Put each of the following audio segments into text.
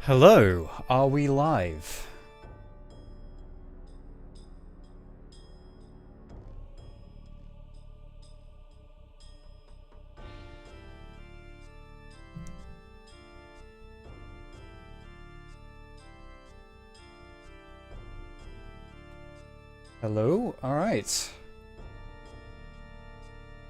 Hello, are we live? Hello? Alright.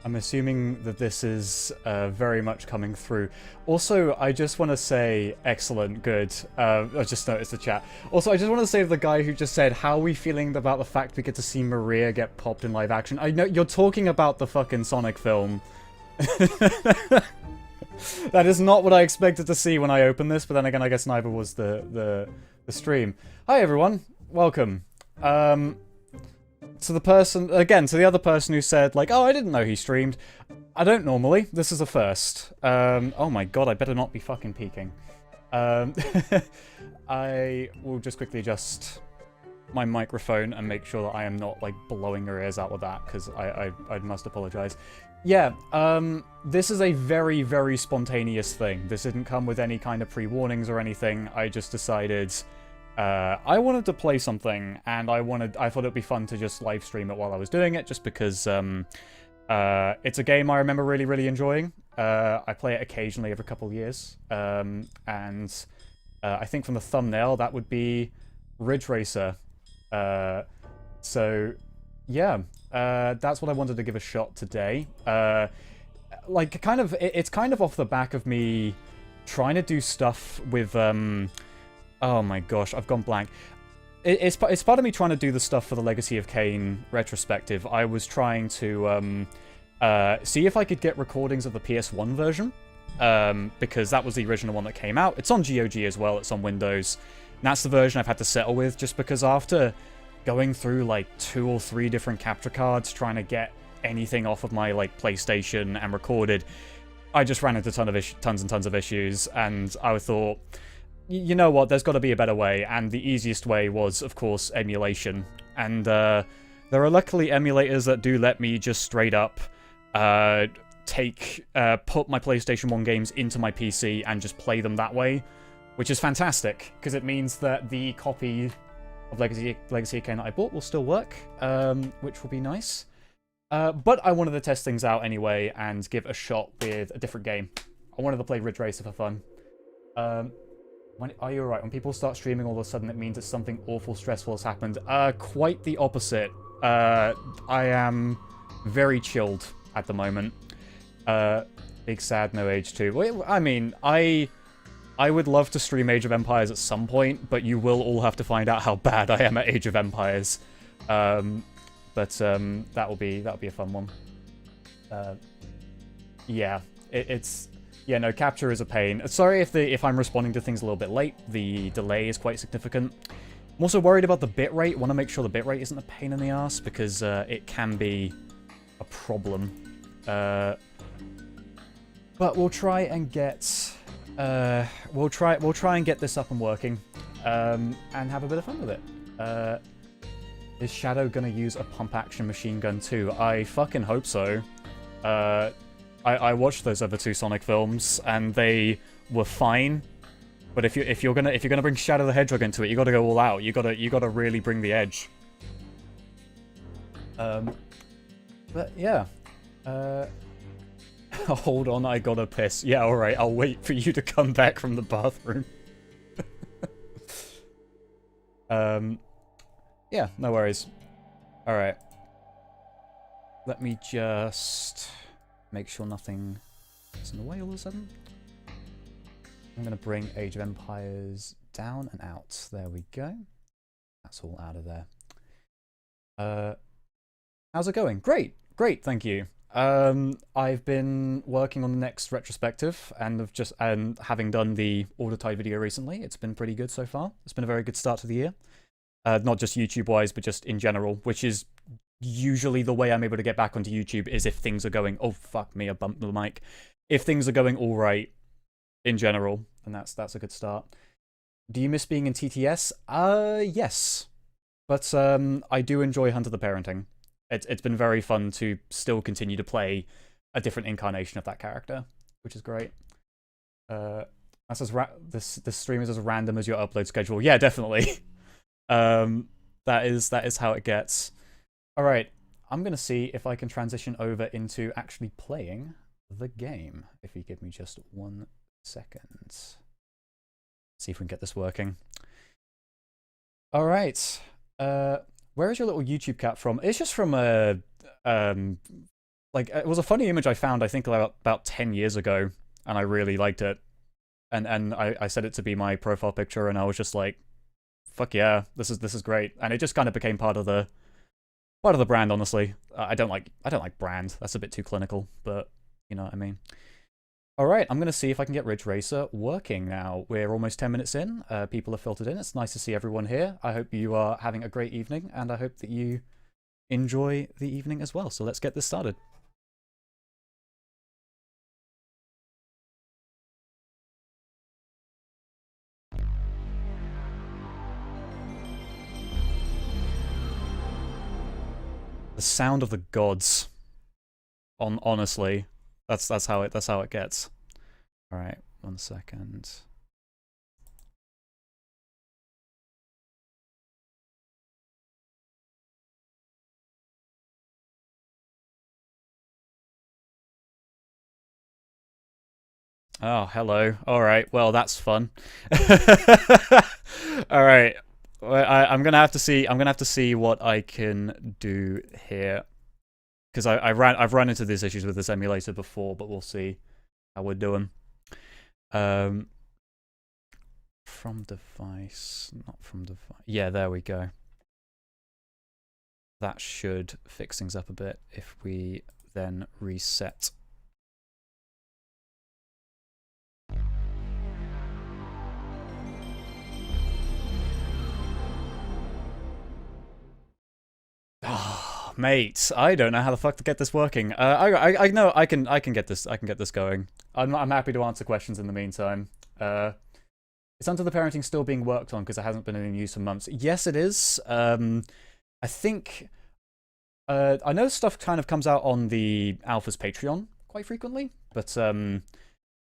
I'm assuming that this is very much coming through. Also, I just want to say, excellent, good. I just noticed the chat. Also, I just want to say to the guy who just said, how are we feeling about the fact we get to see Maria get popped in live action? I know you're talking about the fucking Sonic film. That is not what I expected to see when I opened this, but then again, I guess neither was the stream. Hi everyone, welcome. To the person, again, to the other person who said, like, oh, I didn't know he streamed. I don't normally. This is a first. Oh my god, I better not be fucking peeking. I will just quickly adjust my microphone and make sure that I am not, like, blowing your ears out with that, because I must apologize. Yeah, this is a very, very spontaneous thing. This didn't come with any kind of pre-warnings or anything. I just decided, I wanted to play something, and I thought it'd be fun to just live stream it while I was doing it, just because it's a game I remember really, really enjoying. I play it occasionally every couple of years, and I think from the thumbnail that would be Ridge Racer. So yeah, that's what I wanted to give a shot today. Like, it's kind of off the back of me trying to do stuff with oh my gosh, I've gone blank. It's part of me trying to do the stuff for the Legacy of Kain retrospective. I was trying to see if I could get recordings of the PS1 version, because that was the original one that came out. It's on GOG as well, it's on Windows. And that's the version I've had to settle with, just because after going through like 2 or 3 different capture cards trying to get anything off of my like PlayStation and recorded, I just ran into tons and tons of issues, and I thought, you know what, there's got to be a better way, and the easiest way was, of course, emulation. And there are luckily emulators that do let me just straight up put my PlayStation 1 games into my PC and just play them that way, which is fantastic, because it means that the copy of Legacy of Kain that I bought will still work, which will be nice. But I wanted to test things out anyway and give a shot with a different game. I wanted to play Ridge Racer for fun. Are you alright? When people start streaming all of a sudden, it means that something awful stressful has happened. Quite the opposite. I am very chilled at the moment. Big sad, no Age 2. Well, I mean, I would love to stream Age of Empires at some point, but you will all have to find out how bad I am at Age of Empires. But that'll be a fun one. Yeah, yeah, no, capture is a pain. Sorry if I'm responding to things a little bit late. The delay is quite significant. I'm also worried about the bitrate. Want to make sure the bitrate isn't a pain in the ass, because it can be a problem. But we'll try and get we'll try and get this up and working, and have a bit of fun with it. Is Shadow gonna use a pump-action machine gun too? I fucking hope so. I watched those other 2 Sonic films, and they were fine. But if you're gonna bring Shadow the Hedgehog into it, you gotta go all out. You gotta really bring the edge. But yeah. Hold on, I gotta piss. Yeah, alright, I'll wait for you to come back from the bathroom. Yeah, no worries. Alright. Let me just make sure nothing is in the way all of a sudden. I'm going to bring Age of Empires down and out. There we go. That's all out of there. How's it going? Great, great, thank you. I've been working on the next retrospective, and having done the Order-Tide video recently. It's been pretty good so far. It's been a very good start to the year. Not just YouTube-wise, but just in general, which is usually the way I'm able to get back onto YouTube, is if things are going... Oh, fuck me, I bumped the mic. If things are going all right in general, and that's a good start. Do you miss being in TTS? Yes. But I do enjoy Hunter the Parenting. It's been very fun to still continue to play a different incarnation of that character, which is great. That says this stream is as random as your upload schedule. Yeah, definitely. That is how it gets. Alright, I'm gonna see if I can transition over into actually playing the game. If you give me just 1 second. See if we can get this working. Alright. Where is your little YouTube cat from? It's just from like, it was a funny image I found, I think, about 10 years ago, and I really liked it. And I set it to be my profile picture, and I was just like, fuck yeah, this is great. And it just kind of became part of the brand, honestly. I don't like brand. That's a bit too clinical, but you know what I mean. Alright, I'm going to see if I can get Ridge Racer working now. We're almost 10 minutes in. People have filtered in. It's nice to see everyone here. I hope you are having a great evening, and I hope that you enjoy the evening as well. So let's get this started. The sound of the gods. Honestly, that's how it gets. All right, 1 second. Oh, hello. All right. Well, that's fun. All right. Well, I'm gonna have to see. I'm gonna have to see what I can do here because I've run into these issues with this emulator before, but we'll see how we're doing. From device, not from device. Yeah, there we go. That should fix things up a bit if we then reset. Oh, mate, I don't know how the fuck to get this working. I know I can get this going. I'm happy to answer questions in the meantime. Is Under the Parenting still being worked on because it hasn't been in use for months? Yes, it is. I think I know stuff kind of comes out on the Alpha's Patreon quite frequently, but I'm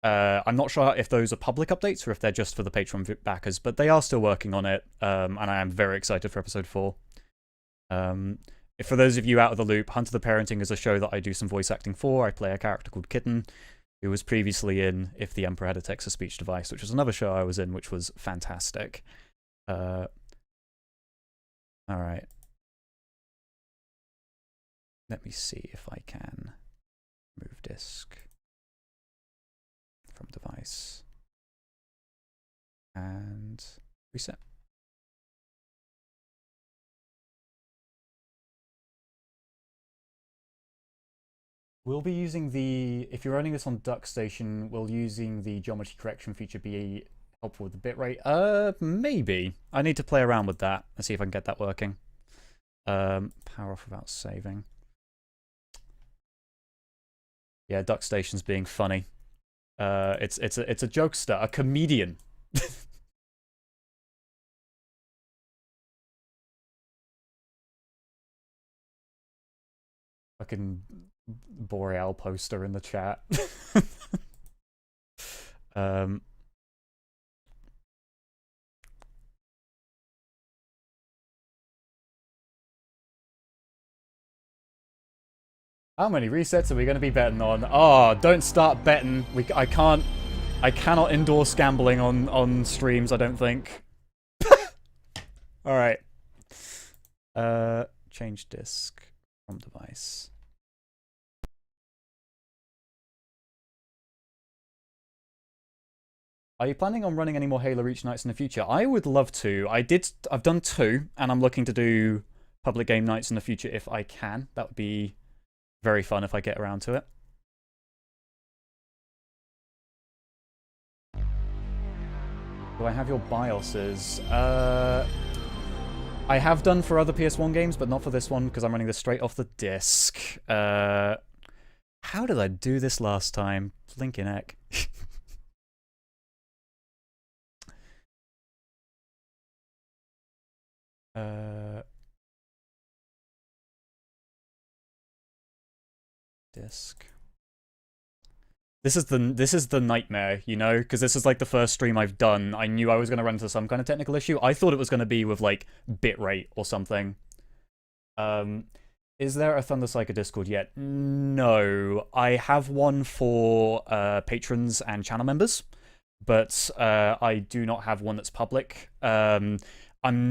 not sure if those are public updates or if they're just for the Patreon backers, but they are still working on it, and I am very excited for episode 4. For those of you out of the loop, Hunter the Parenting is a show that I do some voice acting for. I play a character called Kitten, who was previously in If the Emperor Had a Text-to-Speech Device, which was another show I was in, which was fantastic. Alright. Let me see if I can move disk from device and reset. We'll be using the, if you're running this on DuckStation, will using the geometry correction feature be helpful with the bitrate? Maybe. I need to play around with that and see if I can get that working. Power off without saving. Yeah, DuckStation's being funny. It's a jokester, a comedian. Fucking Boreal poster in the chat. How many resets are we going to be betting on? Oh, don't start betting. I cannot endorse gambling on streams, I don't think. Alright. Change disk from device. Are you planning on running any more Halo Reach nights in the future? I would love to. I've done 2, and I'm looking to do public game nights in the future if I can. That would be very fun if I get around to it. Do I have your BIOSes? I have done for other PS1 games, but not for this one because I'm running this straight off the disc. How did I do this last time? Blinking heck. Disk. This is the nightmare, you know, because this is like the first stream I've done. I knew I was going to run into some kind of technical issue. I thought it was going to be with like bitrate or something. Is there a ThunderPsyker Discord yet? No, I have one for patrons and channel members, but I do not have one that's public. I'm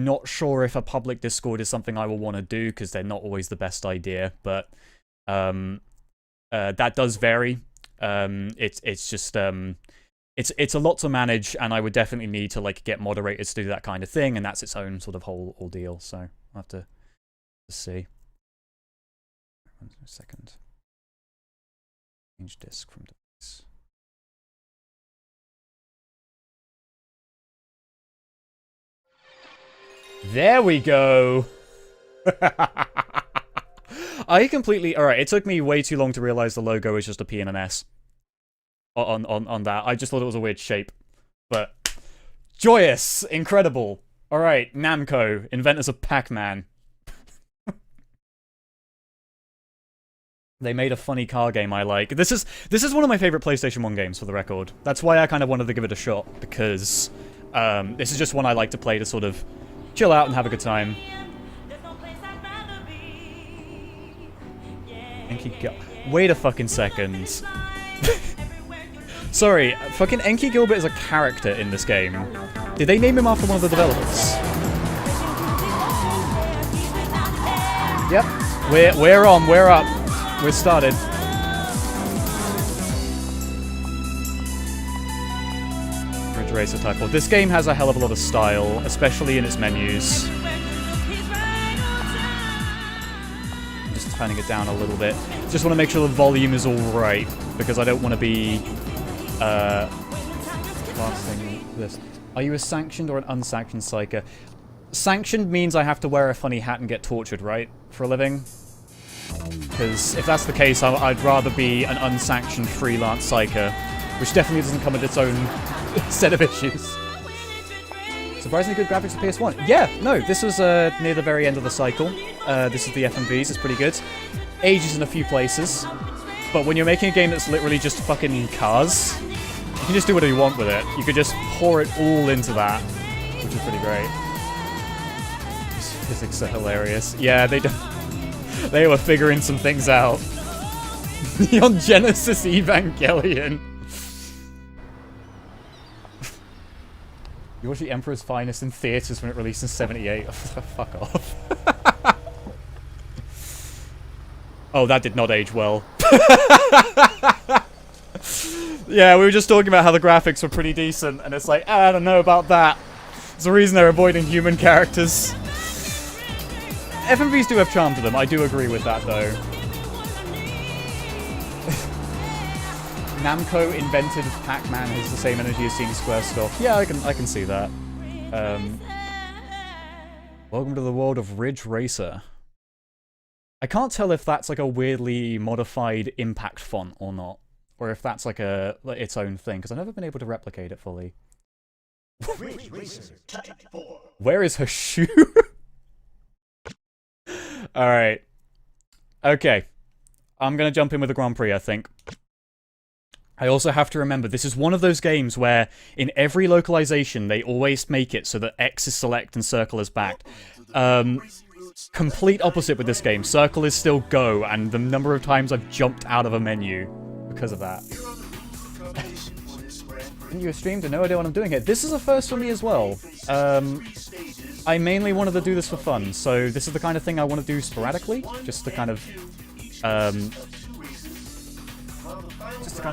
not sure if a public Discord is something I will want to do because they're not always the best idea, but that does vary. It's just it's a lot to manage, and I would definitely need to like get moderators to do that kind of thing, and that's its own sort of whole ordeal. So I'll have to see. 1 second. Change disk from device. There we go. I completely... Alright, it took me way too long to realize the logo is just a P and an S. On that. I just thought it was a weird shape. But... joyous! Incredible! Alright, Namco, inventors of Pac-Man. They made a funny car game I like. This is one of my favorite PlayStation 1 games, for the record. That's why I kind of wanted to give it a shot, because this is just one I like to play to sort of chill out and have a good time. Wait a fucking second. Sorry, fucking Enki Gilbert is a character in this game. Did they name him after one of the developers? Yep. We're on, we're up. We're started. Ridge Racer type. Well, this game has a hell of a lot of style, especially in its menus. I'm just turning it down a little bit. Just want to make sure the volume is alright, because I don't want to be blasting this. Are you a sanctioned or an unsanctioned psyker? Sanctioned means I have to wear a funny hat and get tortured, right? For a living? Because if that's the case, I'd rather be an unsanctioned freelance psyker, which definitely doesn't come with its own set of issues. Surprisingly good graphics for PS1. Yeah, no, this was near the very end of the cycle. This is the FMVs, it's pretty good. Ages in a few places. But when you're making a game that's literally just fucking cars, you can just do whatever you want with it. You could just pour it all into that, which is pretty great. These physics are hilarious. Yeah, they were figuring some things out. Neon Genesis Evangelion. You watched The Emperor's Finest in theaters when it released in '78. Oh, fuck off. Oh, that did not age well. Yeah, we were just talking about how the graphics were pretty decent, and it's like, I don't know about that. There's a reason they're avoiding human characters. FMVs do have charm to them, I do agree with that, though. Namco invented Pac-Man has the same energy as seeing Square stuff. Yeah, I can see that. Welcome to the world of Ridge Racer. I can't tell if that's like a weirdly modified impact font or not, or if that's like its own thing, because I've never been able to replicate it fully. Ridge Racer Type 4. Where is her shoe? Alright. Okay. I'm gonna jump in with the Grand Prix, I think. I also have to remember, this is one of those games where in every localization they always make it so that X is select and circle is backed. Complete opposite with this game. Circle is still go, and the number of times I've jumped out of a menu because of that. Didn't you stream? No idea what I'm doing here. This is a first for me as well. I mainly wanted to do this for fun, so this is the kind of thing I want to do sporadically, just to kind of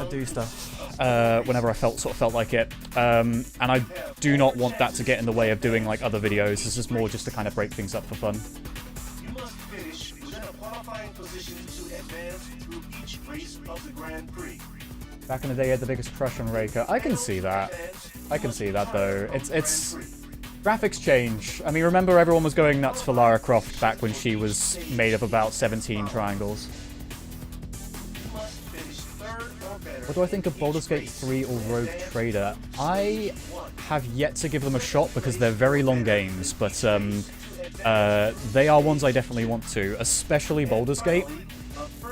do stuff whenever I sort of felt like it. And I do not want that to get in the way of doing like other videos. This is more just to kind of break things up for fun. You must finish within a qualifying position to advance through each race of the Grand Prix. Back in the day, you had the biggest crush on Reika. I can see that. I can see that though. It's graphics change. I mean, remember everyone was going nuts for Lara Croft back when she was made of about 17 triangles. What do I think of Baldur's Gate 3 or Rogue Trader? I have yet to give them a shot because they're very long games, but they are ones I definitely want to, especially Baldur's Gate.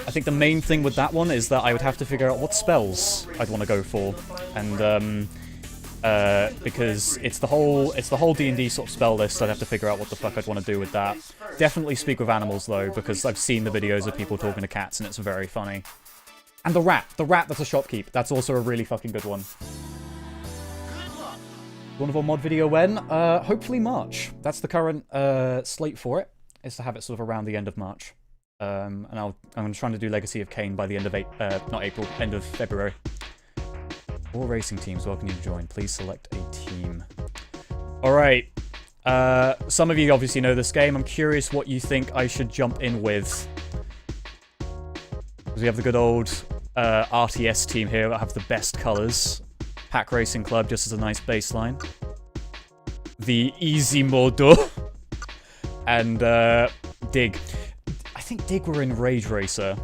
I think the main thing with that one is that I would have to figure out what spells I'd want to go for, and because it's the whole D&D sort of spell list. I'd have to figure out what the fuck I'd want to do with that. Definitely speak with animals though, because I've seen the videos of people talking to cats and it's very funny. And the rat that's a shopkeep. That's also a really fucking good one. Carnival mod video when? Hopefully March. That's the current slate for it. Is to have it sort of around the end of March. And I'm trying to do Legacy of Kain by the end of end of February. All racing teams welcome you to join. Please select a team. All right. Some of you obviously know this game. I'm curious what you think I should jump in with. We have the good old RTS team here that have the best colours. Pack Racing Club just as a nice baseline. The Easy Modo. And Dig. I think Dig were in Rage Racer.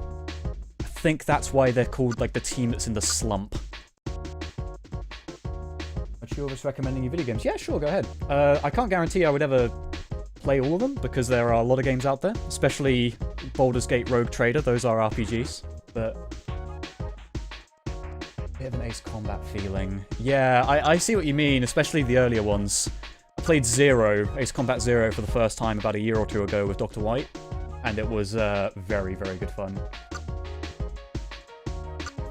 I think that's why they're called like the team that's in the slump. Are you always recommending you video games? Yeah, sure, go ahead. I can't guarantee I would ever play all of them because there are a lot of games out there, especially Baldur's Gate Rogue Trader. Those are RPGs, but bit of an Ace Combat feeling. Yeah, I see what you mean, especially the earlier ones. I played Ace Combat Zero for the first time about a year or two ago with Dr. White, and it was very, very good fun.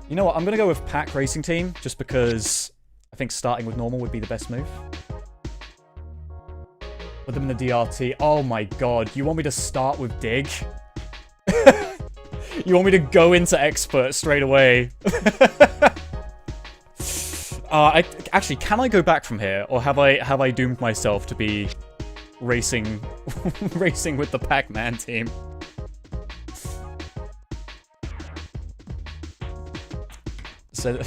You know what? I'm gonna go with pack racing team, just because I think starting with normal would be the best move. Put them in the DRT. Oh my god, you want me to start with dig? You want me to go into expert straight away? Actually, can I go back from here, or have I doomed myself to be racing racing with the Pac-Man team? So,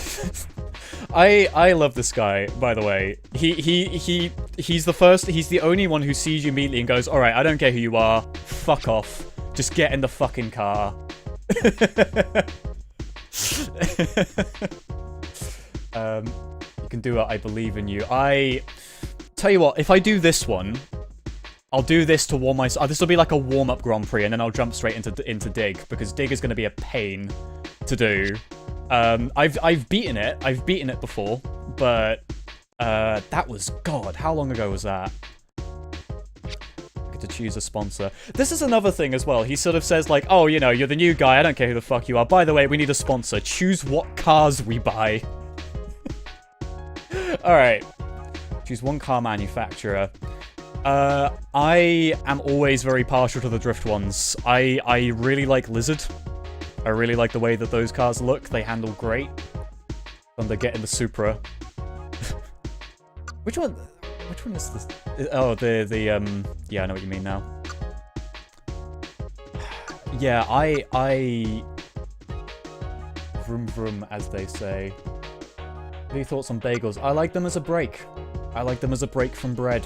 I love this guy, by the way. He's the only one who sees you immediately and goes, "All right, I don't care who you are. Fuck off. Just get in the fucking car." You can do it. I believe in you. I tell you what, if I do this one, I'll do this to warm myself. This will be like a warm-up Grand Prix, and then I'll jump straight into dig, because dig is going to be a pain to do. I've beaten it. I've beaten it before, but that was, God, how long ago was that? I get to choose a sponsor. This is another thing as well. He sort of says like, "Oh, you know, you're the new guy. I don't care who the fuck you are. By the way, we need a sponsor. Choose what cars we buy." All right, choose one car manufacturer. I am always very partial to the drift ones. I really like Lizard. I really like the way that those cars look. They handle great. When they get in the Supra. Which one is this? Oh, yeah, I know what you mean now. Yeah, I vroom vroom, as they say. What are your thoughts on bagels? I like them as a break. I like them as a break from bread.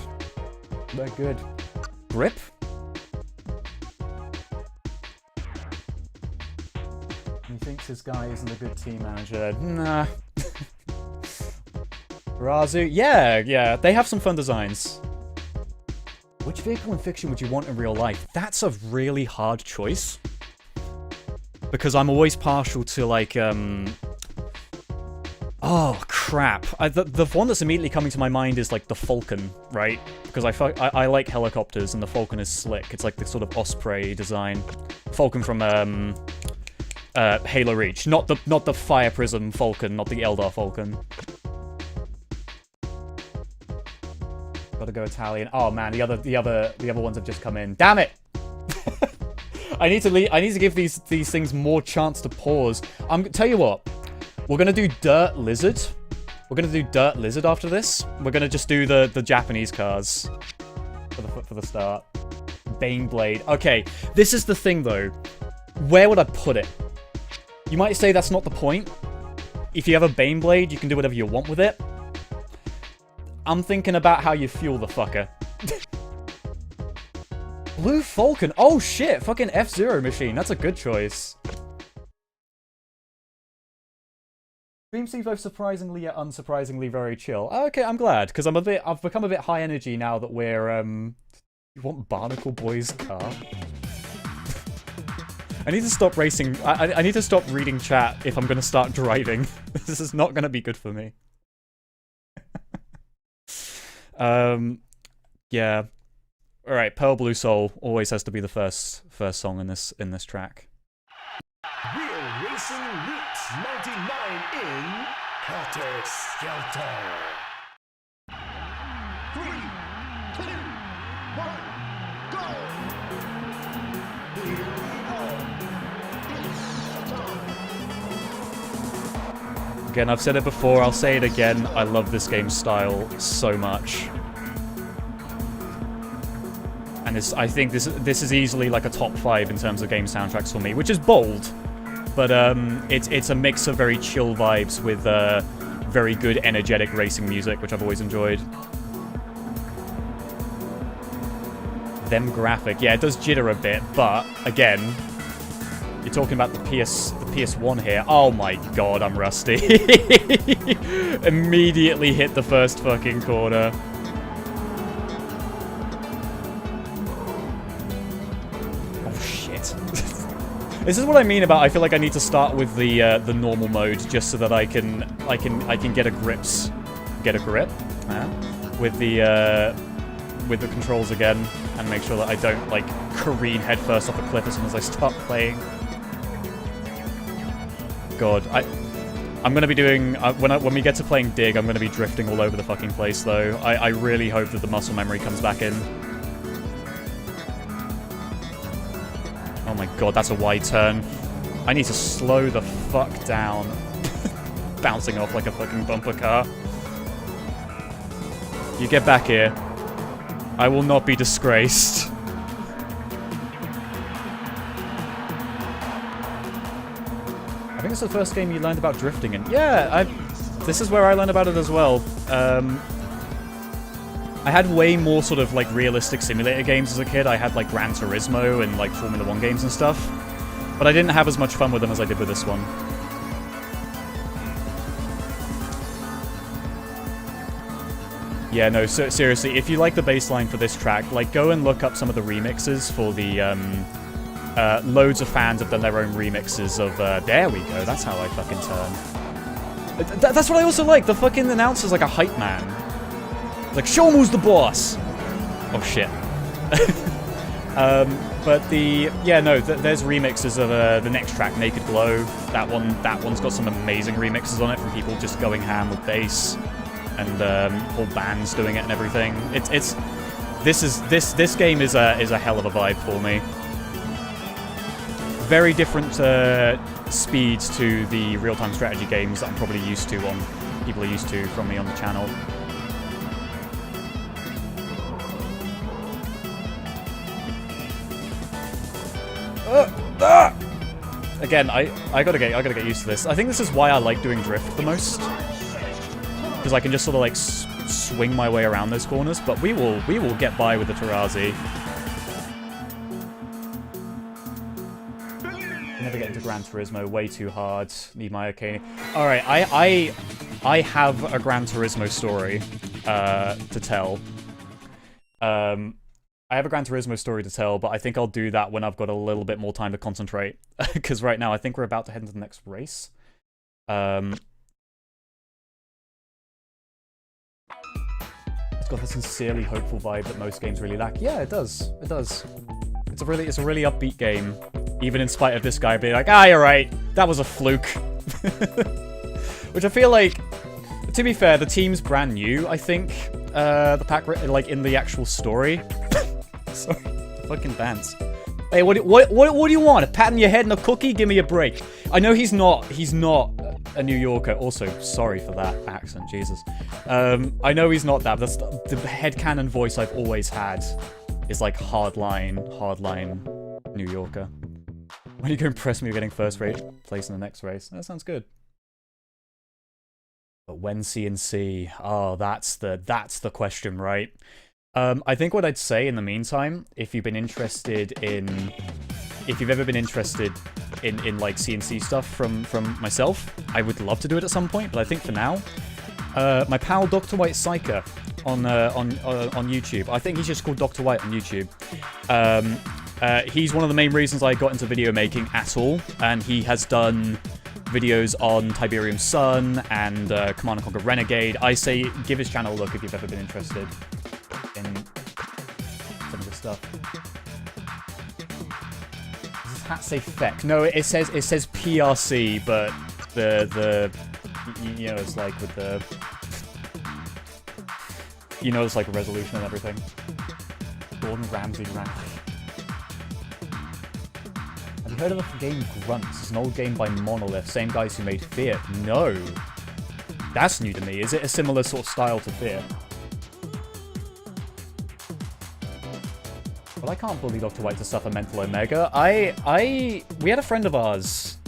They're good. Grip? He thinks his guy isn't a good team manager. Nah. Razu? Yeah, they have some fun designs. Which vehicle in fiction would you want in real life? That's a really hard choice. Because I'm always partial to, like, oh, crap. The one that's immediately coming to my mind is, like, the Falcon, right? Because I like helicopters, and the Falcon is slick. It's like the sort of Osprey design. Falcon from, Halo Reach. Not the Fire Prism Falcon, not the Eldar Falcon. Gotta go Italian. Oh man, the other ones have just come in. Damn it! I need to give these things more chance to pause. Tell you what, we're gonna do Dirt Lizard. We're gonna do Dirt Lizard after this. We're gonna just do the Japanese cars for the start. Baneblade. Okay, this is the thing though. Where would I put it? You might say that's not the point. If you have a Baneblade, you can do whatever you want with it. I'm thinking about how you fuel the fucker. Blue Falcon. Oh shit, fucking F-Zero machine. That's a good choice. Stream seems both surprisingly yet unsurprisingly very chill. Okay, I'm glad, because I've become a bit high energy now that we're You want Barnacle Boy's car? I need to stop racing. I need to stop reading chat if I'm gonna start driving. This is not gonna be good for me. Yeah. Alright, Pearl Blue Soul always has to be the first song in this track. Real Racing Weeks 99 in Helter Skelter. 3, 2, 1, go! Here we go. It's time. Again, I've said it before, I'll say it again. I love this game's style so much. And I think this is easily like a top 5 in terms of game soundtracks for me, which is bold, but it's a mix of very chill vibes with very good energetic racing music, which I've always enjoyed. Them graphic, yeah, it does jitter a bit, but again, you're talking about the PS1 here. Oh my god, I'm rusty. Immediately hit the first fucking corner. This is what I mean about I feel like I need to start with the normal mode just so that I can get a grip with the controls again and make sure that I don't like careen headfirst off a cliff as soon as I start playing. God, I'm gonna be doing when we get to playing Dig, I'm gonna be drifting all over the fucking place though. I really hope that the muscle memory comes back in. Oh my god, that's a wide turn. I need to slow the fuck down. Bouncing off like a fucking bumper car. You get back here. I will not be disgraced. I think it's the first game you learned about drifting in. Yeah, this is where I learned about it as well. I had way more sort of like realistic simulator games as a kid. I had like Gran Turismo and like Formula 1 games and stuff. But I didn't have as much fun with them as I did with this one. Yeah, no, so, seriously, if you like the bassline for this track, like, go and look up some of the remixes for the, loads of fans have done their own remixes of, there we go, that's how I fucking turn. That's what I also like, the fucking announcer's like a hype man. Like, show him who's the boss! Oh, shit. But yeah, no, there's remixes of, the next track, Naked Glow. That one's got some amazing remixes on it from people just going ham with bass. And whole bands doing it and everything. This game is a hell of a vibe for me. Very different speeds to the real-time strategy games that I'm probably used to people are used to from me on the channel. Again, I gotta get used to this. I think this is why I like doing drift the most. Because I can just sort of like swing my way around those corners, but we will get by with the Tarazi. Never get into Gran Turismo, way too hard. Need my arcane. All right, I have a Gran Turismo story to tell. I have a Gran Turismo story to tell, but I think I'll do that when I've got a little bit more time to concentrate. Because right now I think we're about to head into the next race. It's got a sincerely hopeful vibe that most games really lack. Yeah, it does. It does. It's a really upbeat game, even in spite of this guy being like, you're right, that was a fluke. Which I feel like, to be fair, the team's brand new. I think the pack, like in the actual story. Sorry, fucking dance. Hey, what do you want? A pat on your head and a cookie? Give me a break. I know he's not a New Yorker. Also, sorry for that accent, Jesus. I know he's not that, but that's the headcanon voice I've always had is like hardline New Yorker. When you go impress me with getting first place in the next race. That sounds good. But when CNC? Oh, that's the question, right? I think what I'd say in the meantime, if you've ever been interested in like CNC stuff from myself, I would love to do it at some point, but I think for now, my pal Dr. ThunderPsyker on YouTube. I think he's just called Dr. White on YouTube. He's one of the main reasons I got into video making at all, and he has done videos on Tiberium Sun and Command & Conquer Renegade. I say give his channel a look if you've ever been interested in some of this stuff. Does his hat say FEC? No, it says PRC, but the you know, it's like with the, you know, it's like a resolution and everything. Gordon Ramsay rally. Have you heard of the game Grunts? It's an old game by Monolith, same guys who made Fear. No. That's new to me. Is it a similar sort of style to Fear? Well, I can't bully Dr. White to suffer Mental Omega. We had a friend of ours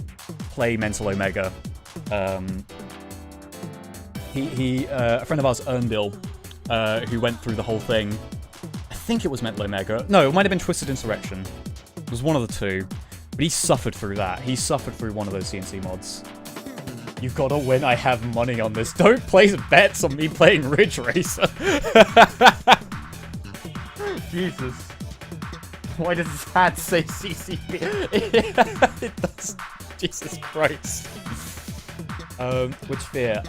play Mental Omega. A friend of ours, Ernbill, who went through the whole thing. I think it was Mental Omega. No, it might have been Twisted Insurrection. It was one of the two. But he suffered through that. He suffered through one of those CNC mods. You've got to win. I have money on this. Don't place bets on me playing Ridge Racer. Jesus. Why does his hat say CCP? It does. Jesus Christ. Which Fear?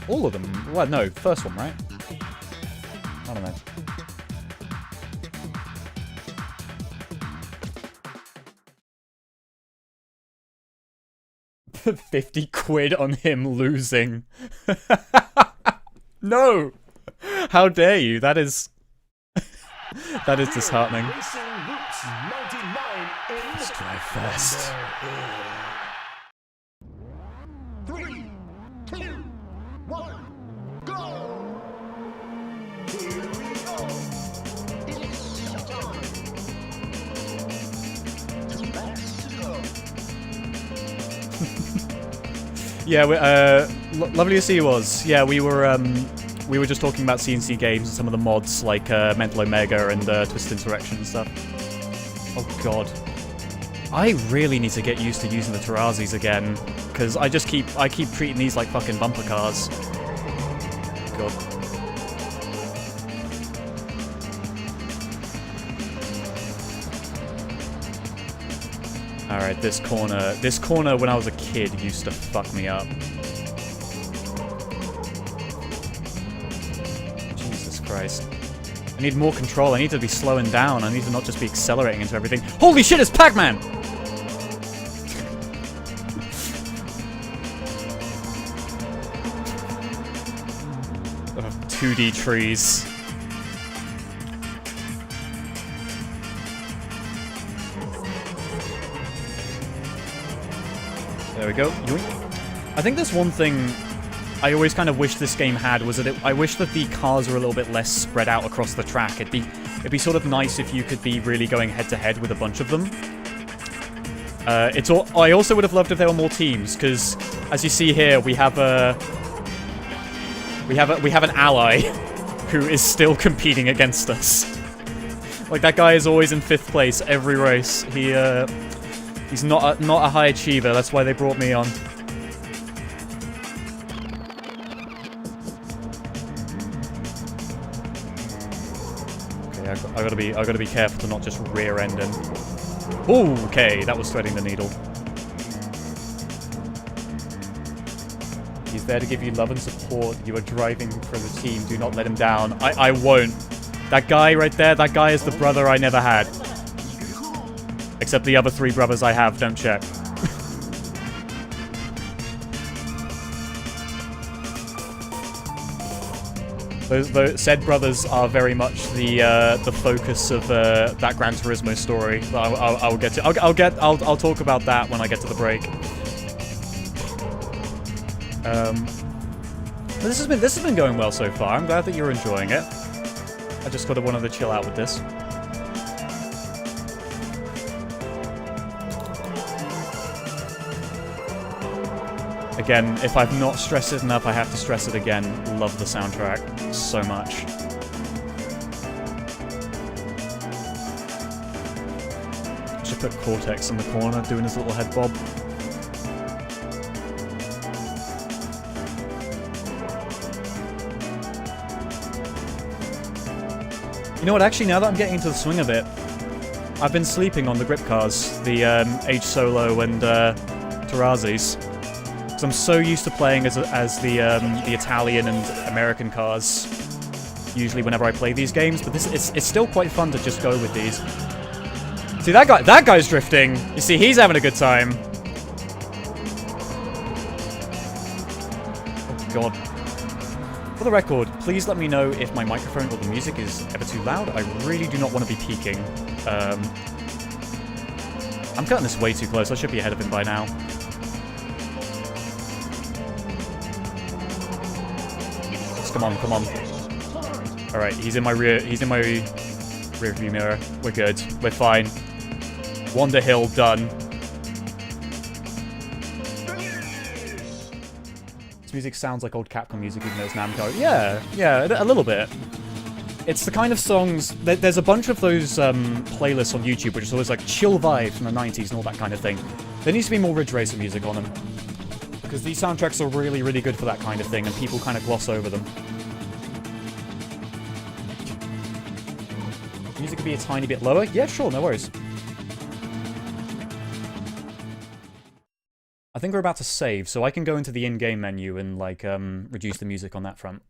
All of them. Well, no. First one, right? I don't know. 50 quid on him losing. No! How dare you? That is... that is disheartening. Let's drive fast. 3, 2, 1, go! Here we go. It's showtime. Yeah, lovely to see you, Oz. Yeah, we were just talking about CNC games and some of the mods like Mental Omega and Twisted Insurrection and stuff. Oh god, I really need to get used to using the Terrazis again because I keep treating these like fucking bumper cars. God. Alright, this corner when I was a kid used to fuck me up. Jesus Christ. I need more control, I need to be slowing down, I need to not just be accelerating into everything. Holy shit, it's Pac-Man! Oh, 2D trees. There we go. Yoink. I think there's one thing I always kind of wish this game had was that I wish that the cars were a little bit less spread out across the track. It'd be sort of nice if you could be really going head to head with a bunch of them. I also would have loved if there were more teams because, as you see here, we have an ally who is still competing against us. Like that guy is always in 5th place every race. He's not a high achiever, that's why they brought me on. Okay, I gotta be careful to not just rear end him. Ooh, okay, that was threading the needle. He's there to give you love and support. You are driving for the team. Do not let him down. I won't. That guy right there, that guy is the brother I never had. Except the other 3 brothers I have, don't check. Those said brothers are very much the focus of that Gran Turismo story. I'll get to. I'll talk about that when I get to the break. This has been going well so far. I'm glad that you're enjoying it. I just kind of wanted to chill out with this. Again, if I've not stressed it enough, I have to stress it again. Love the soundtrack so much. I should put Cortex in the corner doing his little head bob. You know what, actually, now that I'm getting into the swing of it, I've been sleeping on the grip cars, the H Solo and Terrazis. Because I'm so used to playing as the Italian and American cars, usually whenever I play these games, but it's still quite fun to just go with these. See, that guy's drifting! You see, he's having a good time. Oh god. For the record, please let me know if my microphone or the music is ever too loud. I really do not want to be peaking. I'm cutting this way too close, I should be ahead of him by now. Come on, come on. Alright, he's in my rear view mirror. We're good. We're fine. Wonder Hill done. This music sounds like old Capcom music even though it's Namco. Yeah, a little bit. It's the kind of songs... There's a bunch of those playlists on YouTube which is always like chill vibe from the 90s and all that kind of thing. There needs to be more Ridge Racer music on them. Because these soundtracks are really, really good for that kind of thing, and people kind of gloss over them. Music could be a tiny bit lower? Yeah, sure, no worries. I think we're about to save, so I can go into the in-game menu and, like, reduce the music on that front.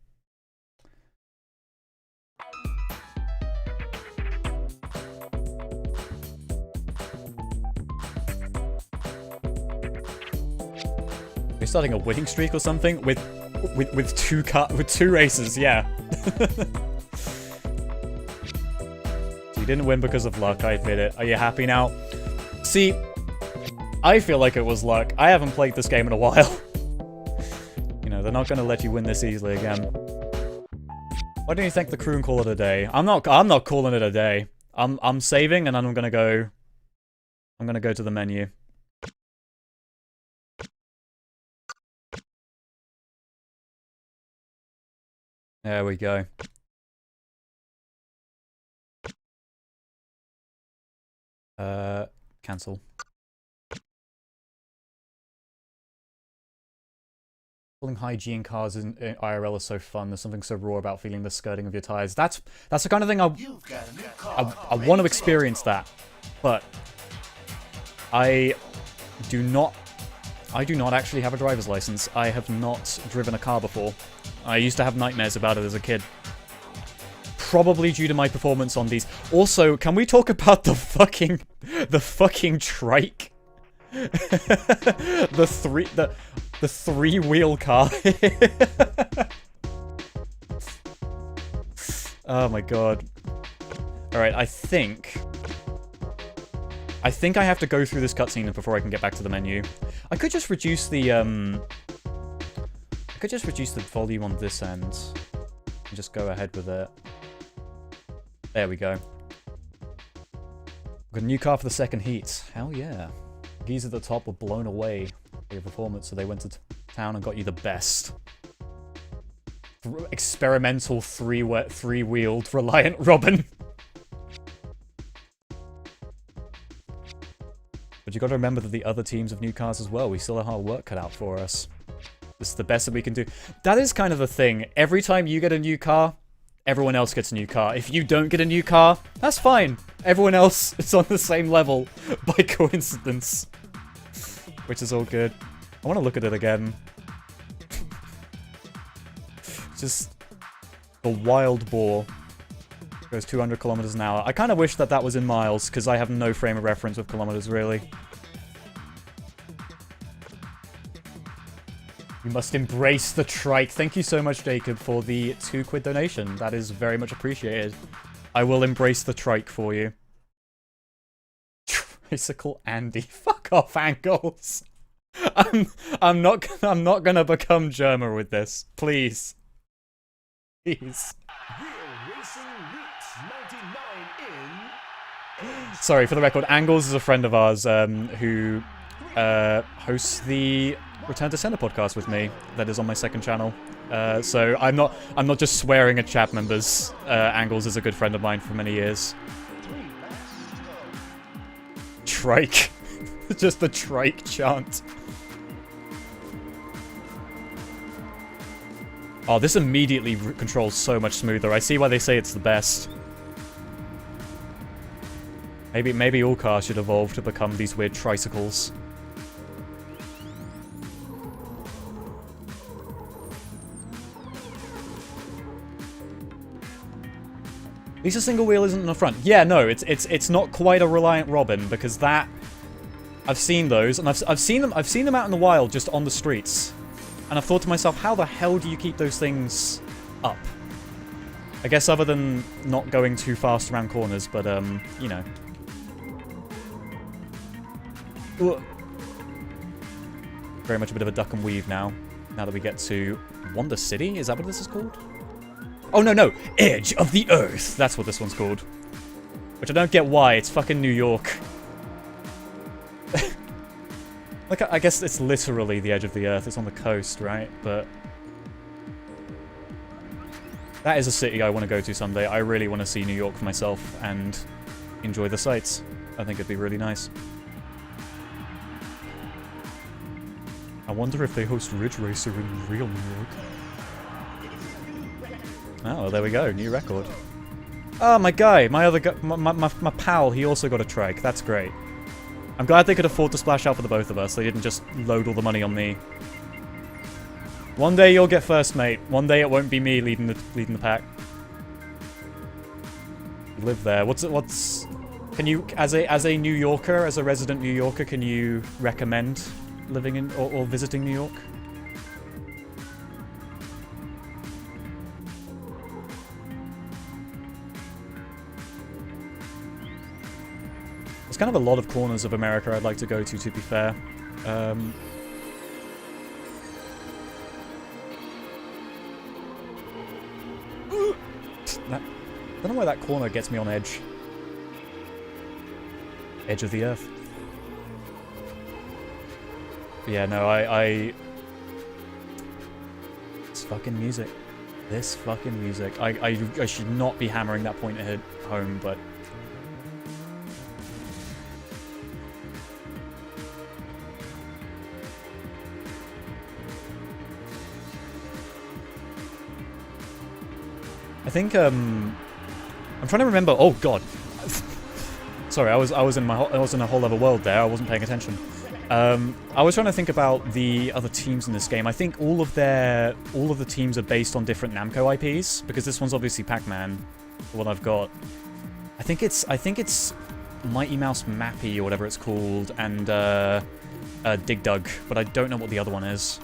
We're starting a winning streak or something with two races, yeah. So you didn't win because of luck, I admit it. Are you happy now? See, I feel like it was luck. I haven't played this game in a while. You know, they're not gonna let you win this easily again. Why don't you thank the crew and call it a day? I'm not calling it a day. I'm saving and then I'm gonna go to the menu. There we go. Cancel. Pulling high G in cars in IRL is so fun. There's something so raw about feeling the skirting of your tires. That's the kind of thing I want to experience that. But I do not actually have a driver's license. I have not driven a car before. I used to have nightmares about it as a kid. Probably due to my performance on these. Also, can we talk about the fucking trike? the three-wheel car. Oh my god. Alright, I think I have to go through this cutscene before I can get back to the menu. I could just reduce the volume on this end and just go ahead with it. There we go. Got a new car for the second heat. Hell yeah. Geese at the top were blown away by your performance, so they went to town and got you the best. Experimental three-wheeled Reliant Robin. But you got to remember that the other teams have new cars as well. We still have hard work cut out for us. This is the best that we can do. That is kind of the thing. Every time you get a new car, everyone else gets a new car. If you don't get a new car, that's fine. Everyone else is on the same level by coincidence. Which is all good. I want to look at it again. Just the wild boar goes 200 kilometers an hour. I kind of wish that that was in miles, because I have no frame of reference with kilometers, really. You must embrace the trike. Thank you so much, Jacob, for the £2 donation. That is very much appreciated. I will embrace the trike for you. Tricycle Andy. Fuck off, Angles. I'm not gonna become German with this. Please. Please. Sorry, for the record, Angles is a friend of ours who hosts the Return to Sender podcast with me. That is on my second channel. So I'm not just swearing at chat members. Angles is a good friend of mine for many years. Trike. Just the trike chant. Oh, this immediately controls so much smoother. I see why they say it's the best. Maybe all cars should evolve to become these weird tricycles. At least a single wheel isn't in the front. Yeah, no, it's not quite a Reliant Robin, because that I've seen those, and I've seen them out in the wild just on the streets. And I've thought to myself, how the hell do you keep those things up? I guess other than not going too fast around corners, but you know. Ugh. Very much a bit of a duck and weave now that we get to Wonder City. Is that what this is called? Oh, no. Edge of the Earth. That's what this one's called. Which I don't get why. It's fucking New York. Like, I guess it's literally the edge of the Earth. It's on the coast, right? But that is a city I want to go to someday. I really want to see New York for myself and enjoy the sights. I think it'd be really nice. I wonder if they host Ridge Racer in real New York. Oh, well, there we go. New record. Oh, my guy. My other guy. My pal, he also got a trike. That's great. I'm glad they could afford to splash out for the both of us. They didn't just load all the money on me. One day you'll get first, mate. One day it won't be me leading the pack. You live there. Can you, as a New Yorker, as a resident New Yorker, can you recommend living in or visiting New York? There's kind of a lot of corners of America I'd like to go to be fair. I don't know why that corner gets me on edge. Edge of the earth. But yeah, no, This fucking music. This fucking music. I should not be hammering that point ahead home, but... I think, I'm trying to remember... Oh, God. Sorry, I was in a whole other world there. I wasn't paying attention. I was trying to think about the other teams in this game. I think all of the teams are based on different Namco IPs, because this one's obviously Pac-Man, the one I've got. I think it's Mighty Mouse Mappy or whatever it's called, and Dig Dug, but I don't know what the other one is.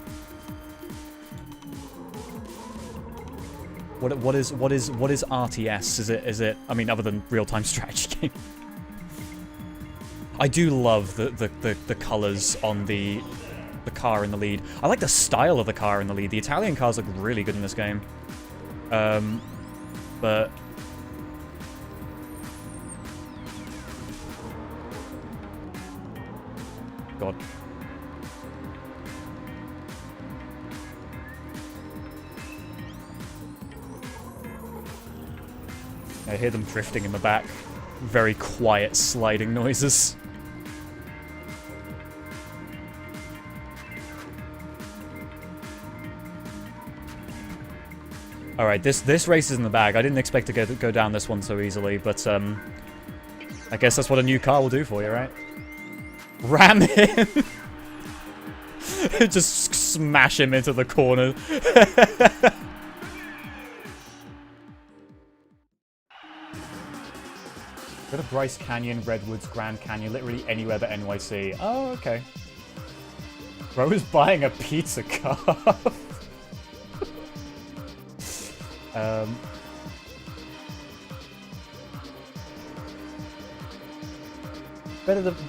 What is RTS? Is it? I mean, other than real-time strategy game. I do love the colors on the car in the lead. I like the style of the car in the lead. The Italian cars look really good in this game. But God. I hear them drifting in the back. Very quiet sliding noises. Alright, this race is in the bag. I didn't expect to go down this one so easily, but I guess that's what a new car will do for you, right? Ram him! Just smash him into the corner. Go to Bryce Canyon, Redwoods, Grand Canyon, literally anywhere but NYC. Oh, okay. Bro is buying a pizza car.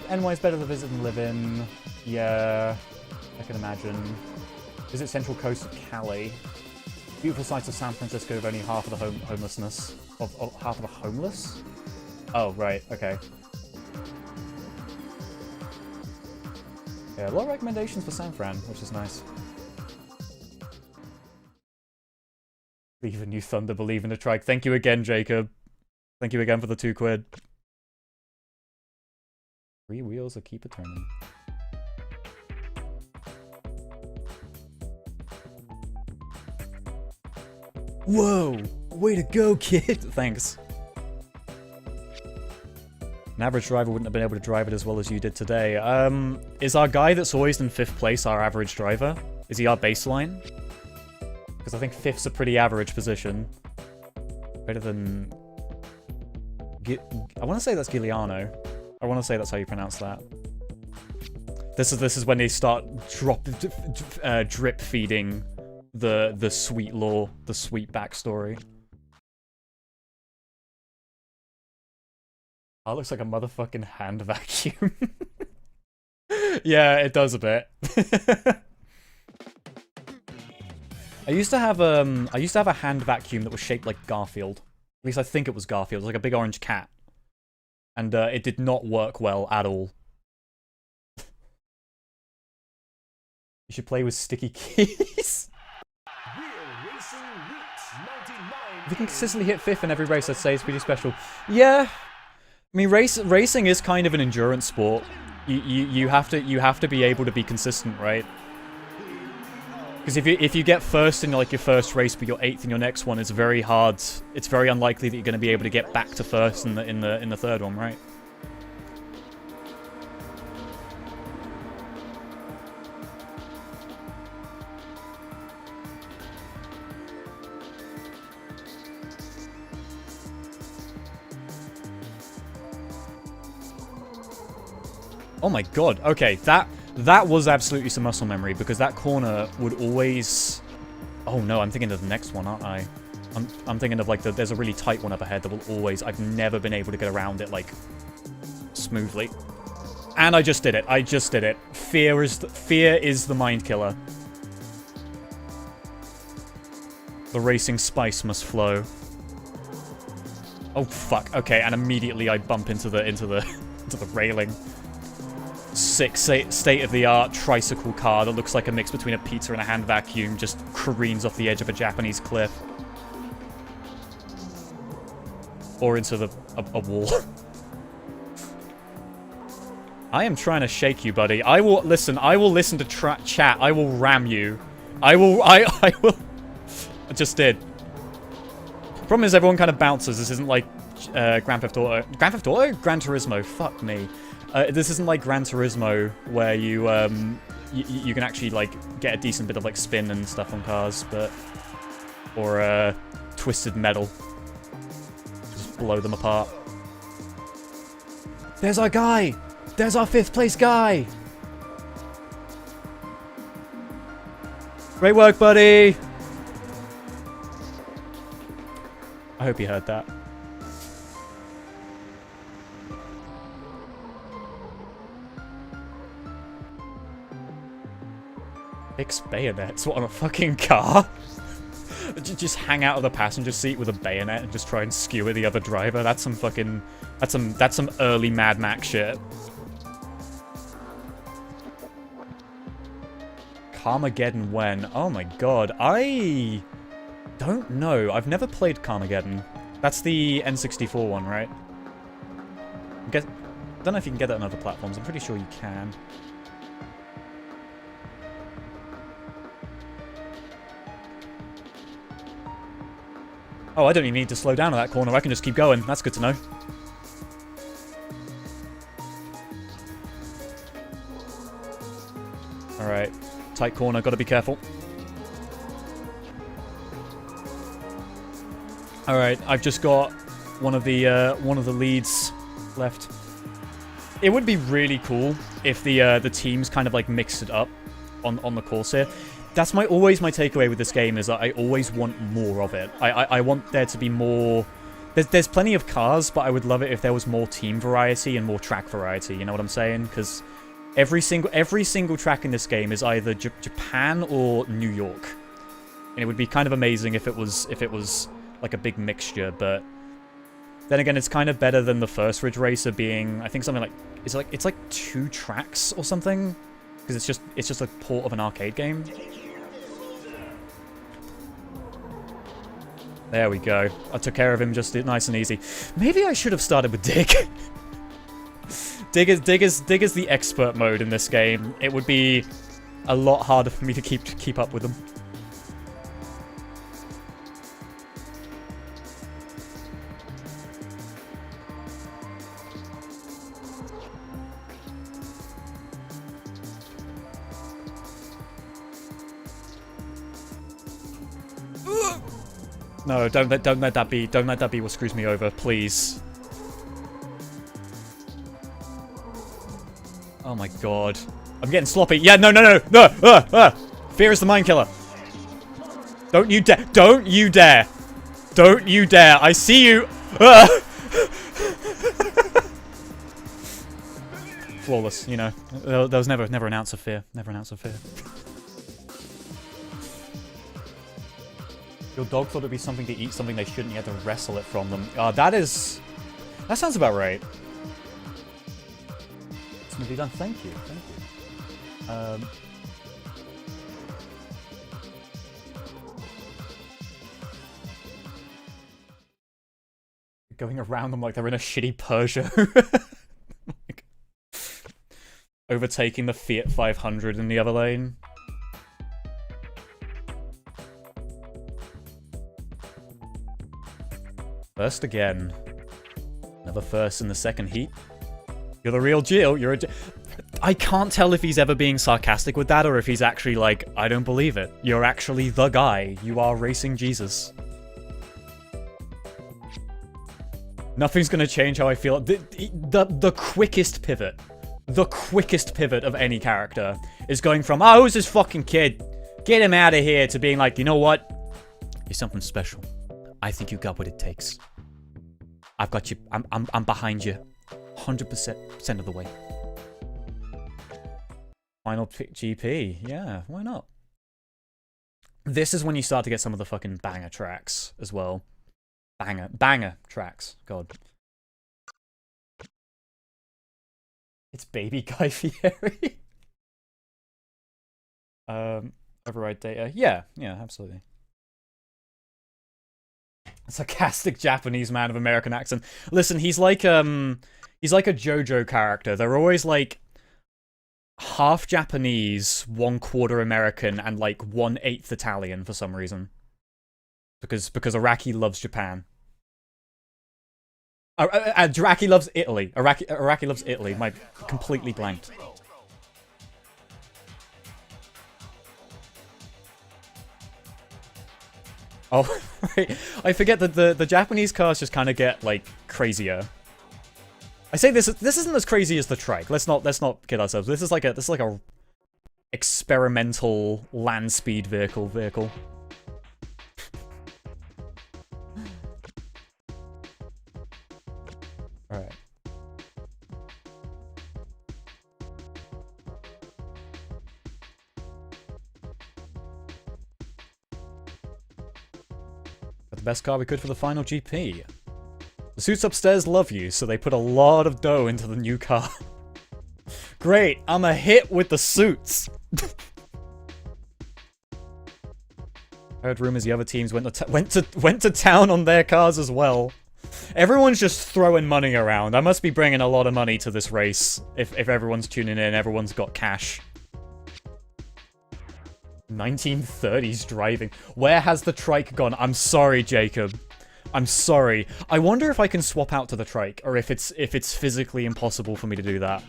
NY's better to visit than live in. Yeah, I can imagine. Visit Central Coast of Cali. Beautiful sights of San Francisco with only half of the homelessness. Half of the homeless? Oh, right, okay. Yeah, a lot of recommendations for San Fran, which is nice. Believe in you, Thunder, believe in the trike. Thank you again, Jacob. Thank you again for the £2. 3 wheels that keep it turning. Whoa! Way to go, kid! Thanks. An average driver wouldn't have been able to drive it as well as you did today. Is our guy that's always in 5th place our average driver? Is he our baseline? Because I think 5th's a pretty average position. Better than... I want to say that's Giuliano. I want to say that's how you pronounce that. This is when they start drip feeding the sweet lore, the sweet backstory. Oh, it looks like a motherfucking hand vacuum. Yeah, it does a bit. I used to have a hand vacuum that was shaped like Garfield. At least I think it was Garfield. It was like a big orange cat. And it did not work well at all. You should play with sticky keys. If you can consistently hit 5th in every race, I'd say it's pretty special. Yeah. I mean, racing is kind of an endurance sport. You have to be able to be consistent, right? Because if you get 1st in like your first race, but you're 8th in your next one, it's very hard. It's very unlikely that you're going to be able to get back to 1st in the 3rd one, right? Oh my god. Okay, that That was absolutely some muscle memory, because that corner would always... Oh no, I'm thinking of the next one, aren't I? I'm thinking of, like, there's a really tight one up ahead that will always... I've never been able to get around it, like, smoothly. And I just did it. I just did it. Fear is the mind killer. The racing spice must flow. Oh, fuck. Okay, and immediately I bump into the railing. Sick state-of-the-art tricycle car that looks like a mix between a pizza and a hand vacuum just careens off the edge of a Japanese cliff. Or into a wall. I am trying to shake you, buddy. I will listen to chat. I will ram you. I will. I just did. Problem is, everyone kind of bounces. This isn't like Grand Theft Auto. Grand Theft Auto? Gran Turismo. Fuck me. This isn't like Gran Turismo, where you can actually like get a decent bit of like spin and stuff on cars, but or Twisted Metal. Just blow them apart. There's our guy. There's our 5th place guy. Great work, buddy. I hope you heard that. Fix bayonets? What, on a fucking car? Just hang out of the passenger seat with a bayonet and just try and skewer the other driver? That's some fucking... That's some early Mad Max shit. Carmageddon when? Oh my god, I don't know. I've never played Carmageddon. That's the N64 one, right? Don't know if you can get that on other platforms. I'm pretty sure you can. Oh, I don't even need to slow down at that corner. I can just keep going. That's good to know. Alright. Tight corner, gotta be careful. Alright, I've just got one of the leads left. It would be really cool if the teams kind of like mixed it up on the course here. That's always my takeaway with this game, is that I always want more of it. I want there to be more... There's plenty of cars, but I would love it if there was more team variety and more track variety, you know what I'm saying? Because every single track in this game is either Japan or New York. And it would be kind of amazing if it was like a big mixture, but then again, it's kind of better than the first Ridge Racer being, I think something like it's like 2 tracks or something, because it's just a port of an arcade game. There we go. I took care of him just nice and easy. Maybe I should have started with Dig. Dig is the expert mode in this game. It would be a lot harder for me to keep up with them. No, don't let that be. Don't let that be what screws me over, please. Oh my god. I'm getting sloppy. Yeah, no. Fear is the mind killer. Don't you dare. Don't you dare. Don't you dare. I see you. Flawless, you know. There was never an ounce of fear. Never an ounce of fear. Your dog thought it'd be something to eat, something they shouldn't. You had to wrestle it from them. That sounds about right. Smoothly done. Thank you. Thank you. Going around them like they're in a shitty Peugeot. Overtaking the Fiat 500 in the other lane. First again. Another first in the second heat. You're the real Jill. I can't tell if he's ever being sarcastic with that or if he's actually like, I don't believe it. You're actually the guy. You are racing Jesus. Nothing's gonna change how I feel. The quickest pivot. the quickest pivot of any character is going from, oh, who's this fucking kid? Get him out of here, to being like, you know what? You're something special. I think you got what it takes. I've got you. I'm behind you. 100% of the way. Final pick GP. Yeah, why not? This is when you start to get some of the fucking banger tracks as well. Banger tracks. God. It's Baby Guy Fieri. Override data. Yeah, absolutely. Sarcastic Japanese man of American accent. Listen, he's like a JoJo character. They're always like half Japanese, 1/4 American, and like 1/8 Italian for some reason. Because Araki loves Japan. Araki loves Italy. Araki loves Italy. My completely blanked. Oh, right. I forget that the Japanese cars just kind of get like crazier. I say this isn't as crazy as the trike. Let's not kid ourselves. This is like a experimental land speed vehicle. All right. Got the best car we could for the final GP. The suits upstairs love you, so they put a lot of dough into the new car. Great, I'm a hit with the suits. Heard rumors the other teams went to town on their cars as well. Everyone's just throwing money around. I must be bringing a lot of money to this race. If everyone's tuning in, everyone's got cash. 1930s driving. Where has the trike gone? I'm sorry, Jacob. I'm sorry. I wonder if I can swap out to the trike, or if it's physically impossible for me to do that.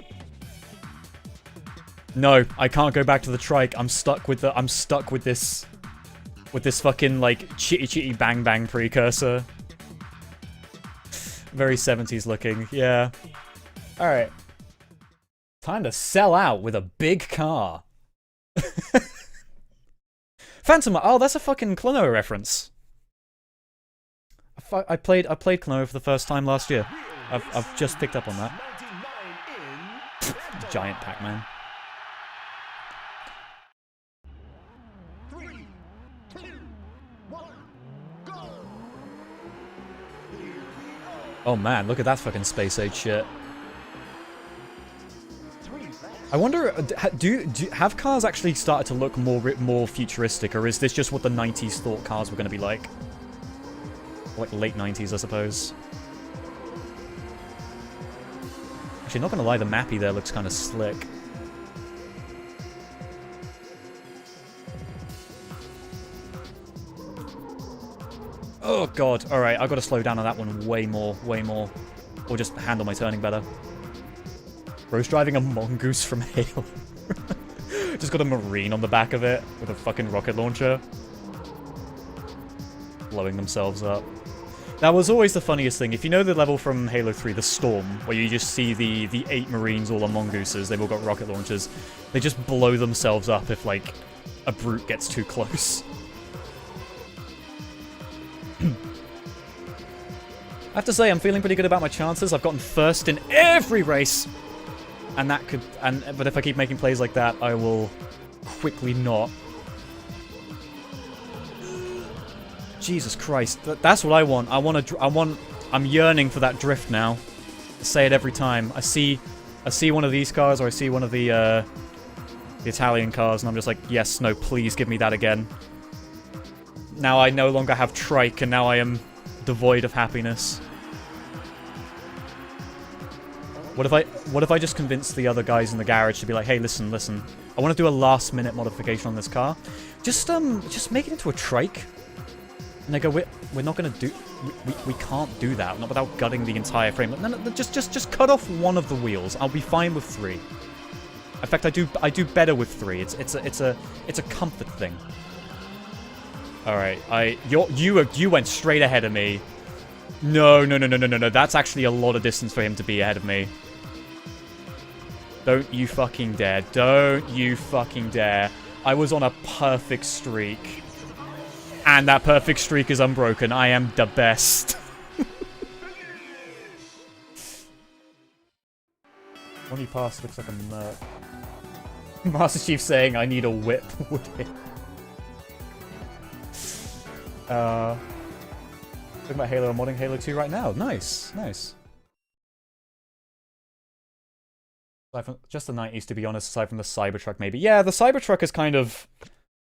No, I can't go back to the trike. I'm stuck with this fucking like chitty bang bang precursor. Very 70s looking. Yeah. All right. Time to sell out with a big car. Phantom. Oh, that's a fucking Klonoa reference. I played Klonoa for the first time last year. I've just picked up on that. Giant Pac-Man. 3, 2, 1, go! Oh man, look at that fucking space age shit. I wonder, have cars actually started to look more futuristic, or is this just what the 90s thought cars were going to be like? Like late 90s, I suppose. Actually, not gonna lie, the mappy there looks kind of slick. Oh god, alright, I've got to slow down on that one way more. Or just handle my turning better. Bro's driving a mongoose from Halo. Just got a marine on the back of it with a fucking rocket launcher. Blowing themselves up. That was always the funniest thing. If you know the level from Halo 3, the Storm, where you just see the 8 Marines all on mongooses, they've all got rocket launchers, they just blow themselves up if, like, a brute gets too close. I have to say, I'm feeling pretty good about my chances. I've gotten first in every race. And that could... But if I keep making plays like that, I will quickly not. Jesus Christ, that's what I want. I'm yearning for that drift now. I say it every time. I see one of these cars, or I see one of the Italian cars, and I'm just like, yes, no, please give me that again. Now I no longer have trike, and now I am devoid of happiness. What if I just convince the other guys in the garage to be like, hey, listen, I want to do a last-minute modification on this car. Just make it into a trike. And they go, we're not going to do... We can't do that, not without gutting the entire frame. No, just cut off one of the wheels. I'll be fine with 3. In fact, I do better with 3. It's a comfort thing. All right, you went straight ahead of me. No. That's actually a lot of distance for him to be ahead of me. Don't you fucking dare. Don't you fucking dare. I was on a perfect streak. And that perfect streak is unbroken. I am the best. When you pass, looks like a merc. Master Chief saying, I need a whip. Would it? Talking about Halo and modding Halo 2 right now. Nice, nice. Just the 90s, to be honest, aside from the Cybertruck, maybe. Yeah, the Cybertruck is kind of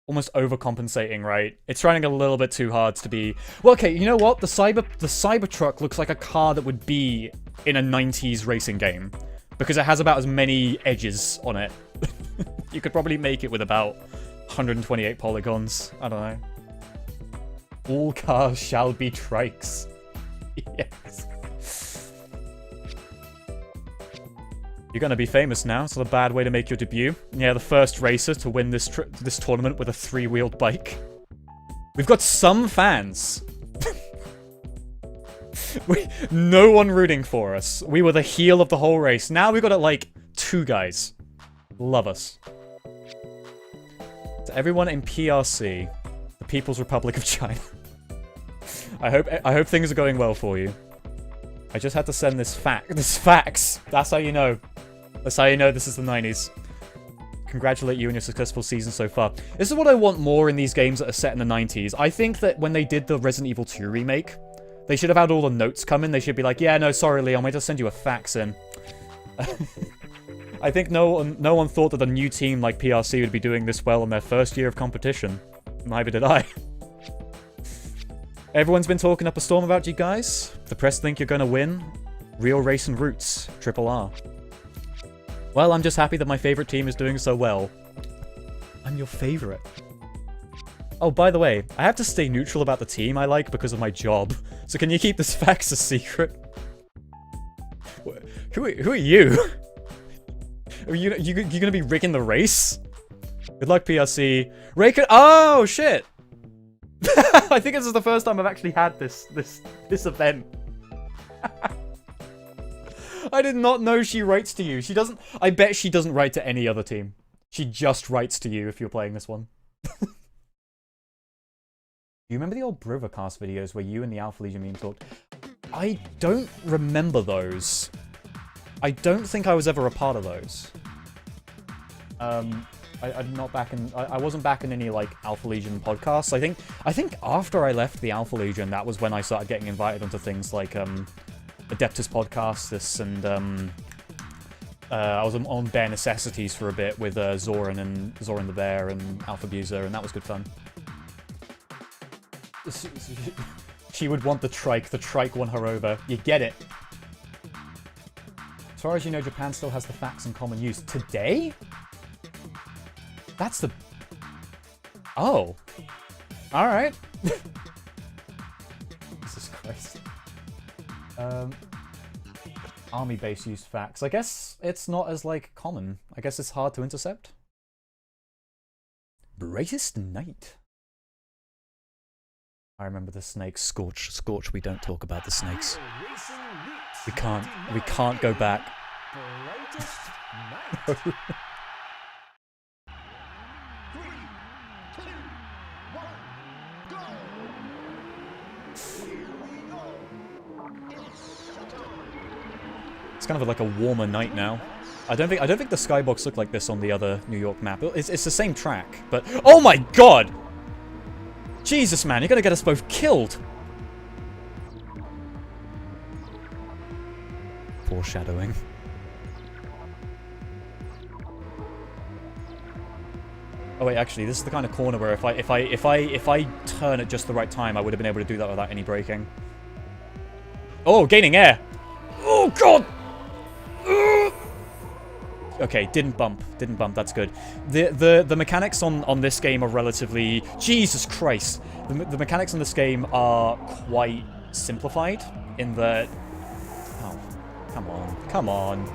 almost overcompensating, right? It's trying a little bit too hard to be... Well, okay, you know what? The Cybertruck looks like a car that would be in a 90s racing game. Because it has about as many edges on it. You could probably make it with about 128 polygons. I don't know. All cars shall be trikes. Yes. You're gonna be famous now. It's not a bad way to make your debut. Yeah, the first racer to win this tournament with a 3-wheeled bike. We've got some fans. No one rooting for us. We were the heel of the whole race. Now we've got like 2 guys. Love us. To everyone in PRC, the People's Republic of China. I hope things are going well for you. I just had to send this fax. That's how you know. That's how you know this is the 90s. Congratulate you on your successful season so far. This is what I want more in these games that are set in the 90s. I think that when they did the Resident Evil 2 remake, they should have had all the notes come in. They should be like, yeah, no, sorry, Leon, we just send you a fax in. I think no one thought that a new team like PRC would be doing this well in their first year of competition. Neither did I. Everyone's been talking up a storm about you guys. The press think you're gonna win. Real Racing Roots, Triple R. Well, I'm just happy that my favorite team is doing so well. I'm your favorite. Oh, by the way, I have to stay neutral about the team I like because of my job. So can you keep this fax a secret? Who are you? Are you gonna be rigging the race? Good luck, PRC. Rake it. Oh shit! I think this is the first time I've actually had this event. I did not know she writes to you. She doesn't. I bet she doesn't write to any other team. She just writes to you if you're playing this one. You remember the old Brovercast videos where you and the Alpha Legion meme talked? I don't remember those. I don't think I was ever a part of those. I'm not back in. I wasn't back in any like Alpha Legion podcasts. I think after I left the Alpha Legion, that was when I started getting invited onto things like Adeptus Podcastus, and I was on Bare Necessities for a bit with Zoran the Bear and Alpha Abuser, and that was good fun. She would want the trike won her over. You get it. As far as you know, Japan still has the fax in common use. Today? That's the... Oh. Alright. Jesus Christ. Army base used fax. I guess it's not as, like, common. I guess it's hard to intercept. Brightest night. I remember the snakes. Scorch. Scorch, we don't talk about the snakes. We can't go back. No. It's kind of like a warmer night now. I don't think the skybox looked like this on the other New York map. It's the same track, but oh my god! Jesus, man, you're gonna get us both killed. Foreshadowing. Oh wait, actually, this is the kind of corner where if I turn at just the right time, I would have been able to do that without any braking. Oh, gaining air. Oh god. Okay, didn't bump. That's good. The mechanics on this game are relatively... Jesus Christ. The mechanics on this game are quite simplified in that... Oh, come on.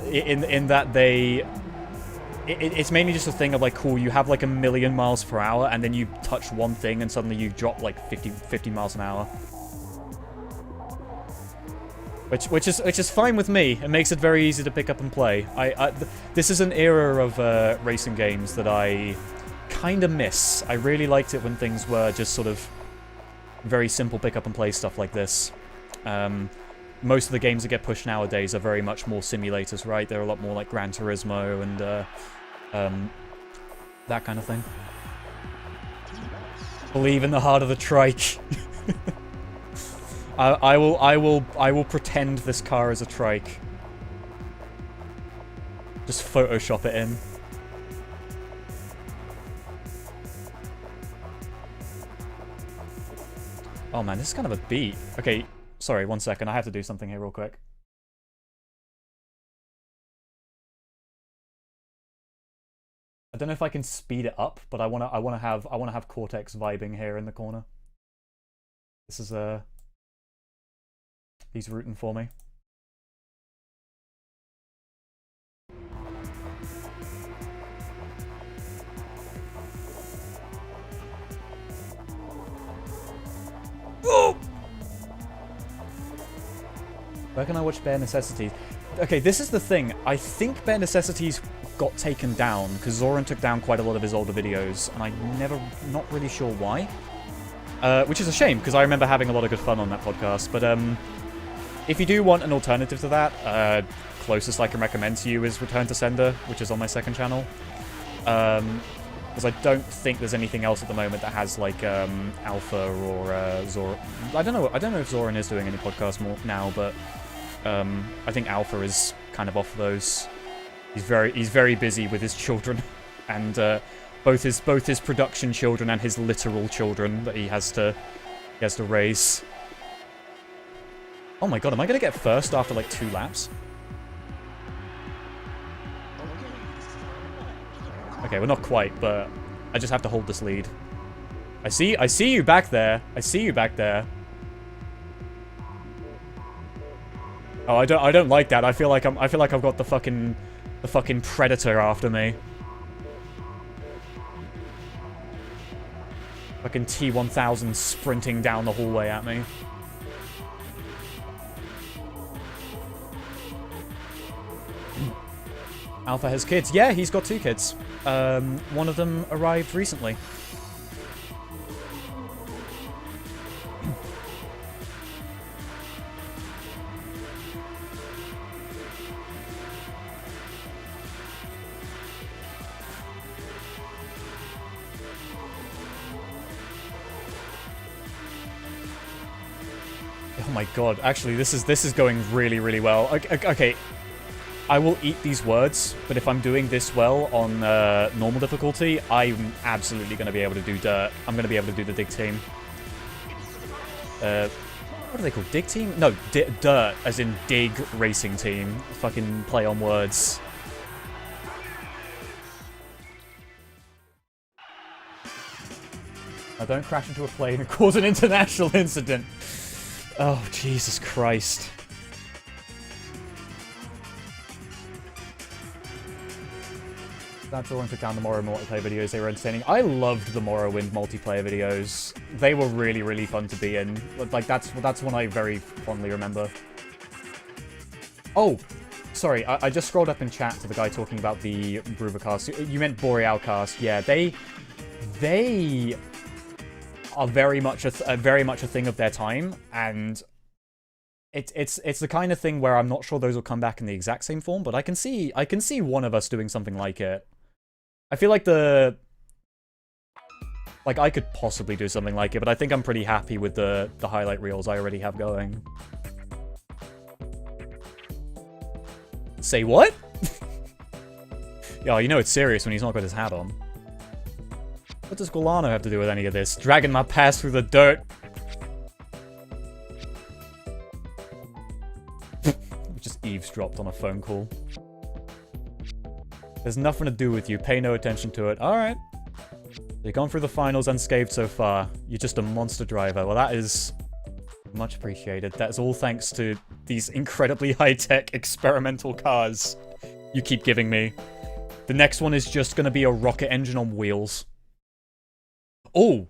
In that they... It's mainly just a thing of like, cool, you have like 1,000,000 miles per hour and then you touch one thing and suddenly you drop like 50 miles an hour. Which is fine with me. It makes it very easy to pick up and play. This is an era of racing games that I kind of miss. I really liked it when things were just sort of very simple pick up and play stuff like this. Most of the games that get pushed nowadays are very much more simulators, right? They're a lot more like Gran Turismo and that kind of thing. Believe in the heart of the trike. I will pretend this car is a trike. Just Photoshop it in. Oh man, this is kind of a beat. Okay, sorry, 1 second. I have to do something here real quick. I don't know if I can speed it up, but I wanna have Cortex vibing here in the corner. This is he's rooting for me. Oh! Where can I watch Bare Necessities? Okay, this is the thing. I think Bare Necessities got taken down because Zoran took down quite a lot of his older videos, and I'm not really sure why. Which is a shame, because I remember having a lot of good fun on that podcast. But if you do want an alternative to that, closest I can recommend to you is Return to Sender, which is on my second channel. Because I don't think there's anything else at the moment that has like Alpha or Zoran. I don't know if Zoran is doing any podcasts more now, but I think Alpha is kind of off those. He's very busy with his children, and both his production children and his literal children that he has to raise. Oh my god, am I gonna get first after like 2 laps? Okay, we're not quite, but I just have to hold this lead. I see you back there. I see you back there. Oh, I don't like that. I feel like I've got the fucking predator after me. Fucking T-1000 sprinting down the hallway at me. Alpha has kids. Yeah, he's got 2 kids. One of them arrived recently. Oh my god, actually this is going really, really well. Okay. I will eat these words, but if I'm doing this well on normal difficulty, I'm absolutely going to be able to do dirt. I'm going to be able to do the dig team. What are they called? Dig team? No, dirt, as in dig racing team. Fucking play on words. Now don't crash into a plane and cause an international incident. Oh, Jesus Christ. That's all I took down the Morrowind multiplayer videos. They were entertaining. I loved the Morrowind multiplayer videos. They were really, really fun to be in. Like, that's one I very fondly remember. Oh, sorry. I just scrolled up in chat to the guy talking about the Groovercast. You meant Borealcast. Yeah, they are very much a thing of their time, and it's the kind of thing where I'm not sure those will come back in the exact same form, but I can see one of us doing something like it. I feel like I could possibly do something like it, but I think I'm pretty happy with the highlight reels I already have going. Say what? Yeah, you know it's serious when he's not got his hat on. What does Golano have to do with any of this? Dragging my past through the dirt. Just eavesdropped on a phone call. There's nothing to do with you. Pay no attention to it. Alright. You've gone through the finals unscathed so far. You're just a monster driver. Well, that is much appreciated. That is all thanks to these incredibly high-tech experimental cars you keep giving me. The next one is just going to be a rocket engine on wheels. Oh!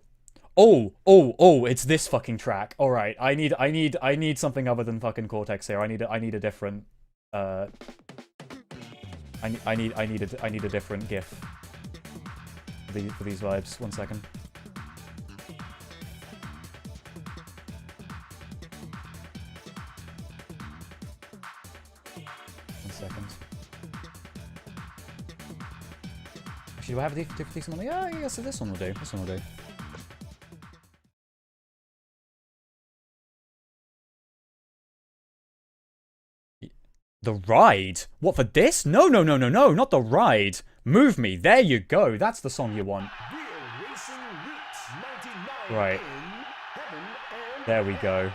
Oh, it's this fucking track. Alright, I need something other than fucking Cortex here. I need a different, I need a different GIF for these vibes. 1 second. Actually, do I have a decent one? Yeah, yeah, so this one will do. This one will do. The ride? What, for this? No, not the ride. Move me. There you go. That's the song you want. Right. There we go.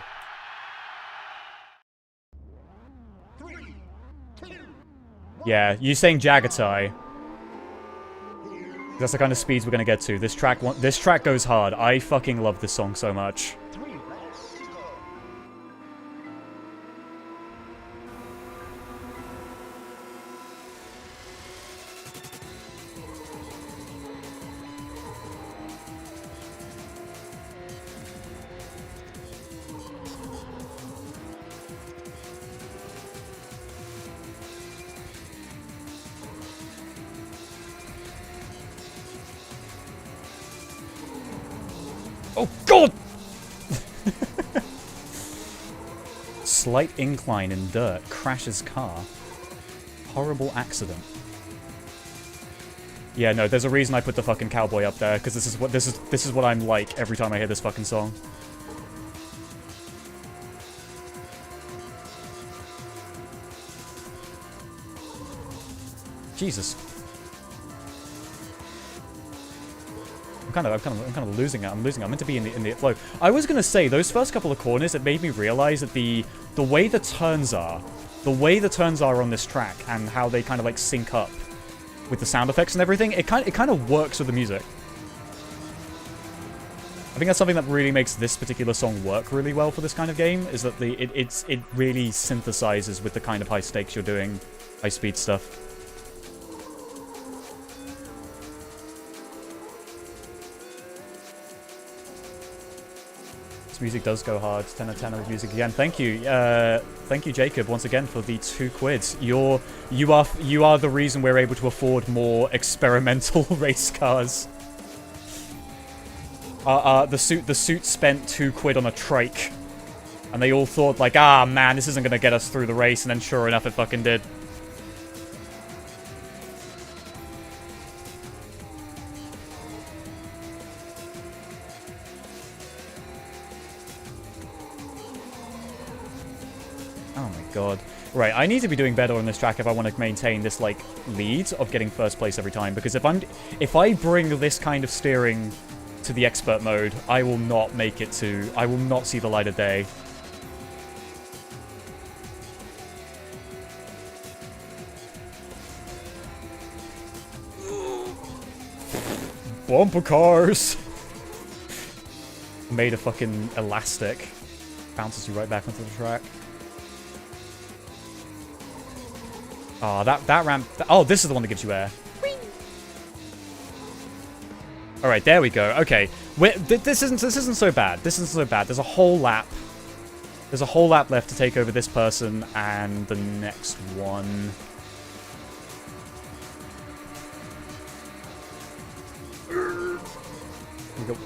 Yeah, you saying Jagatai. That's the kind of speeds we're gonna get to. This track goes hard. I fucking love this song so much. Oh, God! Slight incline in dirt. Crashes car. Horrible accident. Yeah, no, there's a reason I put the fucking cowboy up there, because this is what I'm like every time I hear this fucking song. Jesus. I'm kind of losing it. I'm meant to be in the flow. I was gonna say, those first couple of corners, it made me realize that the way the turns are on this track and how they kind of like sync up with the sound effects and everything, it kind of works with the music. I think that's something that really makes this particular song work really well for this kind of game, is that it really synthesizes with the kind of high stakes you're doing, high speed stuff. Music does go hard. 10 out of 10 with music again. Thank you, Jacob, once again for the 2 quids. You are the reason we're able to afford more experimental race cars. The suit spent 2 quid on a trike, and they all thought like, ah man, this isn't gonna get us through the race, and then sure enough, it fucking did. God. Right, I need to be doing better on this track if I want to maintain this, like, lead of getting first place every time, because if I bring this kind of steering to the expert mode, I will not see the light of day. Bumper cars! Made of fucking elastic. Bounces you right back onto the track. Oh, that ramp... Oh, this is the one that gives you air. Alright, there we go. Okay. This isn't so bad. This isn't so bad. There's a whole lap. There's a whole lap left to take over this person and the next one. Here we go.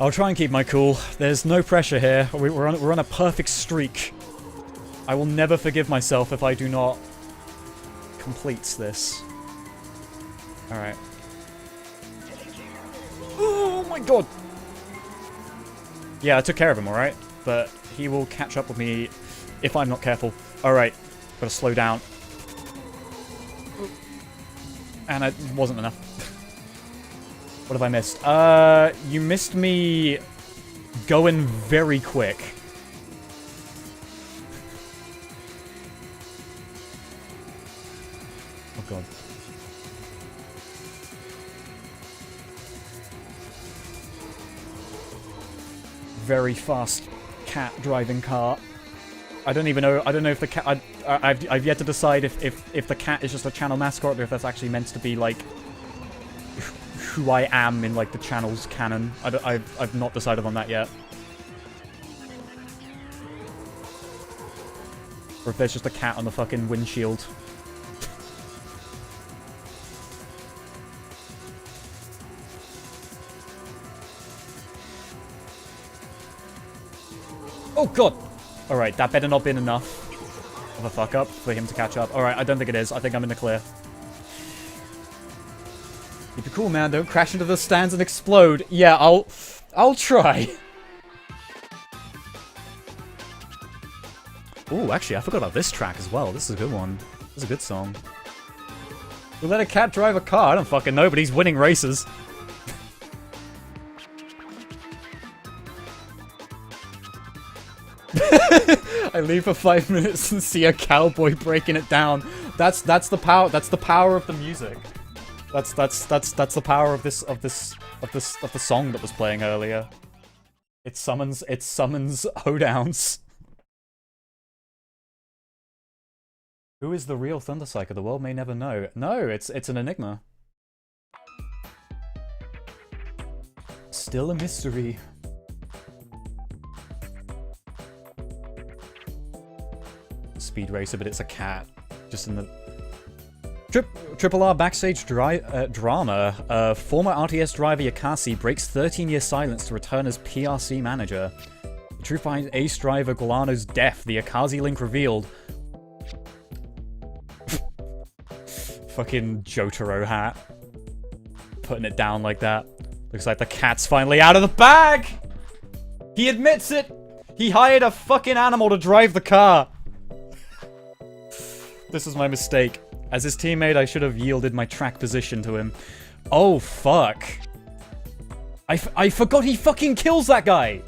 I'll try and keep my cool. There's no pressure here. We're on a perfect streak. I will never forgive myself if I do not complete this. Alright. Oh my god! Yeah, I took care of him, alright? But he will catch up with me if I'm not careful. Alright, gotta slow down. And it wasn't enough. What have I missed? You missed me going very quick. Oh god. Very fast cat driving car. I don't even know. I don't know if the cat. I've yet to decide if the cat is just a channel mascot or if that's actually meant to be like who I am in like the channel's canon. I've not decided on that yet. Or if there's just a cat on the fucking windshield. Oh god! Alright, that better not been enough of a fuck up for him to catch up. Alright, I don't think it is. I think I'm in the clear. Keep it cool, man. Don't crash into the stands and explode. Yeah, I'll try. Ooh, actually, I forgot about this track as well. This is a good one. This is a good song. We'll let a cat drive a car? I don't fucking know, but he's winning races. I leave for 5 minutes and see a cowboy breaking it down. That's the power. That's the power of the music. That's the power of the song that was playing earlier. It summons hoedowns. Who is the real ThunderPsyker? The world may never know. No, it's an enigma. Still a mystery. Speed racer, but it's a cat. Just in the Triple R backstage drama. Former RTS driver Yakasi breaks 13-year silence to return as PRC manager. The truth behind ace driver Golano's death. The Akazi link revealed. Fucking Jotaro hat. Putting it down like that. Looks like the cat's finally out of the bag! He admits it! He hired a fucking animal to drive the car! This is my mistake. As his teammate, I should have yielded my track position to him. Oh, fuck. I forgot he fucking kills that guy!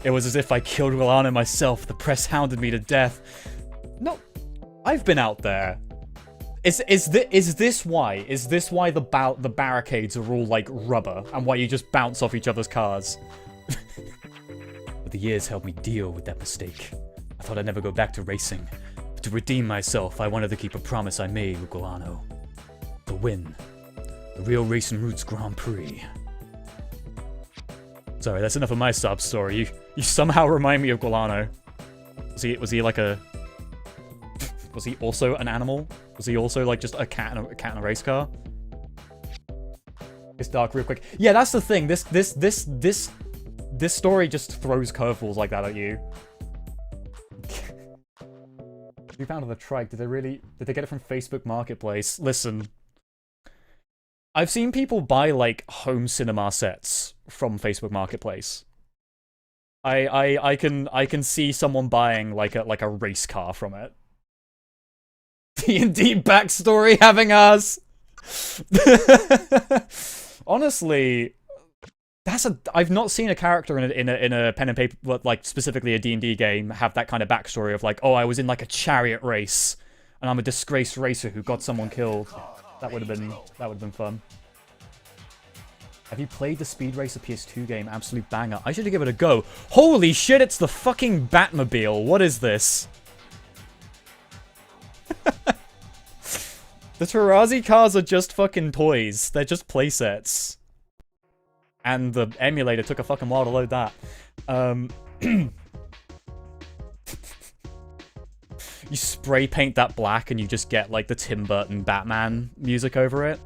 It was as if I killed Willana myself. The press hounded me to death. No, I've been out there. Is this why? Is this why the barricades are all like rubber and why you just bounce off each other's cars? But the years helped me deal with that mistake. I thought I'd never go back to racing. But to redeem myself, I wanted to keep a promise I made with Golano. To win. The real Racing Roots Grand Prix. Sorry, that's enough of my sob story. You somehow remind me of Golano. Was he like a... Was he also an animal? Was he also like just a cat in a race car? It's dark real quick. Yeah, that's the thing. This story just throws curveballs like that at you. You found the trike. Did they get it from Facebook Marketplace? Listen. I've seen people buy like home cinema sets from Facebook Marketplace. I can see someone buying like a race car from it. D&D backstory having us. Honestly, I've not seen a character in a pen and paper, like specifically a D&D game, have that kind of backstory of like, oh, I was in like a chariot race and I'm a disgraced racer who got someone killed. That would have been fun. Have you played the Speed Racer PS2 game? Absolute banger. I should give it a go. Holy shit, it's the fucking Batmobile. What is this? The Tarazi cars are just fucking toys. They're just playsets. And the emulator took a fucking while to load that. You spray paint that black and you just get like the Tim Burton Batman music over it.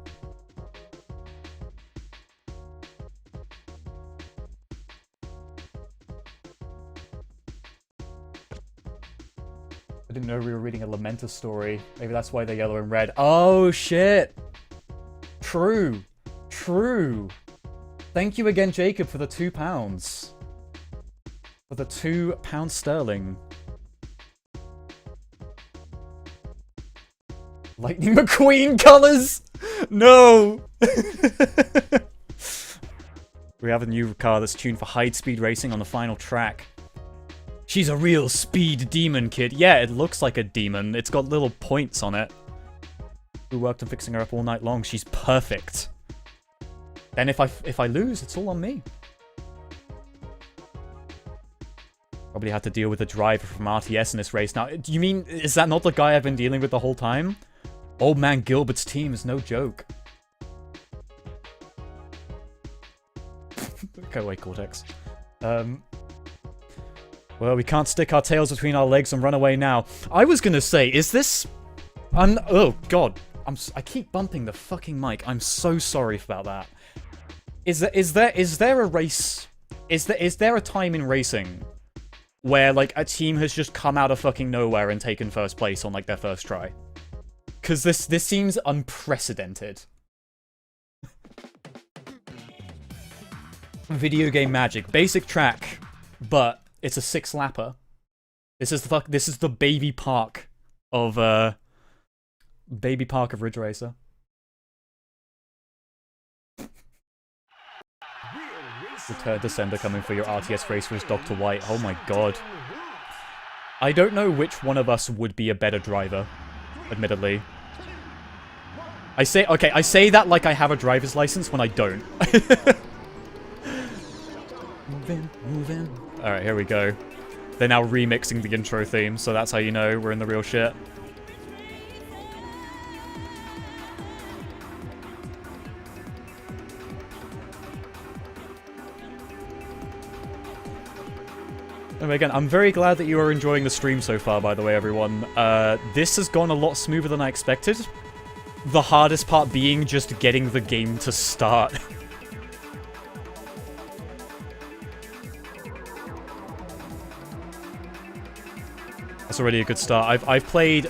I didn't know we were reading a Lamenta story. Maybe that's why they're yellow and red. Oh, shit. True. True. Thank you again, Jacob, for the £2. For the £2 sterling. Lightning McQueen colors? No! We have a new car that's tuned for high-speed racing on the final track. She's a real speed demon, kid. Yeah, it looks like a demon. It's got little points on it. We worked on fixing her up all night long. She's perfect. Then if I lose, it's all on me. probably had to deal with a driver from RTS in this race. Now, do you mean, is that not the guy I've been dealing with the whole time? Old man Gilbert's team is no joke. Go away, Cortex. Well, we can't stick our tails between our legs and run away now. I was gonna say, is this... oh, God. I keep bumping the fucking mic. I'm so sorry about that. Is there a race... Is there a time in racing where, like, a team has just come out of fucking nowhere and taken first place on, like, their first try? Because this seems unprecedented. Video game magic. Basic track, but it's a 6-lapper. This is the baby park of Ridge Racer. Return Descender coming for your RTS race was Dr. White. Oh my god. I don't know which one of us would be a better driver, admittedly. I say that like I have a driver's license when I don't. Move in. Alright, here we go. They're now remixing the intro theme, so that's how you know we're in the real shit. And again, I'm very glad that you are enjoying the stream so far, by the way, everyone. This has gone a lot smoother than I expected. The hardest part being just getting the game to start. That's already a good start. I've played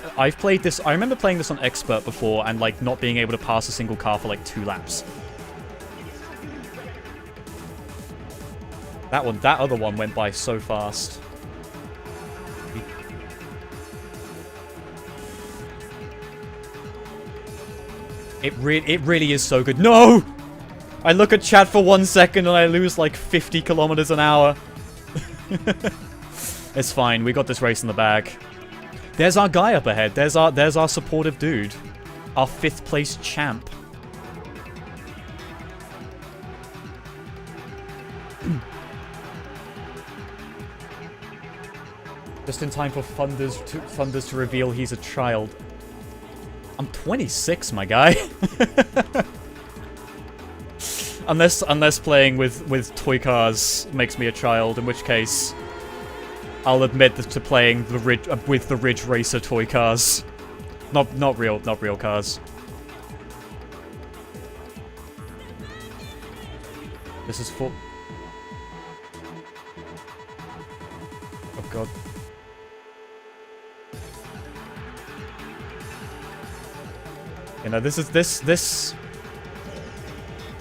this. I remember playing this on Expert before and like not being able to pass a single car for like 2 laps. That other one went by so fast. It really is so good. No! I look at chat for 1 second and I lose like 50 kilometers an hour. It's fine. We got this race in the bag. There's our guy up ahead. There's our supportive dude. Our 5th place champ. Just in time for Thunders to reveal he's a child. I'm 26, my guy. unless playing with toy cars makes me a child, in which case I'll admit to playing with the Ridge Racer toy cars. Not real cars. This is for... Oh god. You know, this...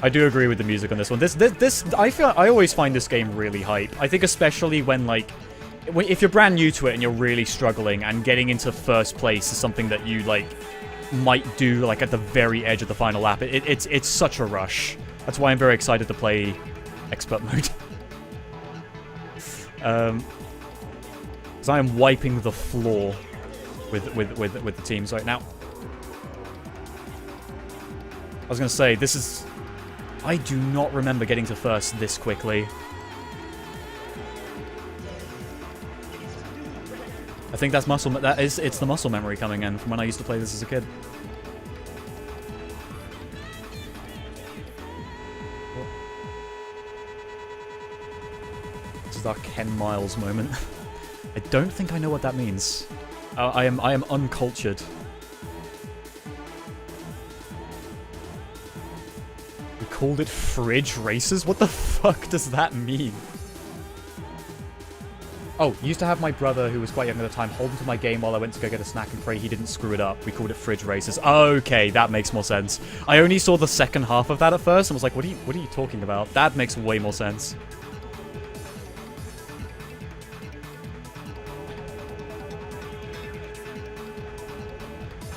I do agree with the music on this one. I always find this game really hype. I think especially when, like, if you're brand new to it and you're really struggling and getting into first place is something that you, like, might do, like, at the very edge of the final lap. It's such a rush. That's why I'm very excited to play Expert mode. Because I am wiping the floor with the teams right now. I was going to say, this is... I do not remember getting to first this quickly. I think that's it's the muscle memory coming in from when I used to play this as a kid. This is our Ken Miles moment. I don't think I know what that means. I am uncultured. We called it Fridge Races? What the fuck does that mean? Oh, used to have my brother, who was quite young at the time, hold onto my game while I went to go get a snack and pray he didn't screw it up. We called it Fridge Races. Okay, that makes more sense. I only saw the second half of that at first and was like, what are you talking about? That makes way more sense.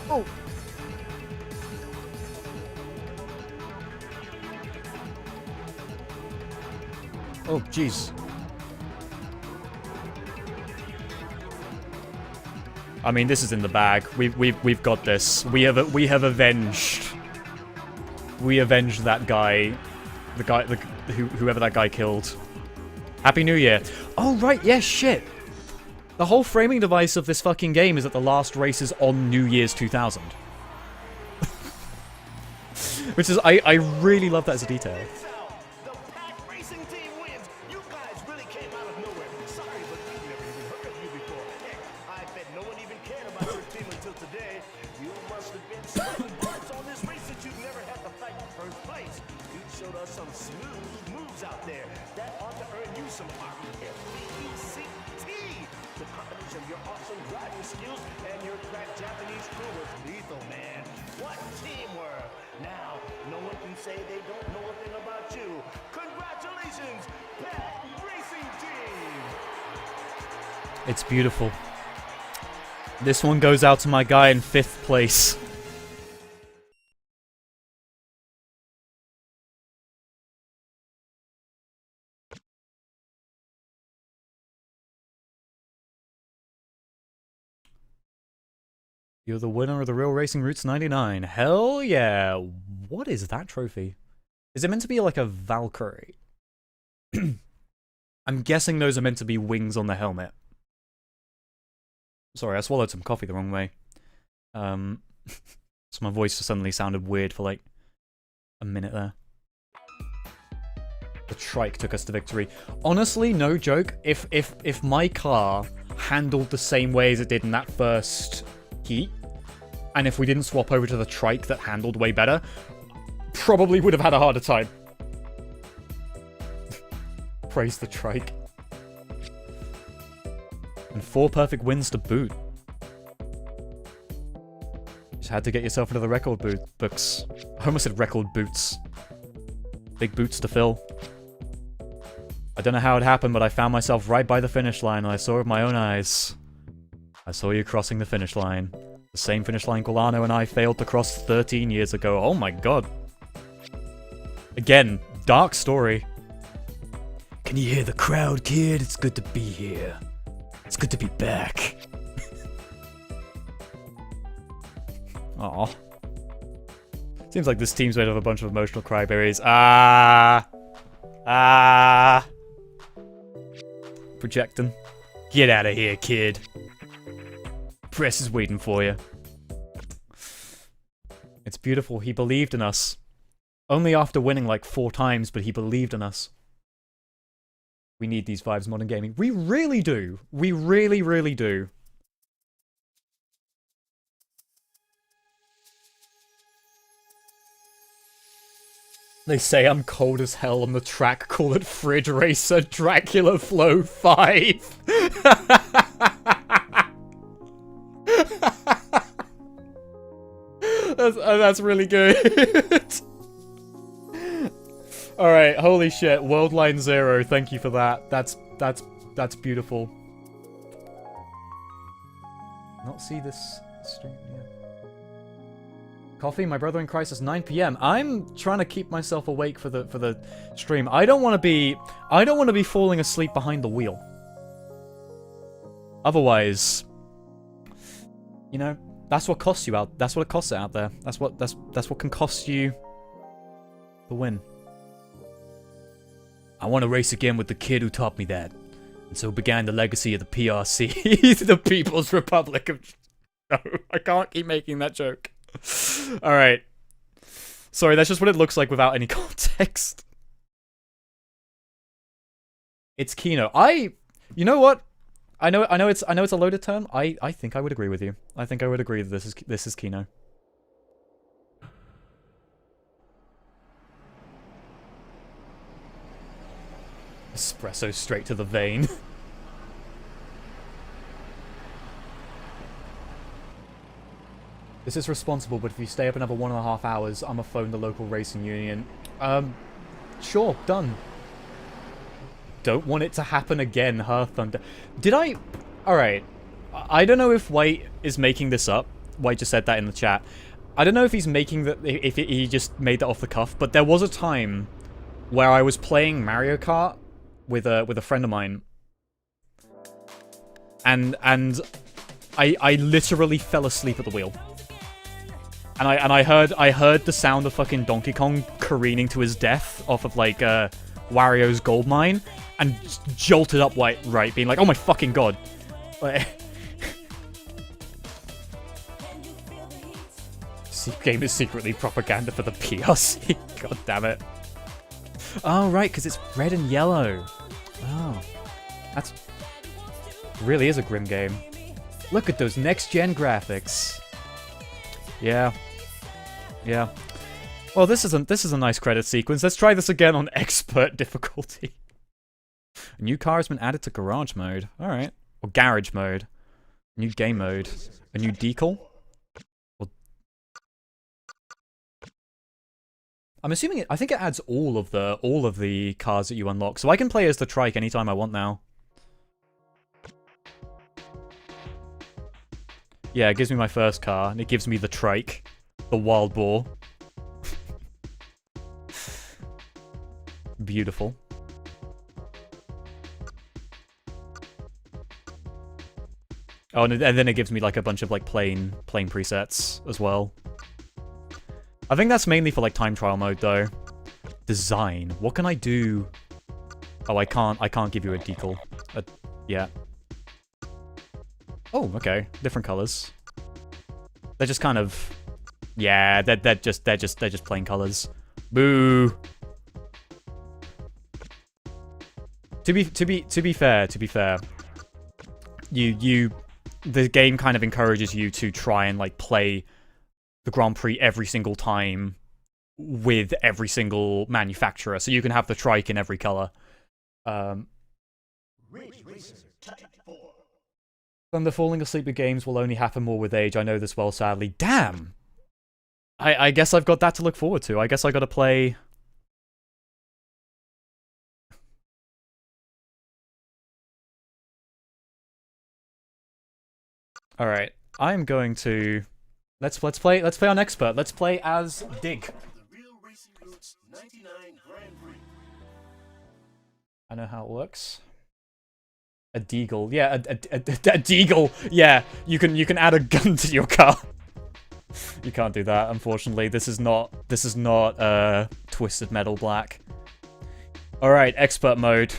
Oh. Oh, jeez. I mean, this is in the bag. We've got this. We have avenged. We avenged that guy, whoever that guy killed. Happy New Year. Oh right, yeah, shit. The whole framing device of this fucking game is that the last race is on New Year's 2000. Which is, I really love that as a detail. The Pack Racing team wins. You guys really came out of nowhere. Sorry, but we've never even heard of you before. Heck, I bet no one even cared about your team until today. You must have been sweating bullets on this race that you've never had to fight in first place. You showed us some smooth moves out there that ought to earn you some RBCT. The combination of your awesome driving skills and your crack Japanese crew was lethal, man. What teamwork! Now, no one can say they don't know a thing about you. Congratulations, Pack Racing Team! It's beautiful. This one goes out to my guy in 5th place. You're the winner of the Real Racing Roots 99. Hell yeah. What is that trophy? Is it meant to be like a Valkyrie? I'm guessing those are meant to be wings on the helmet. Sorry, I swallowed some coffee the wrong way. So my voice just suddenly sounded weird for like a minute there. The trike took us to victory. Honestly, no joke, if my car handled the same way as it did in that first heat, and if we didn't swap over to the trike that handled way better, probably would have had a harder time. Praise the trike. And 4 perfect wins to boot. Just had to get yourself into the record books. I almost said record boots. Big boots to fill. I don't know how it happened, but I found myself right by the finish line and I saw it with my own eyes. I saw you crossing the finish line. The same finish line Colano and I failed to cross 13 years ago. Oh my god. Again, dark story. Can you hear the crowd, kid? It's good to be here. It's good to be back. Aw. Seems like this team's made of a bunch of emotional cryberries. Projecting. Get out of here, kid. Press is waiting for you. It's beautiful. He believed in us. Only after winning like 4 times, but he believed in us. We need these vibes in modern gaming. We really do. We really, really do. They say I'm cold as hell on the track. Call it Fridge Racer Dracula Flow 5. That's really good. Alright, holy shit. Worldline 0, thank you for that. That's beautiful. Not see this stream yet. Coffee, my brother in Christ, is 9 PM. I'm trying to keep myself awake for the stream. I don't want to be falling asleep behind the wheel. Otherwise, you know, that's what costs you out. That's what it costs out there. That's what can cost you the win. I want to race again with the kid who taught me that. And so began the legacy of the PRC, the People's Republic of... No, I can't keep making that joke. Alright. Sorry, that's just what it looks like without any context. It's Kino. You know what? I know it's a loaded term. I think I would agree with you. I think I would agree that this is Kino. Espresso straight to the vein. This is responsible, but if you stay up another 1.5 hours, I'ma phone the local racing union. Sure, done. Don't want it to happen again, huh, Thunder? Did I... Alright. I don't know if White is making this up. White just said that in the chat. I don't know if he's making that... If he just made that off the cuff, but there was a time where I was playing Mario Kart with a friend of mine. And I literally fell asleep at the wheel. And I heard the sound of fucking Donkey Kong careening to his death off of like Wario's gold mine, and jolted up right, being like, oh my fucking god. Wait. Game is secretly propaganda for the PRC. God damn it. Oh, right, because it's red and yellow. Oh. That's... really is a grim game. Look at those next-gen graphics. Yeah. Yeah. Well, this is a nice credit sequence. Let's try this again on expert difficulty. A new car has been added to garage mode. Alright. Or garage mode. New game mode. A new decal. I'm assuming I think it adds all of the cars that you unlock, so I can play as the trike anytime I want now. Yeah, it gives me my first car, and it gives me the trike, the wild boar. Beautiful. Oh, and then it gives me like a bunch of like plain presets as well. I think that's mainly for like time trial mode though. Design. What can I do? Oh, I can't give you a decal. Yeah. Oh, okay. Different colors. They're just kind of, yeah. They're just plain colors. Boo. To be fair, the game kind of encourages you to try and like play the Grand Prix every single time with every single manufacturer, so you can have the trike in every color. Thunder falling asleep with games will only happen more with age. I know this well, sadly. Damn! I guess I've got that to look forward to. I guess I gotta play... Alright, I'm going to... Let's play on expert. Let's play as Dig. I know how it works. A deagle. Yeah, a deagle. Yeah, you can add a gun to your car. You can't do that, unfortunately. This is not Twisted Metal Black. Alright, expert mode.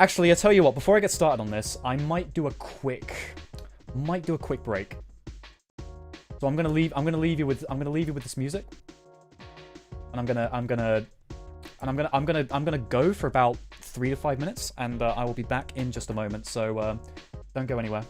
Actually, I tell you what, before I get started on this, I might do a quick break. So I'm gonna leave you with this music, and I'm gonna go for about 3 to 5 minutes, and I will be back in just a moment. So don't go anywhere.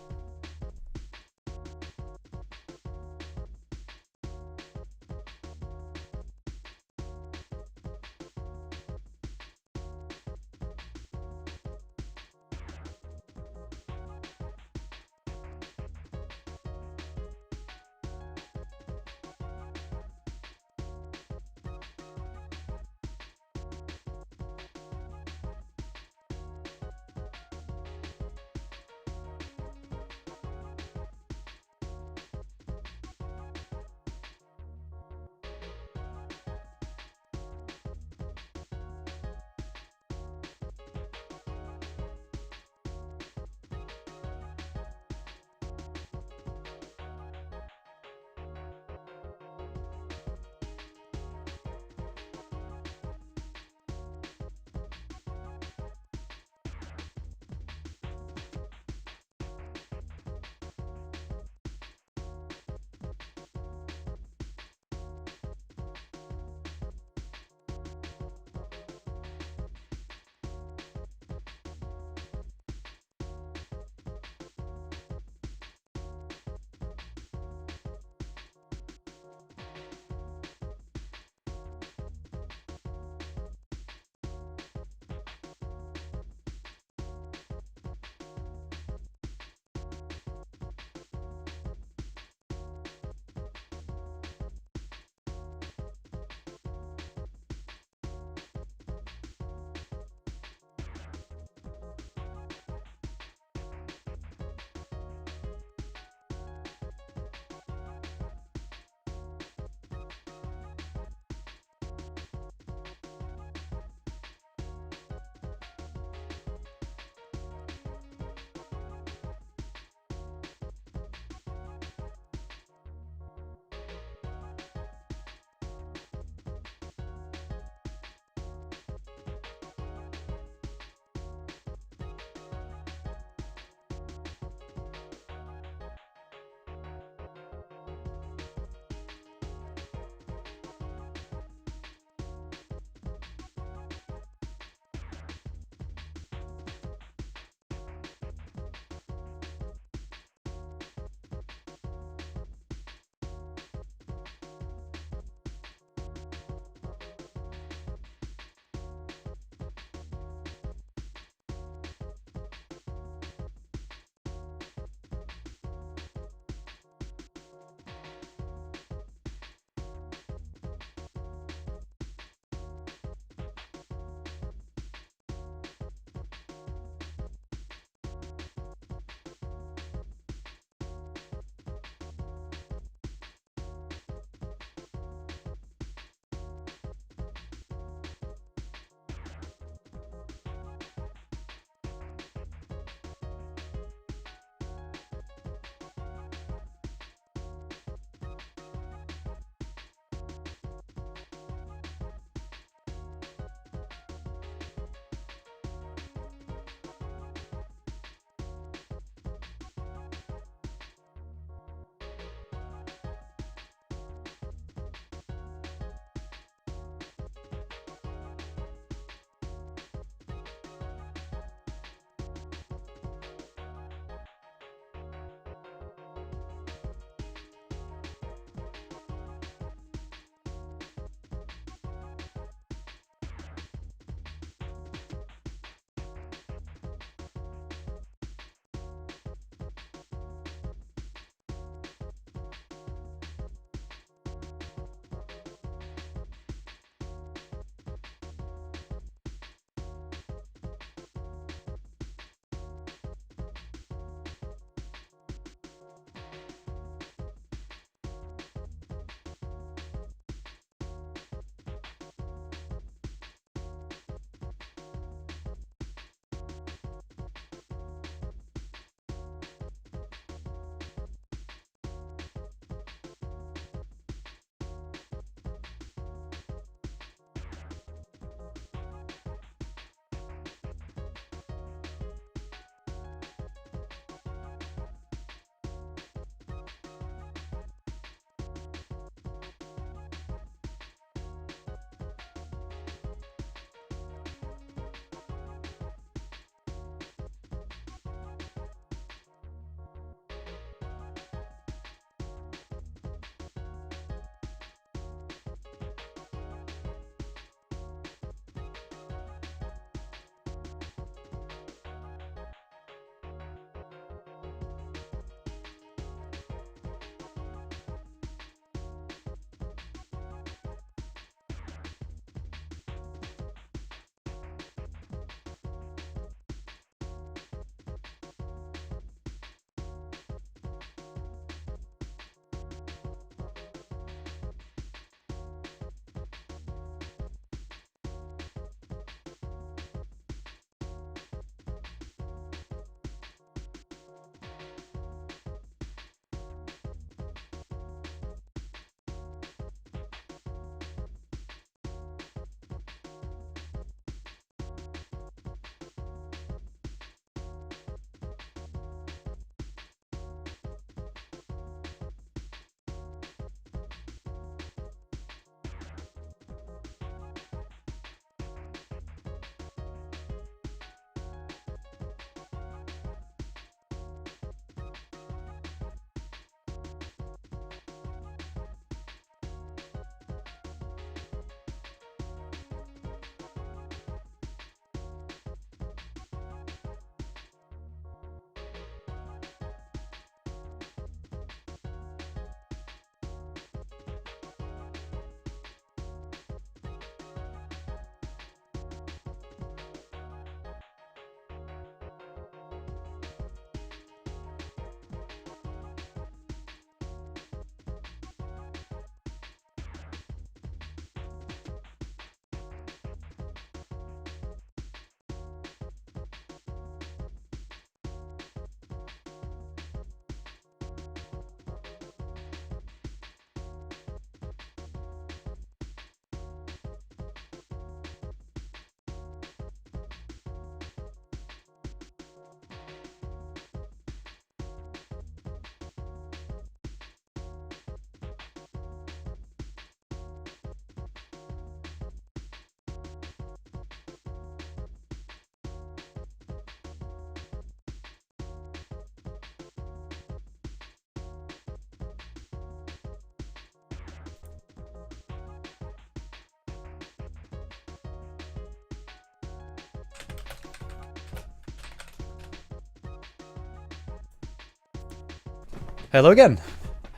Hello again.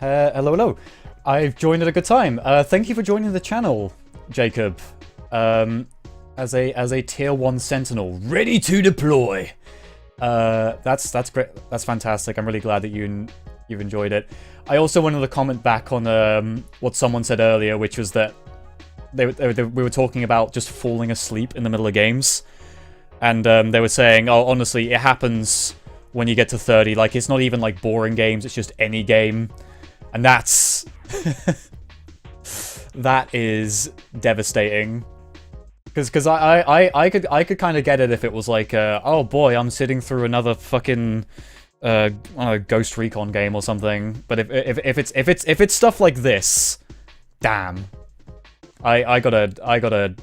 Hello. I've joined at a good time. Thank you for joining the channel, Jacob. As a tier 1 sentinel, ready to deploy. That's great. That's fantastic. I'm really glad that you've enjoyed it. I also wanted to comment back on what someone said earlier, which was that we were talking about just falling asleep in the middle of games, and they were saying, oh, honestly, it happens when you get to 30. Like, it's not even like boring games, it's just any game, and that's that is devastating. Because I could kind of get it if it was like, oh boy, I'm sitting through another fucking Ghost Recon game or something. But if it's stuff like this, damn, I gotta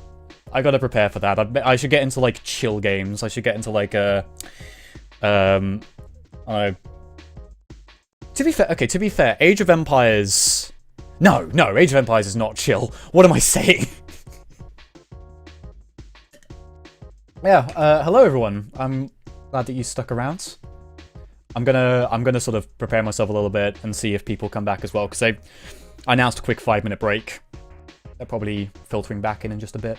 prepare for that. I should get into like chill games. I should get into like to be fair, Age of Empires. No, Age of Empires is not chill. What am I saying? Yeah, hello everyone. I'm glad that you stuck around. I'm gonna sort of prepare myself a little bit and see if people come back as well, because I announced a quick 5-minute break. They're probably filtering back in just a bit.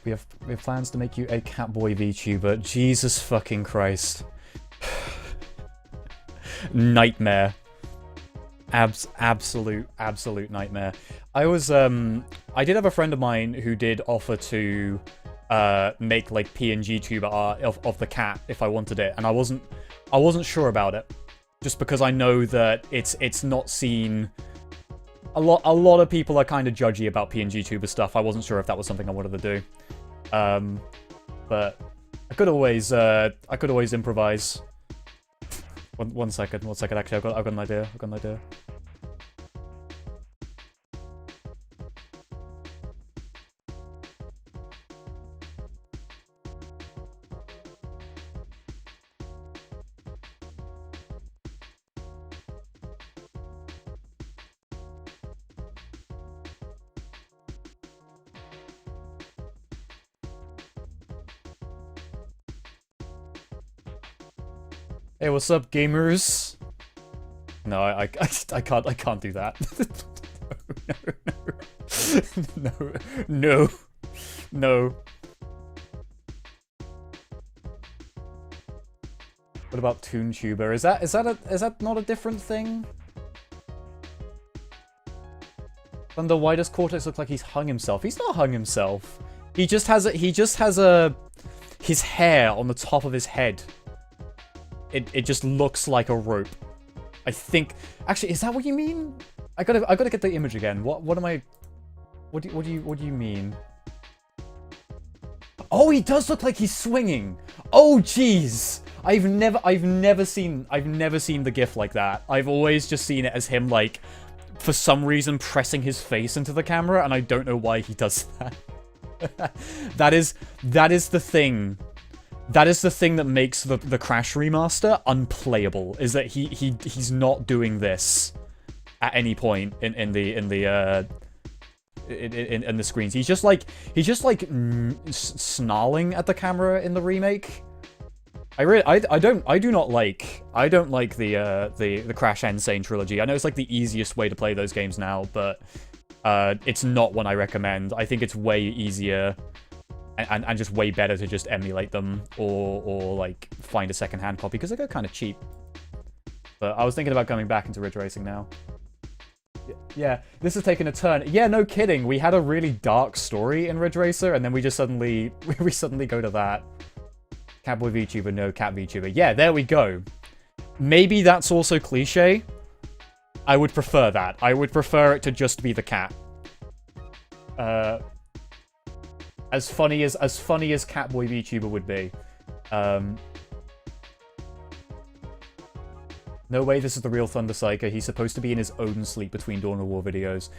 We have plans to make you a Catboy VTuber. Jesus fucking Christ. Nightmare. Absolute nightmare. I did have a friend of mine who did offer to make like PNG tuber art of the cat if I wanted it, and I wasn't sure about it, just because I know that it's not seen. A lot of people are kind of judgy about PNG tuber stuff. I wasn't sure if that was something I wanted to do, but I could always improvise. One second. Actually, I've got an idea. Hey, what's up, gamers? No, I can't do that. No. What about ToonTuber? Is that not a different thing? Thunder, why does Cortex look like he's hung himself? He's not hung himself. He just has his hair on the top of his head. It just looks like a rope. I think. Actually, is that what you mean? I gotta get the image again. What do you mean? Oh, he does look like he's swinging. Oh, jeez. I've never seen the GIF like that. I've always just seen it as him, like, for some reason pressing his face into the camera, and I don't know why he does that. that is the thing. That is the thing that makes the Crash remaster unplayable, is that he's not doing this at any point in the screens. He's just like snarling at the camera in the remake. I don't like the Crash Insane trilogy. I know it's like the easiest way to play those games now, but it's not one I recommend. I think it's way easier and just way better to just emulate them or like find a second-hand copy, because they go kind of cheap. But I was thinking about coming back into Ridge Racing now. Yeah, this has taken a turn. Yeah, no kidding. We had a really dark story in Ridge Racer, and then we just suddenly go to that. Catboy VTuber, no cat VTuber. Yeah, there we go. Maybe that's also cliche. I would prefer that. I would prefer it to just be the cat. As funny as Catboy VTuber would be. No way this is the real ThunderPsyker. He's supposed to be in his own sleep between Dawn of War videos.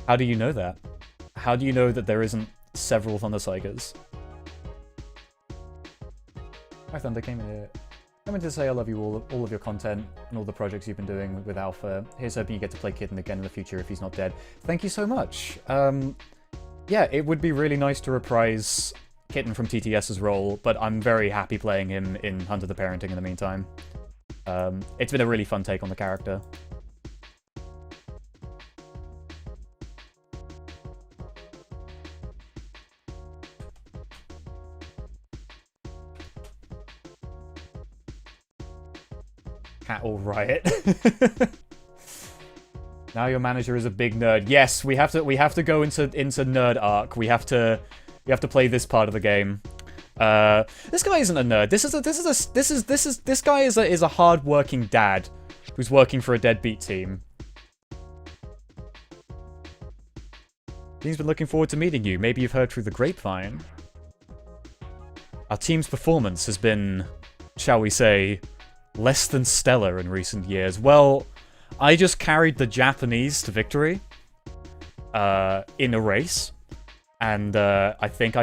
How do you know that? How do you know that there isn't several ThunderPsykers? Hi Thunder, came in to say I love you all of your content and all the projects you've been doing with Alpha. Here's hoping you get to play Kitten again in the future if he's not dead. Thank you so much. Yeah, it would be really nice to reprise Kitten from TTS's role, but I'm very happy playing him in Hunter the Parenting in the meantime. It's been a really fun take on the character. Cat all riot. Now your manager is a big nerd. Yes, we have to go into nerd arc. We have to play this part of the game. This guy isn't a nerd. This guy is a hard-working dad who's working for a deadbeat team. Team's been looking forward to meeting you. Maybe you've heard through the grapevine. Our team's performance has been, shall we say, less than stellar in recent years. Well, I just carried the Japanese to victory in a race. And I think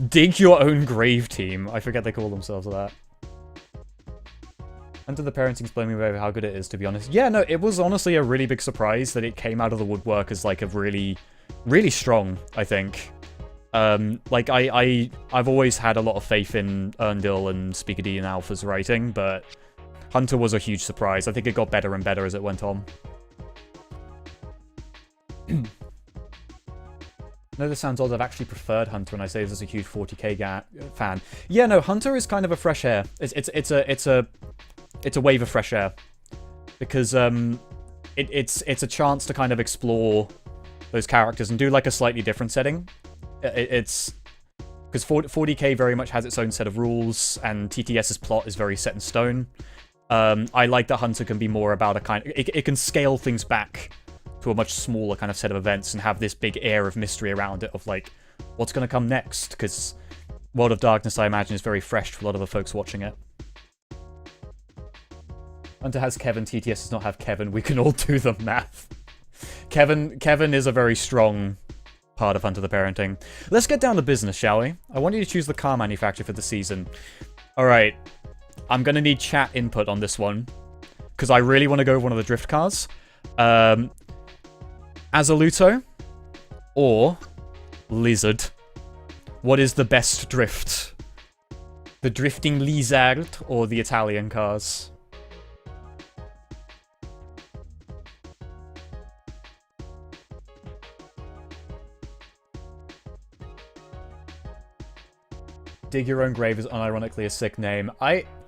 dig your own grave, team. I forget they call themselves that. Until the parenting's blaming me over how good it is, to be honest. Yeah, no, it was honestly a really big surprise that it came out of the woodwork as like a really, really strong, I think. Like I've always had a lot of faith in Erndil and Speaker D and Alpha's writing, but Hunter was a huge surprise. I think it got better and better as it went on. No, this sounds odd. I've actually preferred Hunter, and I say this as a huge 40k fan. Yeah, no, Hunter is kind of a fresh air. It's a wave of fresh air because it's a chance to kind of explore those characters and do like a slightly different setting. It's because 40k very much has its own set of rules, and TTS's plot is very set in stone. I like that Hunter can be more about a kind of, it can scale things back to a much smaller kind of set of events and have this big air of mystery around it of like, what's going to come next? Because World of Darkness, I imagine, is very fresh to a lot of the folks watching it. Hunter has Kevin, TTS does not have Kevin. We can all do the math. Kevin is a very strong part of Hunter the Parenting. Let's get down to business, shall we? I want you to choose the car manufacturer for the season. Alright. I'm going to need chat input on this one, because I really want to go with one of the drift cars. Azaluto or Lizard? What is the best drift? The drifting Lizard or the Italian cars? Dig Your Own Grave is unironically a sick name.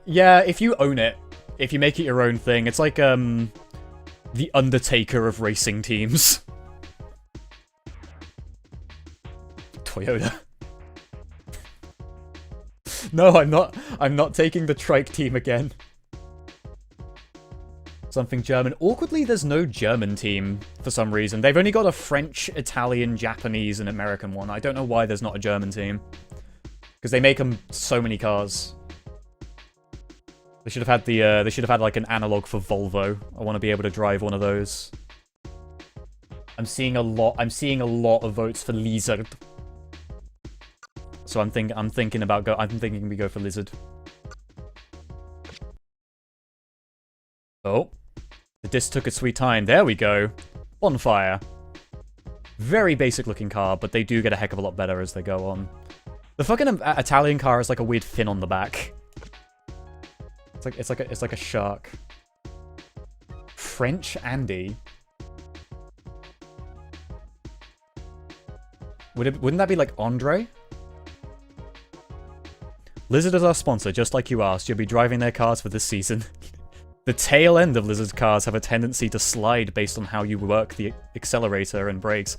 Yeah, if you own it, if you make it your own thing, it's like, the Undertaker of racing teams. Toyota. No, I'm not taking the trike team again. Something German. Awkwardly, there's no German team for some reason. They've only got a French, Italian, Japanese, and American one. I don't know why there's not a German team. Because they make them so many cars. They should have had they should have had like an analog for Volvo. I want to be able to drive one of those. I'm seeing a lot of votes for Lizard. So I'm thinking we go for Lizard. Oh. The disc took its sweet time. There we go. Bonfire. Very basic looking car, but they do get a heck of a lot better as they go on. The fucking Italian car has like a weird fin on the back. It's like a shark. French Andy. Wouldn't that be like Andre? Lizard is our sponsor, just like you asked. You'll be driving their cars for this season. The tail end of Lizard cars have a tendency to slide based on how you work the accelerator and brakes.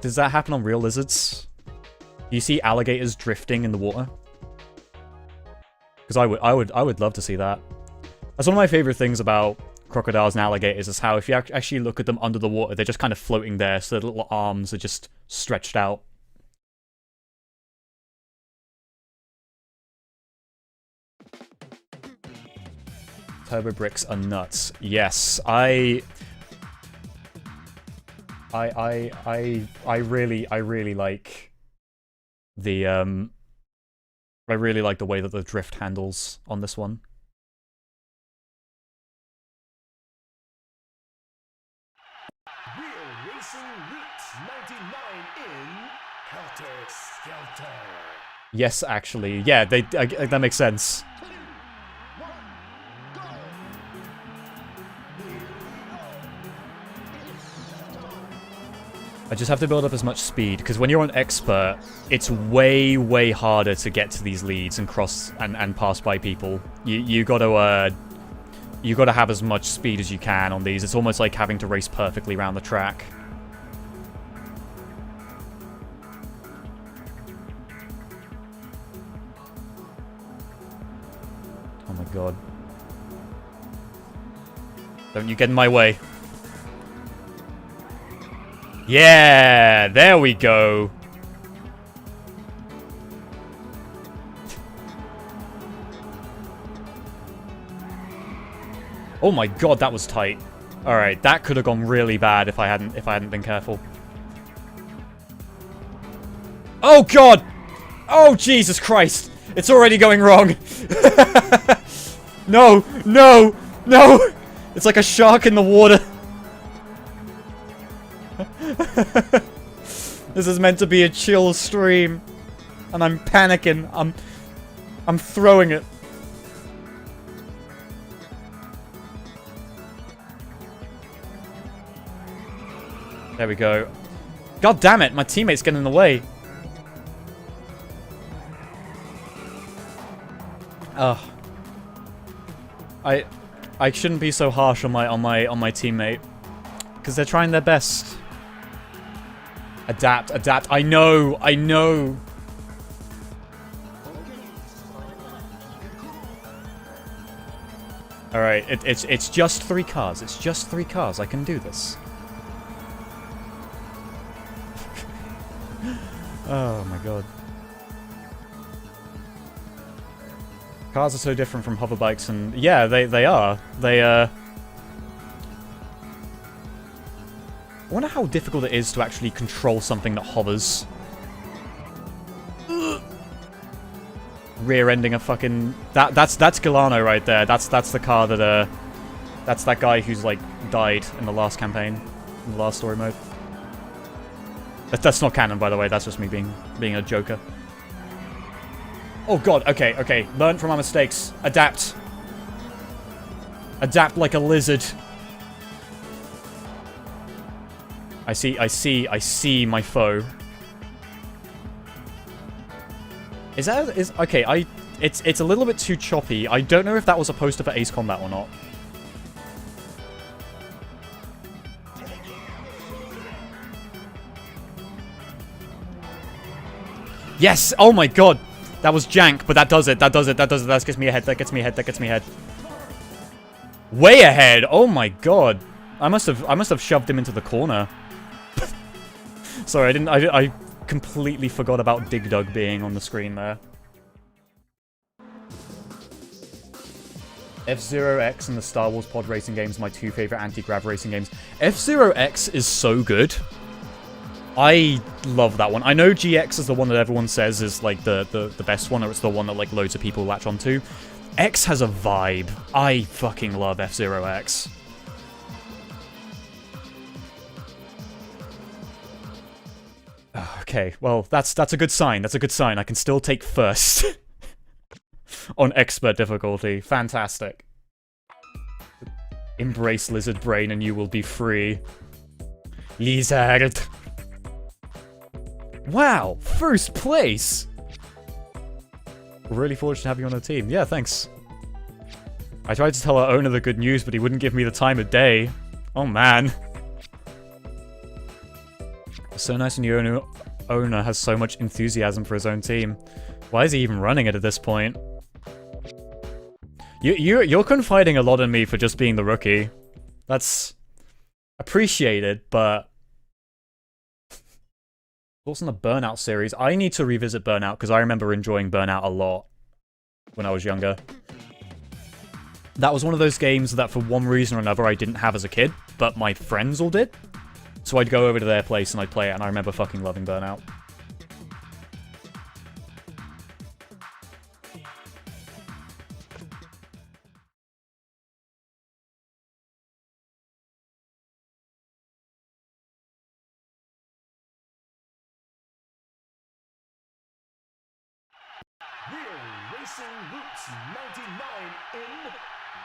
Does that happen on real lizards? Do you see alligators drifting in the water? Because I would love to see that. That's one of my favorite things about crocodiles and alligators is how if you actually look at them under the water, they're just kind of floating there, so their little arms are just stretched out. Turbo bricks are nuts. Yes, I really like the I really like the way that the drift handles on this one. Real Racing Roots 99 in Yes, actually. Yeah, that makes sense. I just have to build up as much speed, because when you're on expert, it's way, way harder to get to these leads and cross and pass by people. You gotta have as much speed as you can on these. It's almost like having to race perfectly around the track. Oh my god. Don't you get in my way. Yeah, there we go. Oh my god, that was tight. All right, that could have gone really bad if I hadn't been careful. Oh god! Oh Jesus Christ! It's already going wrong. No, no, no! It's like a shark in the water. This is meant to be a chill stream, and I'm panicking. I'm throwing it. There we go. God damn it, my teammate's getting in the way. Ugh. I shouldn't be so harsh on my teammate, because they're trying their best. Adapt, adapt. I know, I know. All right, it's just 3 cars. It's just 3 cars. I can do this. Oh my god. Cars are so different from hoverbikes, and yeah, they are. I wonder how difficult it is to actually control something that hovers. Rear-ending a fucking... That's Galano right there. That's the car that, that's that guy who's, like, died in the last campaign. In the last story mode. That's not canon, by the way. That's just me being a joker. Oh god, okay, okay. Learn from our mistakes. Adapt. Adapt like a lizard. I see my foe. Okay, it's a little bit too choppy. I don't know if that was a poster for Ace Combat or not. Yes! Oh my god! That was jank, but that does it. That gets me ahead. That gets me ahead. Way ahead! Oh my god. I must have shoved him into the corner. Sorry, I completely forgot about Dig Dug being on the screen there. F-Zero X and the Star Wars pod racing games are my 2 favorite anti-grav racing games. F-Zero X is so good. I love that one. I know GX is the one that everyone says is like the best one, or it's the one that like loads of people latch onto. X has a vibe. I fucking love F-Zero X. Okay, well, that's a good sign. That's a good sign. I can still take first on expert difficulty. Fantastic. Embrace lizard brain and you will be free. Lizard. Wow, first place. Really fortunate to have you on the team. Yeah, thanks. I tried to tell our owner the good news, but he wouldn't give me the time of day. Oh man. So nice when your owner has so much enthusiasm for his own team. Why is he even running it at this point? You're confiding a lot in me for just being the rookie. That's appreciated, but thoughts on the Burnout series? I need to revisit Burnout because I remember enjoying Burnout a lot when I was younger. That was one of those games that for one reason or another I didn't have as a kid, but my friends all did. So I'd go over to their place and I'd play it, and I remember fucking loving Burnout. Real Racing Roots 99 in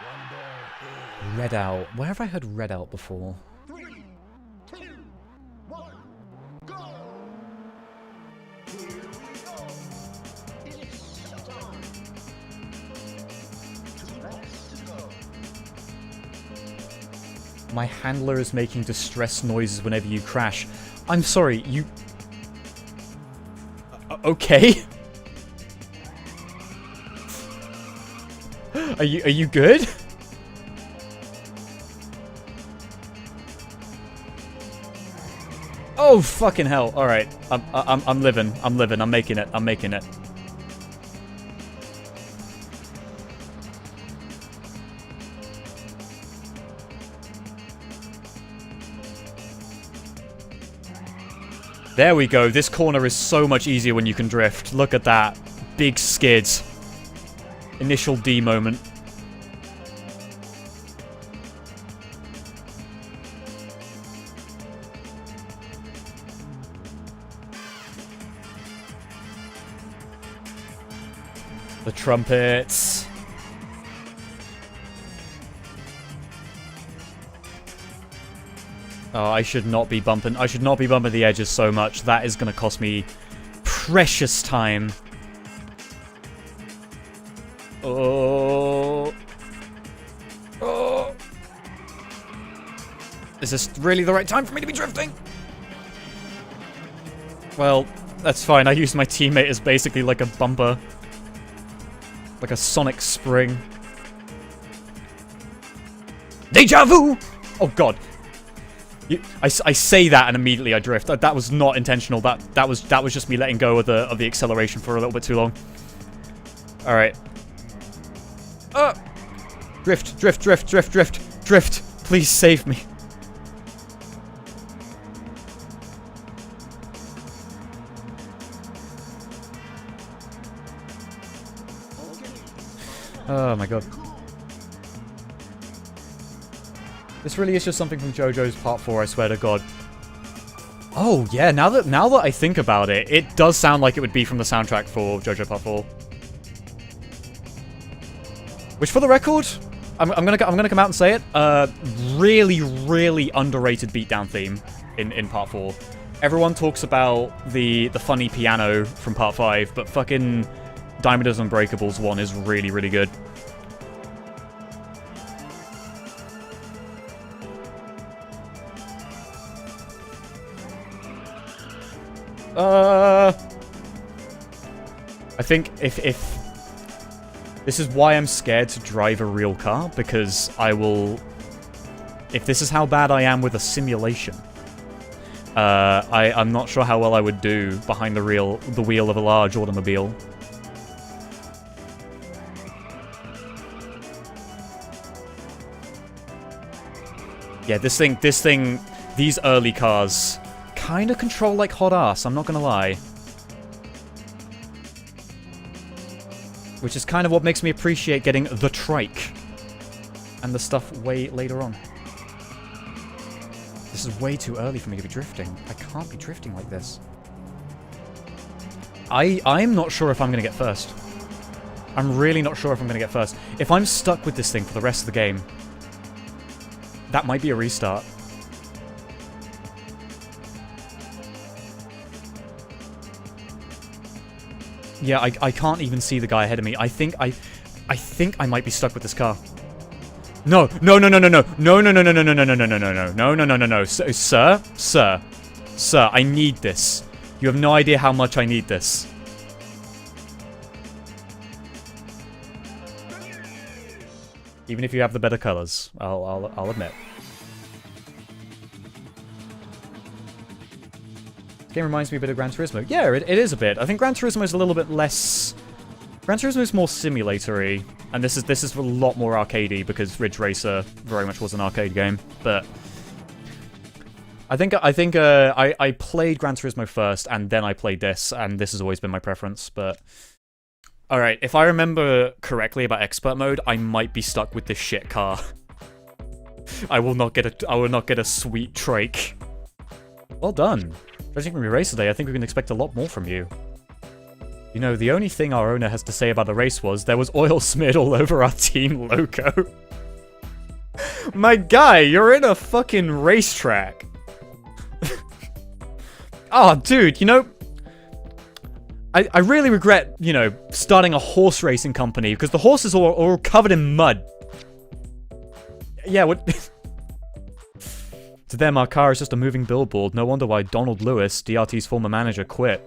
Wonder Hill. Red Out. Where have I heard Red Out before? 3, 2, 1, go! Here we go. It's showtime. 2 laps to go. My handler is making distress noises whenever you crash. I'm sorry, you... okay. Are you good? Oh fucking hell! All right, I'm living. I'm making it. I'm making it. There we go. This corner is so much easier when you can drift. Look at that. Big skid. Initial D moment. The trumpets. Oh, I should not be bumping. I should not be bumping the edges so much. That is going to cost me precious time. Oh. Oh. Is this really the right time for me to be drifting? Well, that's fine. I used my teammate as basically like a bumper. Like a sonic spring. Deja vu! Oh god. I say that and immediately I drift. That was not intentional. That was just me letting go of the acceleration for a little bit too long. All right. Drift. Please save me. Oh my god. This really is just something from JoJo's Part 4, I swear to god. Oh, yeah, now that I think about it, it does sound like it would be from the soundtrack for JoJo Part 4. Which, for the record, I'm gonna come out and say it, really, really underrated beatdown theme in Part 4. Everyone talks about the funny piano from Part 5, but fucking Diamond Unbreakables 1 is really, really good. I think if this is why I'm scared to drive a real car, because I will... If this is how bad I am with a simulation, I'm not sure how well I would do behind the wheel of a large automobile. Yeah, these early cars kind of control like hot ass, I'm not gonna lie. Which is kind of what makes me appreciate getting the trike and the stuff way later on. This is way too early for me to be drifting. I can't be drifting like this. I'm not sure if I'm gonna get first. I'm really not sure if I'm gonna get first. If I'm stuck with this thing for the rest of the game, that might be a restart. Yeah, I can't even see the guy ahead of me. I think I might be stuck with this car. No, sir, I need this. You have no idea how much I need this. Even if you have the better colors, I'll admit. This game reminds me a bit of Gran Turismo. Yeah, it is a bit. I think Gran Turismo is a little bit less... Gran Turismo is more simulatory, and this is a lot more arcadey because Ridge Racer very much was an arcade game. But I think I played Gran Turismo first, and then I played this, and this has always been my preference. But all right, if I remember correctly about expert mode, I might be stuck with this shit car. I will not get a sweet trike. Well done. Resident Evil Racer Day. I think we can expect a lot more from you. You know, the only thing our owner has to say about the race was there was oil smeared all over our team logo. My guy, you're in a fucking racetrack. Oh, dude, you know, I really regret, you know, starting a horse racing company because the horses are all covered in mud. Yeah, what? To them, our car is just a moving billboard. No wonder why Donald Lewis, DRT's former manager, quit.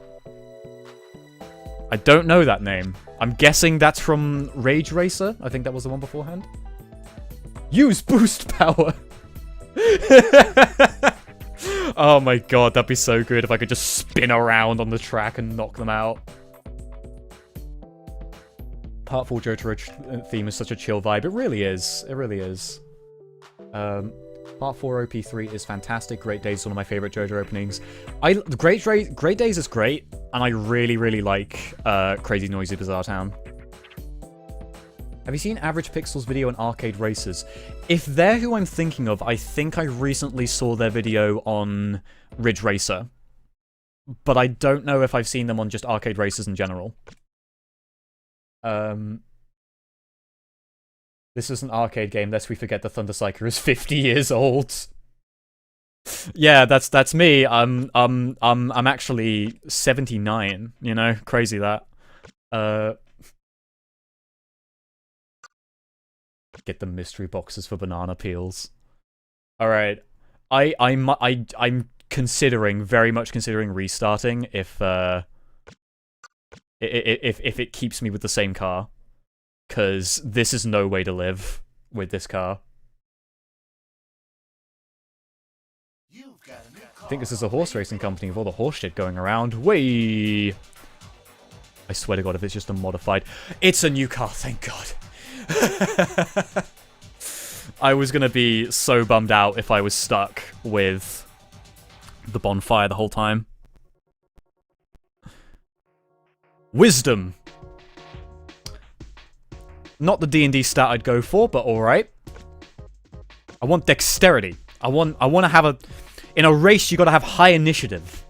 I don't know that name. I'm guessing that's from Rage Racer. I think that was the one beforehand. Use boost power. Oh my god, that'd be so good if I could just spin around on the track and knock them out. Part 4 Jotaro theme is such a chill vibe. It really is. It really is. Part 4 OP3 is fantastic. Great Days is one of my favorite JoJo openings. Great Days is great, and I really, really like Crazy Noisy Bizarre Town. Have you seen Average Pixel's video on arcade races? If they're who I'm thinking of, I think I recently saw their video on Ridge Racer. But I don't know if I've seen them on just arcade races in general. This is an arcade game, lest we forget the ThunderPsyker is 50 years old. Yeah, that's me. I'm actually 79, you know? Crazy that. Get the mystery boxes for banana peels. Alright. I'm considering, very much considering restarting if it keeps me with the same car. Because this is no way to live with this car. I think this is a horse racing company with all the horse shit going around. Whee! I swear to god, if it's just a modified... It's a new car, thank god. I was gonna be so bummed out if I was stuck with the bonfire the whole time. Wisdom! Not the D&D stat I'd go for, but alright. I want dexterity. I want to have a... In a race, you gotta have high initiative.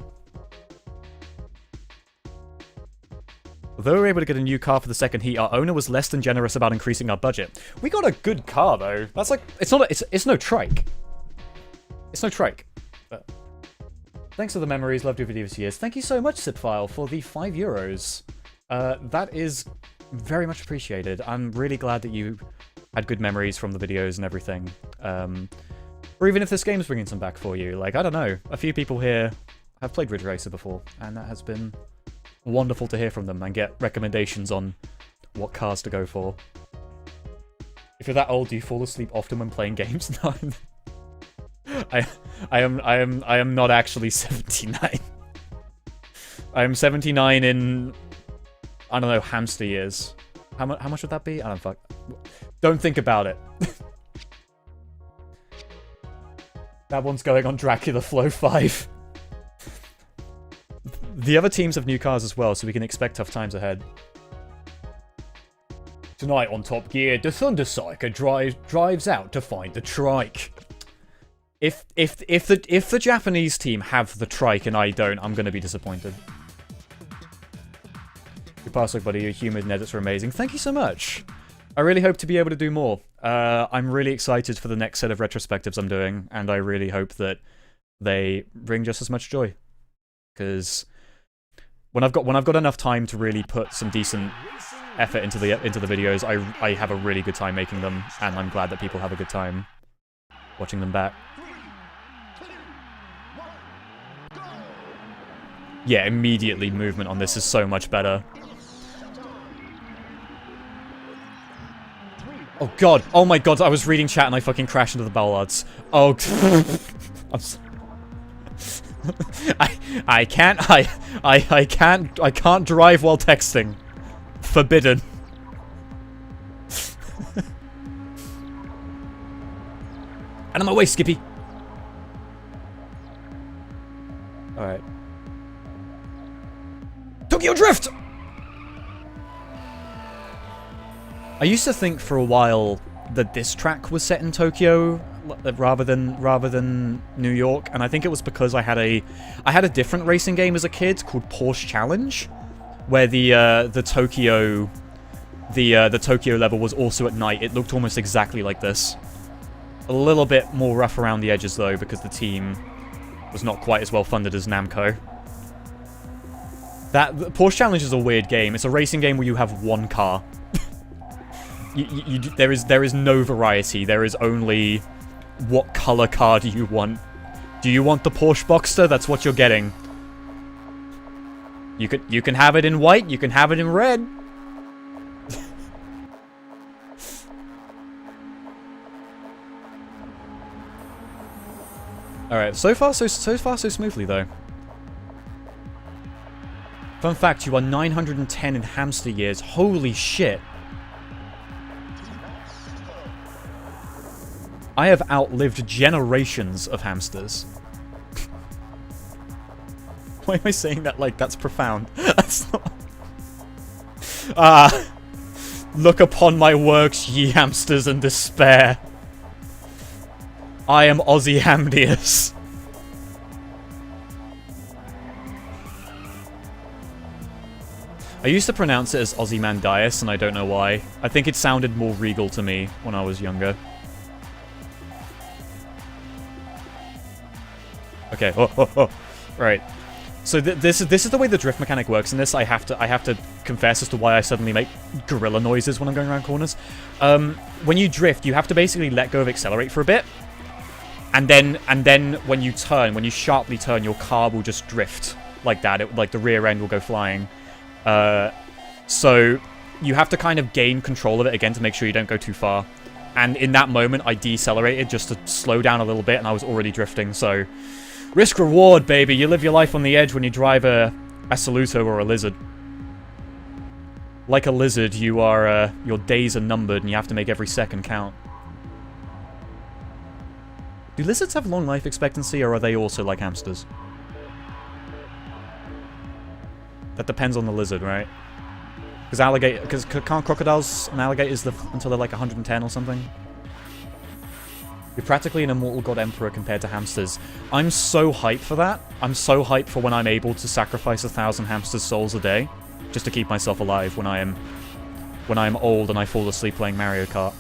Although we were able to get a new car for the second heat, our owner was less than generous about increasing our budget. We got a good car, though. That's like... It's not... It's no trike. It's no trike. But thanks for the memories. Loved your videos for years. Thank you so much, Sipfile, for the €5. That is... very much appreciated. I'm really glad that you had good memories from the videos and everything. Or even if this game's bringing some back for you. Like, I don't know. A few people here have played Ridge Racer before, and that has been wonderful to hear from them and get recommendations on what cars to go for. If you're that old, do you fall asleep often when playing games? No. I am not actually 79. I am 79 in... I don't know, hamster years. How much would that be? I don't fuck. Don't think about it. That one's going on Dracula Flow 5. The other teams have new cars as well, so we can expect tough times ahead. Tonight on Top Gear, the ThunderPsyker drives out to find the trike. If the Japanese team have the trike and I don't, I'm gonna be disappointed. Your past look, buddy, your humor and edits are amazing. Thank you so much. I really hope to be able to do more. I'm really excited for the next set of retrospectives I'm doing, and I really hope that they bring just as much joy. Because when I've got enough time to really put some decent effort into the videos, I have a really good time making them, and I'm glad that people have a good time watching them back. Yeah, immediately movement on this is so much better. Oh god, oh my god, I was reading chat and I fucking crashed into the bollards. Oh, I can't drive while texting. Forbidden. Out of my way, Skippy. Alright. Tokyo Drift! I used to think for a while that this track was set in Tokyo rather than New York, and I think it was because I had a different racing game as a kid called Porsche Challenge, where the Tokyo the Tokyo level was also at night. It looked almost exactly like this. A little bit more rough around the edges though, because the team was not quite as well funded as Namco. The Porsche Challenge is a weird game. It's a racing game where you have one car. There is no variety. There is only what color car do you want. Do you want the Porsche Boxster? That's what you're getting. You can have it in white. You can have it in red. All right. So far so smoothly though. Fun fact: you are 910 in hamster years. Holy shit! I have outlived generations of hamsters. Why am I saying that like that's profound? That's not... Ah. Look upon my works, ye hamsters, and despair. I am Ozymandias. I used to pronounce it as Ozymandias, and I don't know why. I think it sounded more regal to me when I was younger. Okay. Right. So this is the way the drift mechanic works in this. I have to confess as to why I suddenly make gorilla noises when I'm going around corners. When you drift, you have to basically let go of accelerate for a bit, and then when you sharply turn, your car will just drift like that. Like the rear end will go flying. So you have to kind of gain control of it again to make sure you don't go too far. And in that moment, I decelerated just to slow down a little bit, and I was already drifting. So. Risk reward, baby. You live your life on the edge when you drive a Saluto or a Lizard. Like a Lizard, your days are numbered and you have to make every second count. Do lizards have long life expectancy, or are they also like hamsters? That depends on the lizard, right? Because can't crocodiles and alligators live until they're like 110 or something? You're practically an immortal god emperor compared to hamsters. I'm so hyped for that. I'm so hyped for when I'm able to sacrifice 1,000 hamsters' souls a day, just to keep myself alive when I am old and I fall asleep playing Mario Kart.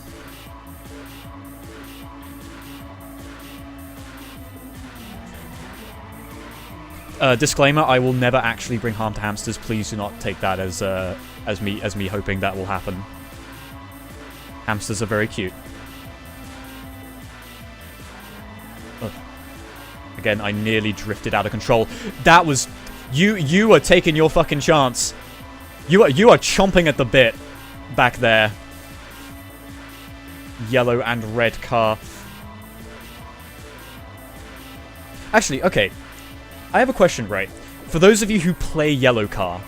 Disclaimer: I will never actually bring harm to hamsters. Please do not take that as me hoping that will happen. Hamsters are very cute. Again, I nearly drifted out of control. That was... You are taking your fucking chance. You are chomping at the bit back there. Yellow and red car. Actually, okay. I have a question, right? For those of you who play yellow car,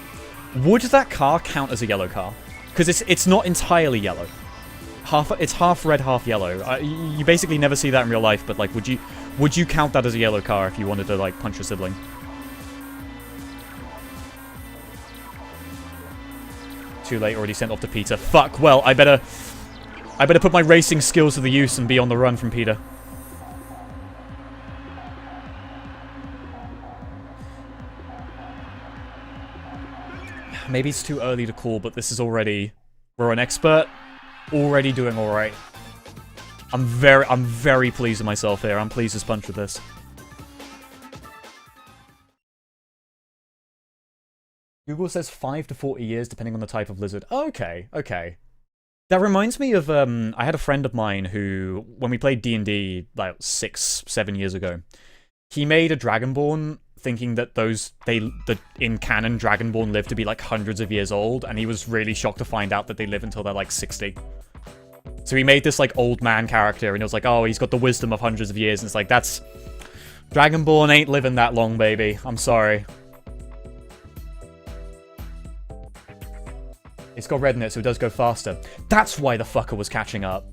would that car count as a yellow car? Because it's not entirely yellow. It's half red, half yellow. You basically never see that in real life, but like, would you count that as a yellow car if you wanted to like punch your sibling? Too late, already sent off to Peter. Fuck. Well, I better put my racing skills to the use and be on the run from Peter. Maybe it's too early to call, but this is already... We're an expert. Already doing alright. I'm very pleased with myself here. I'm pleased as punch with this. Google says 5 to 40 years depending on the type of lizard. Okay, okay. That reminds me of, I had a friend of mine who, when we played D&D like 6, 7 years ago, he made a Dragonborn thinking that in canon, Dragonborn live to be like hundreds of years old, and he was really shocked to find out that they live until they're like 60. So he made this like old man character, and it was like, oh, he's got the wisdom of hundreds of years, and it's like, that's... Dragonborn ain't living that long, baby. I'm sorry. It's got red in it, so it does go faster. That's why the fucker was catching up.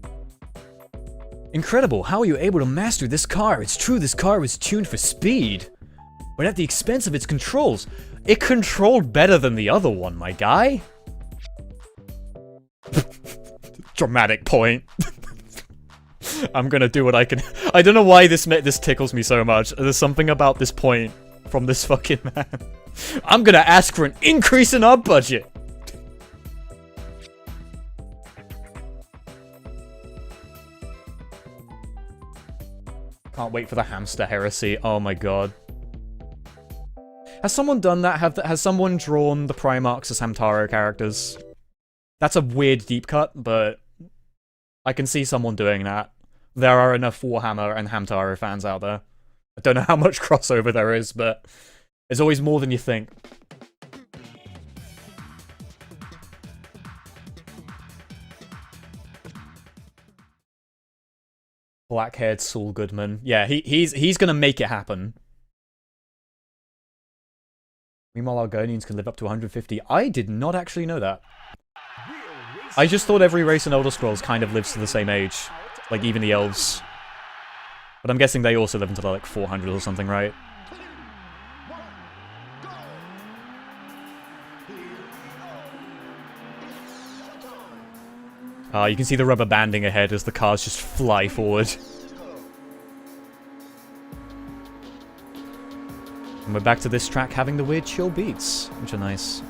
Incredible, how are you able to master this car? It's true, this car was tuned for speed, but at the expense of its controls. It controlled better than the other one, my guy. Dramatic point. I'm gonna do what I can. I don't know why this tickles me so much. There's something about this point from this fucking man. I'm gonna ask for an increase in our budget. Can't wait for the hamster heresy. Oh my god. Has someone done that? Has someone drawn the Primarchs as Hamtaro characters? That's a weird deep cut, but I can see someone doing that. There are enough Warhammer and Hamtaro fans out there. I don't know how much crossover there is, but there's always more than you think. Black-haired Saul Goodman. Yeah, he's gonna make it happen. Meanwhile, Argonians can live up to 150. I did not actually know that. I just thought every race in Elder Scrolls kind of lives to the same age. Like, even the elves. But I'm guessing they also live until like 400 or something, right? You can see the rubber banding ahead as the cars just fly forward. And we're back to this track having the weird chill beats, which are nice.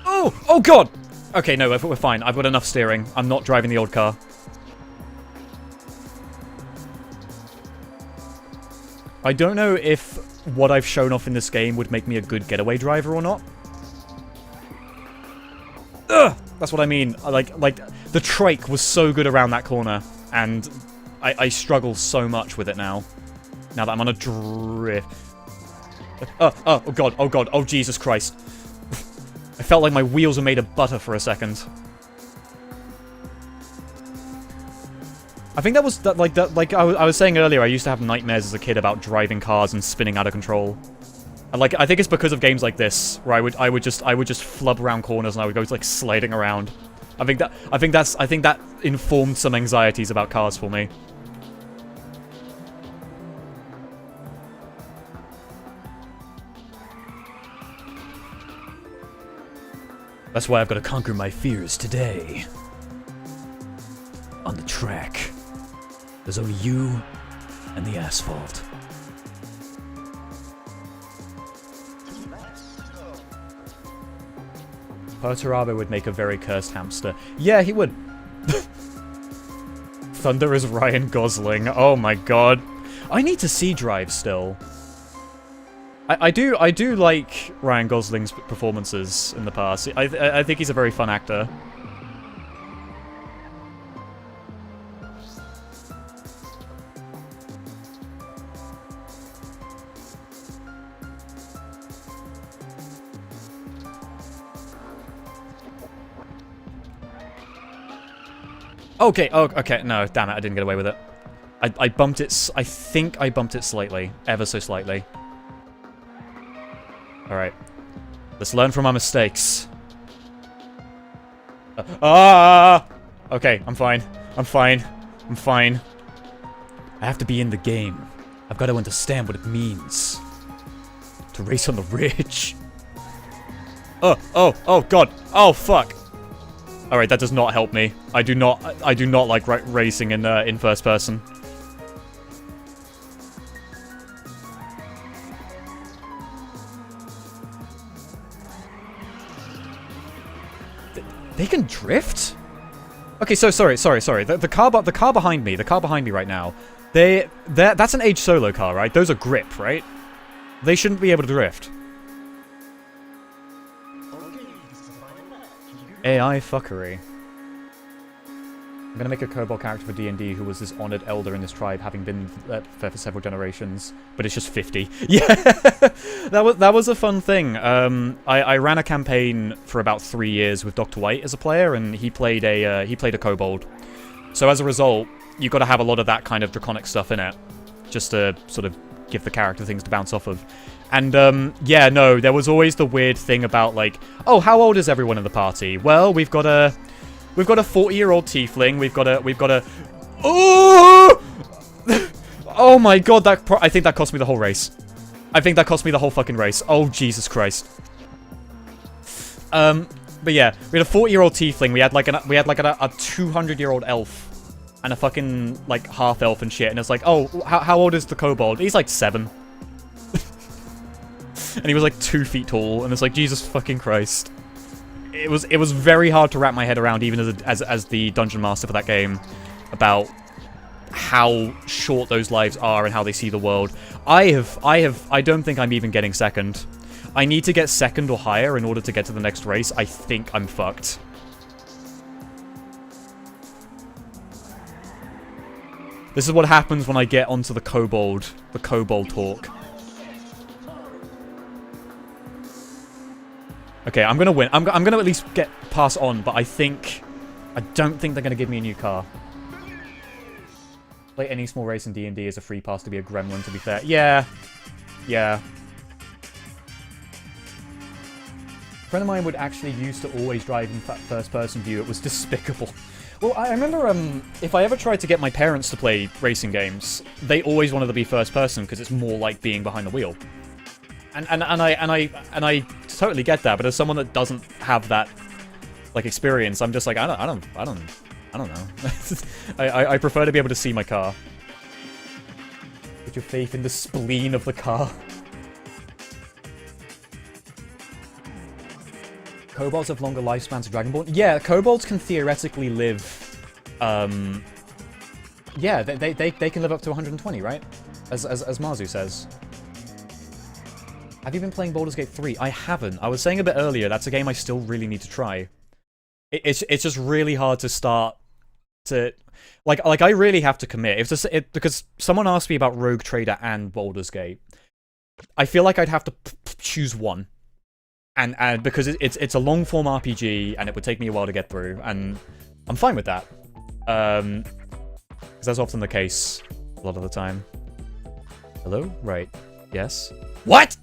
Oh! Oh god! Okay, no, we're fine. I've got enough steering. I'm not driving the old car. I don't know if what I've shown off in this game would make me a good getaway driver or not. Ugh! That's what I mean. Like the trike was so good around that corner, and I struggle so much with it now. Now that I'm on a drift. Oh god, oh Jesus Christ. I felt like my wheels were made of butter for a second. I think that was like I was saying earlier. I used to have nightmares as a kid about driving cars and spinning out of control. And like I think it's because of games like this where I would just flub around corners and I would go like sliding around. I think that informed some anxieties about cars for me. That's why I've got to conquer my fears today. On the track. There's only you and the asphalt. Perturabe would make a very cursed hamster. Yeah, he would. Thunder is Ryan Gosling. Oh my god. I need to see Drive still. I do like Ryan Gosling's performances in the past. I think he's a very fun actor. Okay, oh, okay, no, damn it, I didn't get away with it. I bumped it, I think I bumped it slightly, ever so slightly. Alright. Let's learn from our mistakes. Okay, I'm fine. I'm fine. I'm fine. I have to be in the game. I've got to understand what it means to race on the ridge. Oh god. Oh fuck. Alright, that does not help me. I do not like racing in first person. They can drift? Okay, so sorry. The car behind me right now. That's an Age Solo car, right? Those are grip, right? They shouldn't be able to drift. AI fuckery. I'm gonna make a Kobold character for D&D who was this honored elder in this tribe, having been there for several generations, but it's just 50. Yeah, that was a fun thing. I ran a campaign for about 3 years with Dr. White as a player, and he played a Kobold. So as a result, you've got to have a lot of that kind of draconic stuff in it, just to sort of give the character things to bounce off of. And, yeah, no, there was always the weird thing about, like, oh, how old is everyone in the party? Well, we've got a 40-year-old tiefling, we've got a... Oh! Oh my god, I think that cost me the whole race. I think that cost me the whole fucking race. Oh, Jesus Christ. But yeah, we had a 40-year-old tiefling. We had like a 200-year-old elf. And a fucking, like, half-elf and shit. And it's like, oh, how old is the kobold? He's like 7. And he was like 2 feet tall. And it's like, Jesus fucking Christ. It was very hard to wrap my head around, even as the dungeon master for that game, about how short those lives are and how they see the world. I don't think I'm even getting second. I need to get second or higher in order to get to the next race. I think I'm fucked. This is what happens when I get onto the kobold talk. Okay, I'm gonna win. I'm gonna at least pass on, but I don't think they're gonna give me a new car. Play any small race in D&D is a free pass to be a gremlin, to be fair. Yeah. Yeah. A friend of mine would actually used to always drive in first-person view. It was despicable. Well, I remember if I ever tried to get my parents to play racing games, they always wanted to be first person because it's more like being behind the wheel. And I totally get that, but as someone that doesn't have that like experience, I'm just like I don't know. I prefer to be able to see my car. Put your faith in the spleen of the car. Kobolds have longer lifespans to Dragonborn? Yeah, kobolds can theoretically live... yeah, they can live up to 120, right? As Marzu says. Have you been playing Baldur's Gate 3? I haven't. I was saying a bit earlier, that's a game I still really need to try. It's just really hard to start to... Like I really have to commit. Because someone asked me about Rogue Trader and Baldur's Gate. I feel like I'd have to choose one. And because it's a long-form RPG, and it would take me a while to get through, and I'm fine with that. Because that's often the case a lot of the time. Hello? Right. Yes? What?!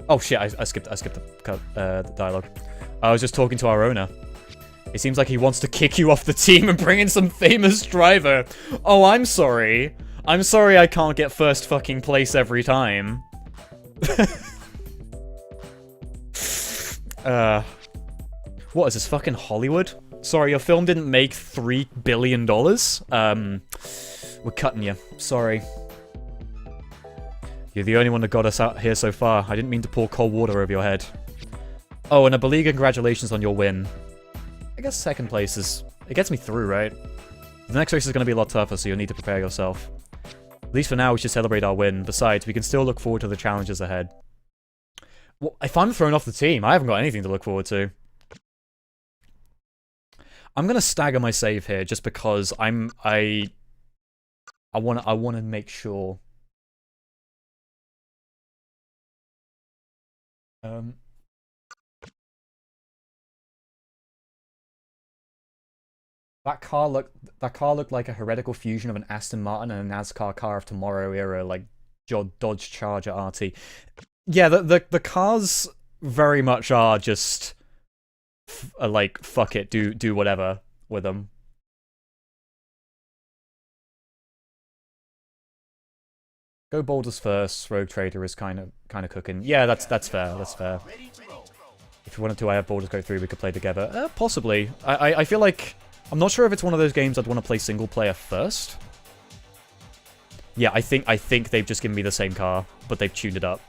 Oh shit, I skipped the dialogue. I was just talking to our owner. It seems like he wants to kick you off the team and bring in some famous driver. Oh, I'm sorry. I'm sorry I can't get first fucking place every time. What is this, fucking Hollywood? Sorry, your film didn't make $3 billion? We're cutting you. Sorry. You're the only one that got us out here so far. I didn't mean to pour cold water over your head. Oh, and a beleaguered congratulations on your win. I guess second place is... It gets me through, right? The next race is going to be a lot tougher, so you'll need to prepare yourself. At least for now, we should celebrate our win. Besides, we can still look forward to the challenges ahead. Well, if I'm thrown off the team, I haven't got anything to look forward to. I'm gonna stagger my save here just because I wanna make sure. That car looked like a heretical fusion of an Aston Martin and a NASCAR car of tomorrow era, like Dodge Charger RT. Yeah, the cars very much are just like fuck it, do whatever with them. Go Boulders first. Rogue Trader is kind of cooking. Yeah, that's fair. That's fair. If you wanted to, I have Baldur's Gate 3. We could play together. Possibly. I feel like I'm not sure if it's one of those games I'd want to play single player first. Yeah, I think they've just given me the same car, but they've tuned it up.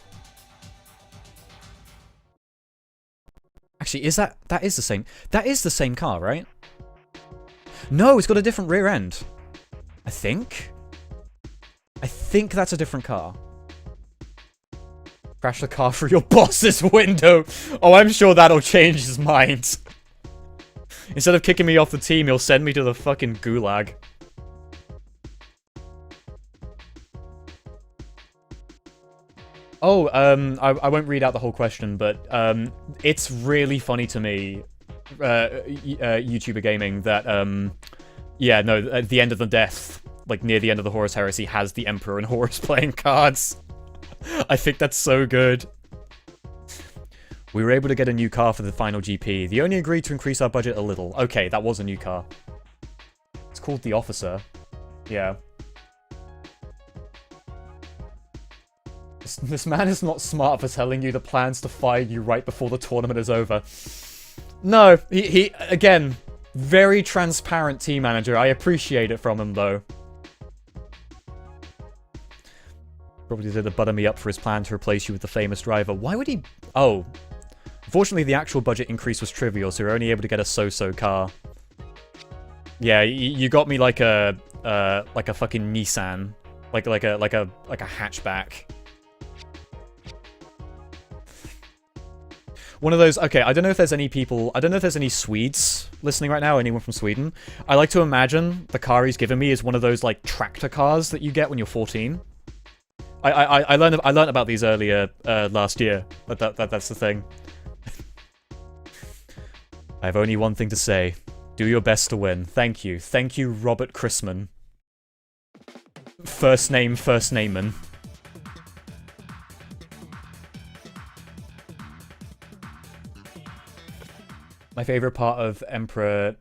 Actually, that is the same car, right? No, it's got a different rear end. I think that's a different car. Crash the car through your boss's window. Oh, I'm sure that'll change his mind. Instead of kicking me off the team, he'll send me to the fucking gulag. Oh, I won't read out the whole question, but it's really funny to me, YouTuber gaming, that yeah, no, at the end of the death, like near the end of the Horus Heresy, has the Emperor and Horus playing cards. I think that's so good. We were able to get a new car for the final GP. They only agreed to increase our budget a little. Okay, that was a new car. It's called the Officer. Yeah. This man is not smart for telling you the plans to fire you right before the tournament is over. No, he again, very transparent team manager. I appreciate it from him, though. Probably did to butter me up for his plan to replace you with the famous driver. Why would he... Oh. Unfortunately, the actual budget increase was trivial, so you're only able to get a so-so car. Yeah, you got me like a fucking Nissan. Like a hatchback. One of those... Okay, I don't know if there's any people... I don't know if there's any Swedes listening right now, anyone from Sweden. I like to imagine the car he's given me is one of those, like, tractor cars that you get when you're 14. I learned about these earlier last year, but that's the thing. I have only one thing to say. Do your best to win. Thank you. Thank you, Robert Chrisman. First nameman. My favorite part of Emperor...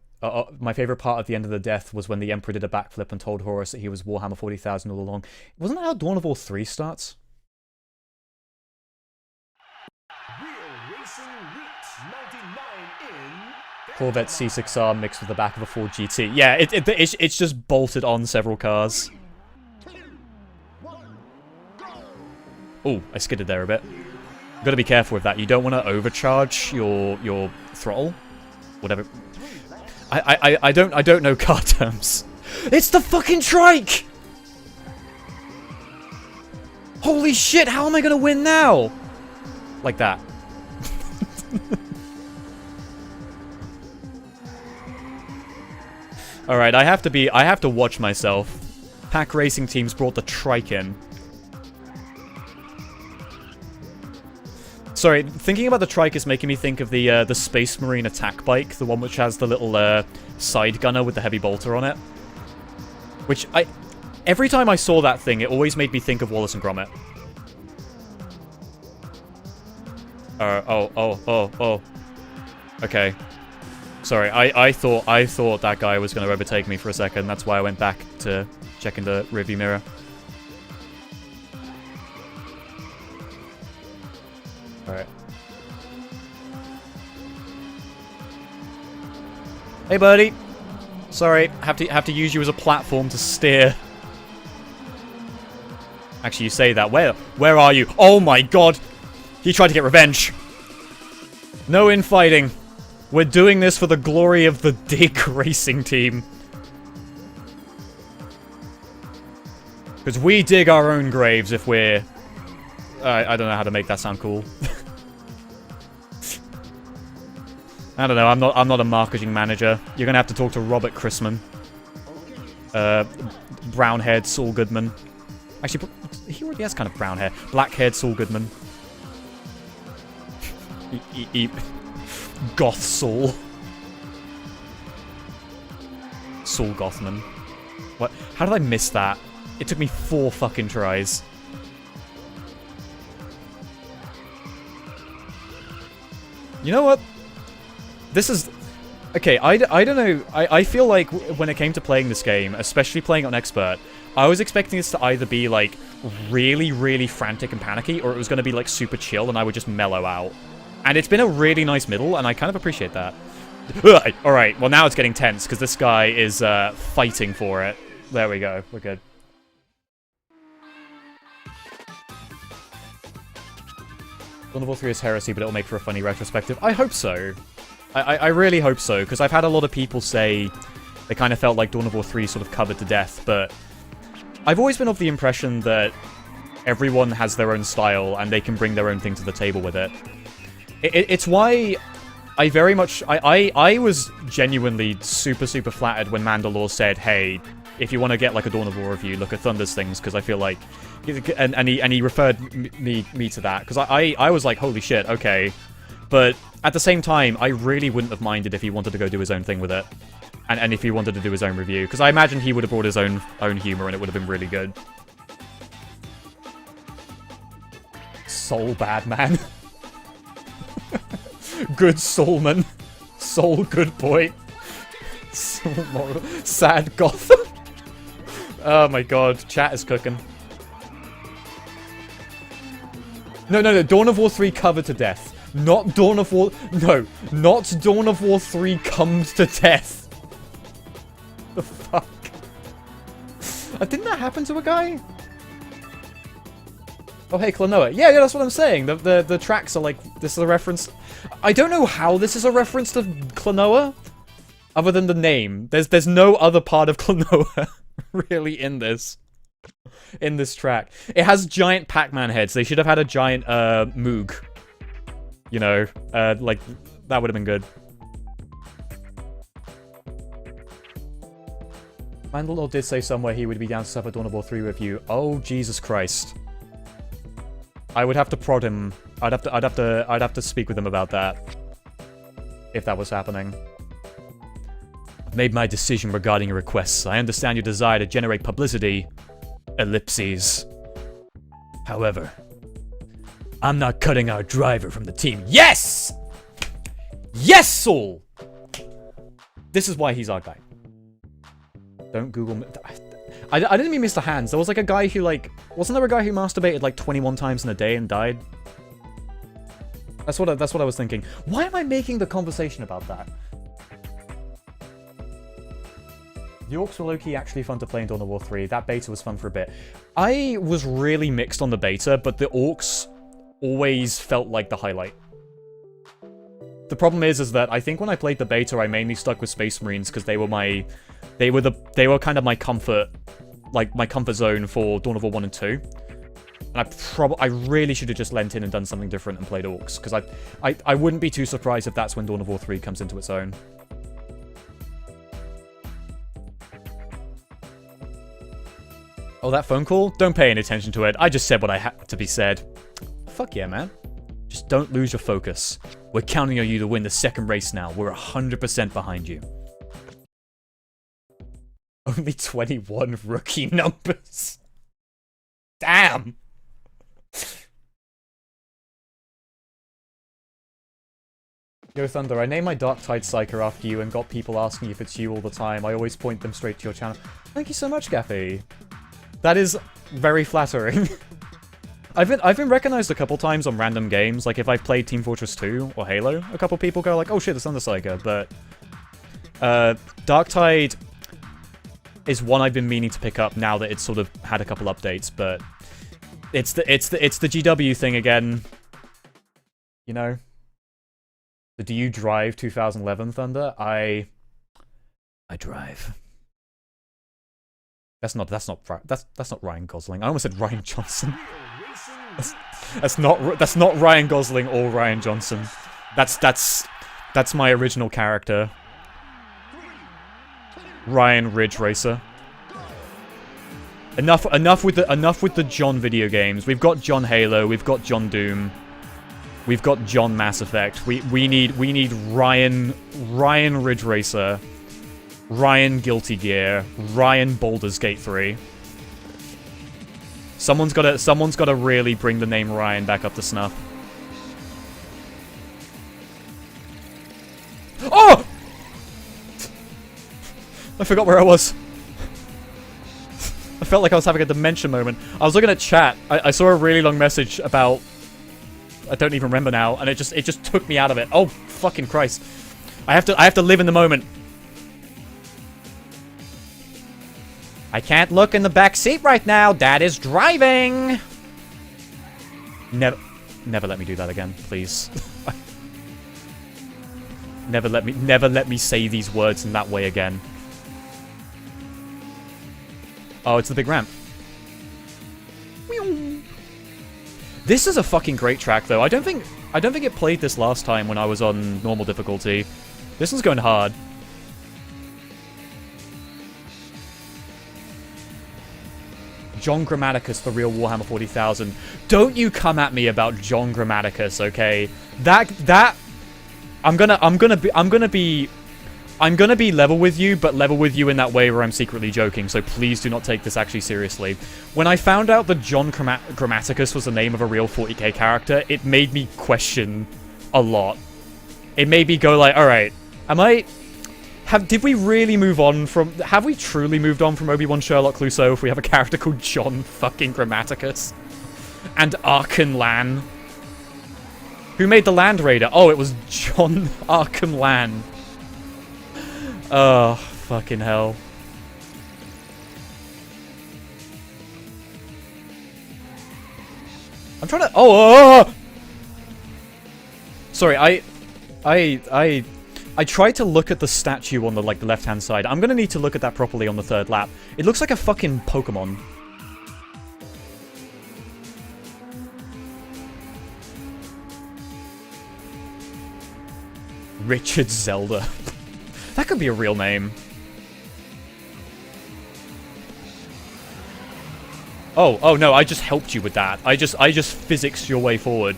my favorite part at the end of the death was when the Emperor did a backflip and told Horus that he was Warhammer 40,000 all along. Wasn't that how Dawn of War 3 starts? Corvette C6R mixed with the back of a Ford GT. Yeah, it's just bolted on several cars. Oh, I skidded there a bit. You've got to be careful with that. You don't want to overcharge your throttle. Whatever. I don't know car terms. It's the fucking trike! Holy shit, how am I gonna win now? Like that. Alright, I have to watch myself. Pack racing teams brought the trike in. Sorry, thinking about the trike is making me think of the Space Marine attack bike, the one which has the little side gunner with the heavy bolter on it. Which every time I saw that thing, it always made me think of Wallace and Gromit. Oh. Okay. Sorry, I thought that guy was going to overtake me for a second. That's why I went back to check in the rearview mirror. Alright. Hey, buddy. Sorry, have to use you as a platform to steer. Actually, you say that. Where are you? Oh my god! He tried to get revenge. No infighting. We're doing this for the glory of the Dig racing team. Because we dig our own graves if we're... I don't know how to make that sound cool. I don't know, I'm not a marketing manager. You're gonna have to talk to Robert Chrisman. Brown-haired Saul Goodman. Actually, he already has kind of brown hair. Black-haired Saul Goodman. Goth Saul. Saul Gothman. What? How did I miss that? It took me 4 fucking tries. You know what? This is... Okay, I don't know. I feel like when it came to playing this game, especially playing on Expert, I was expecting this to either be, like, really, really frantic and panicky, or it was going to be, like, super chill and I would just mellow out. And it's been a really nice middle, and I kind of appreciate that. Alright, well now it's getting tense, because this guy is fighting for it. There we go, we're good. Dawn of War 3 is heresy, but it'll make for a funny retrospective. I hope so. I really hope so, because I've had a lot of people say they kind of felt like Dawn of War 3 sort of covered to death, but I've always been of the impression that everyone has their own style, and they can bring their own thing to the table with it. It's why I very much... I was genuinely super flattered when Mandalore said, hey, if you want to get like a Dawn of War review, look at Thunder's things, because I feel like... And he referred me to that, because I was like, holy shit, okay. But at the same time, I really wouldn't have minded if he wanted to go do his own thing with it. And if he wanted to do his own review, because I imagine he would have brought his own humor and it would have been really good. Soul bad man. Good soulman. Soul good boy. Soul moral. Sad Gotham. Oh my god, chat is cooking. No. Dawn of War 3 covered to death. Not Dawn of War... No. Not Dawn of War 3 comes to death. The fuck? Didn't that happen to a guy? Oh, hey, Klonoa. Yeah, that's what I'm saying. The tracks are like... This is a reference... I don't know how this is a reference to Klonoa. Other than the name. There's no other part of Klonoa really in this. In this track. It has giant Pac-Man heads. They should have had a giant, Moog. You know, like, that would have been good. Mandalore did say somewhere he would be down to suffer Dawn of War 3 with you. Oh, Jesus Christ. I would have to prod him. I'd have to speak with him about that. If that was happening. I've made my decision regarding your requests. I understand your desire to generate publicity. Ellipses. However, I'm not cutting our driver from the team. Yes! Yes, Saul! This is why he's our guy. Don't Google me. I didn't mean Mr. Hands. There was like a guy who like... Wasn't there a guy who masturbated like 21 times in a day and died? That's what I was thinking. Why am I making the conversation about that? The orcs were low-key actually fun to play in Dawn of War 3. That beta was fun for a bit. I was really mixed on the beta, but the orcs always felt like the highlight. The problem is that I think when I played the beta, I mainly stuck with Space Marines because they were kind of my comfort, like my comfort zone for Dawn of War 1 and 2. And I really should have just lent in and done something different and played orcs because I wouldn't be too surprised if that's when Dawn of War 3 comes into its own. Oh, that phone call? Don't pay any attention to it. I just said what I had to be said. Fuck yeah, man. Just don't lose your focus. We're counting on you to win the second race now. We're 100% behind you. Only 21 rookie numbers. Damn! Yo, Thunder, I named my ThunderPsyker after you and got people asking if it's you all the time. I always point them straight to your channel. Thank you so much, Gaffy. That is very flattering. I've been recognized a couple times on random games, like if I've played Team Fortress 2 or Halo, a couple people go like, oh shit, it's ThunderPsyker, but Darktide is one I've been meaning to pick up now that it's sort of had a couple updates, but it's the GW thing again. You know? The do you drive 2011 Thunder? I drive. That's not Ryan Gosling. I almost said Ryan Johnson. That's not Ryan Gosling or Ryan Johnson. That's my original character. Ryan Ridge Racer. Enough with the John video games. We've got John Halo, we've got John Doom. We've got John Mass Effect. We need Ryan Ridge Racer. Ryan Guilty Gear, Ryan Baldur's Gate 3. Someone's gotta really bring the name Ryan back up to snuff. Oh! I forgot where I was. I felt like I was having a dementia moment. I was looking at chat. I saw a really long message about... I don't even remember now, and it just took me out of it. Oh, fucking Christ. I have to live in the moment. I can't look in the back seat right now. Dad is driving. Never let me do that again, please. Never let me say these words in that way again. Oh, it's the big ramp. This is a fucking great track, though. I don't think it played this last time when I was on normal difficulty. This one's going hard. John Grammaticus for real Warhammer 40,000. Don't you come at me about John Grammaticus, okay? I'm gonna be level with you, but level with you in that way where I'm secretly joking, so please do not take this actually seriously. When I found out that John Grammaticus was the name of a real 40k character, it made me question a lot. It made me go like, alright, did we really move on from... Have we truly moved on from Obi-Wan Sherlock Clouseau if we have a character called John fucking Grammaticus? And Arkan Lan? Who made the Land Raider? Oh, it was John Arkham Land. Oh, fucking hell. I'm trying to... Oh! Sorry, I tried to look at the statue on the, like, the left-hand side. I'm gonna need to look at that properly on the third lap. It looks like a fucking Pokemon. Richard Zelda. That could be a real name. Oh no, I just helped you with that. I just physicsed your way forward.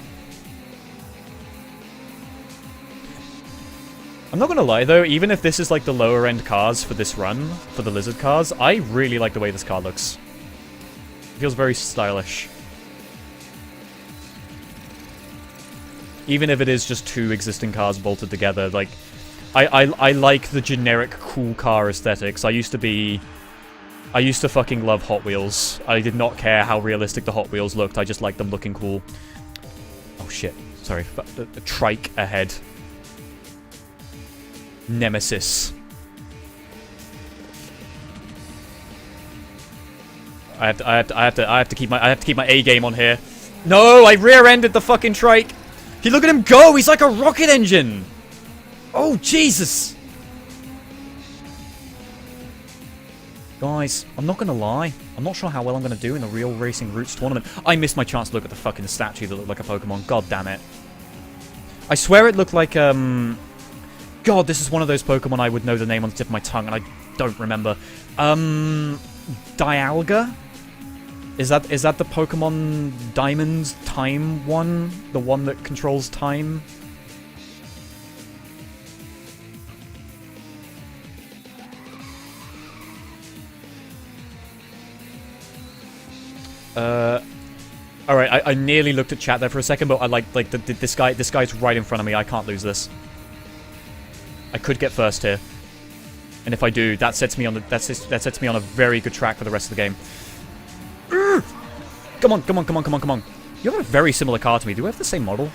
I'm not gonna lie though, even if this is like the lower end cars for this run, for the Lizard cars, I really like the way this car looks. It feels very stylish. Even if it is just two existing cars bolted together, like, I like the generic cool car aesthetics. I used to fucking love Hot Wheels. I did not care how realistic the Hot Wheels looked, I just liked them looking cool. Oh shit, sorry, the trike ahead. Nemesis. I have to keep my A game on here. No, I rear-ended the fucking trike. He look at him go. He's like a rocket engine. Oh Jesus. Guys, I'm not gonna lie. I'm not sure how well I'm gonna do in the Real Racing Roots tournament. I missed my chance to look at the fucking statue that looked like a Pokemon. God damn it. I swear it looked like God, this is one of those Pokemon I would know the name on the tip of my tongue, and I don't remember. Dialga? Is that the Pokemon Diamond Time one? The one that controls time? Alright, I nearly looked at chat there for a second, but I like this guy's right in front of me. I can't lose this. I could get first here, and if I do, that sets me on a very good track for the rest of the game. Come on, come on, come on, come on, come on! You have a very similar car to me. Do we have the same model?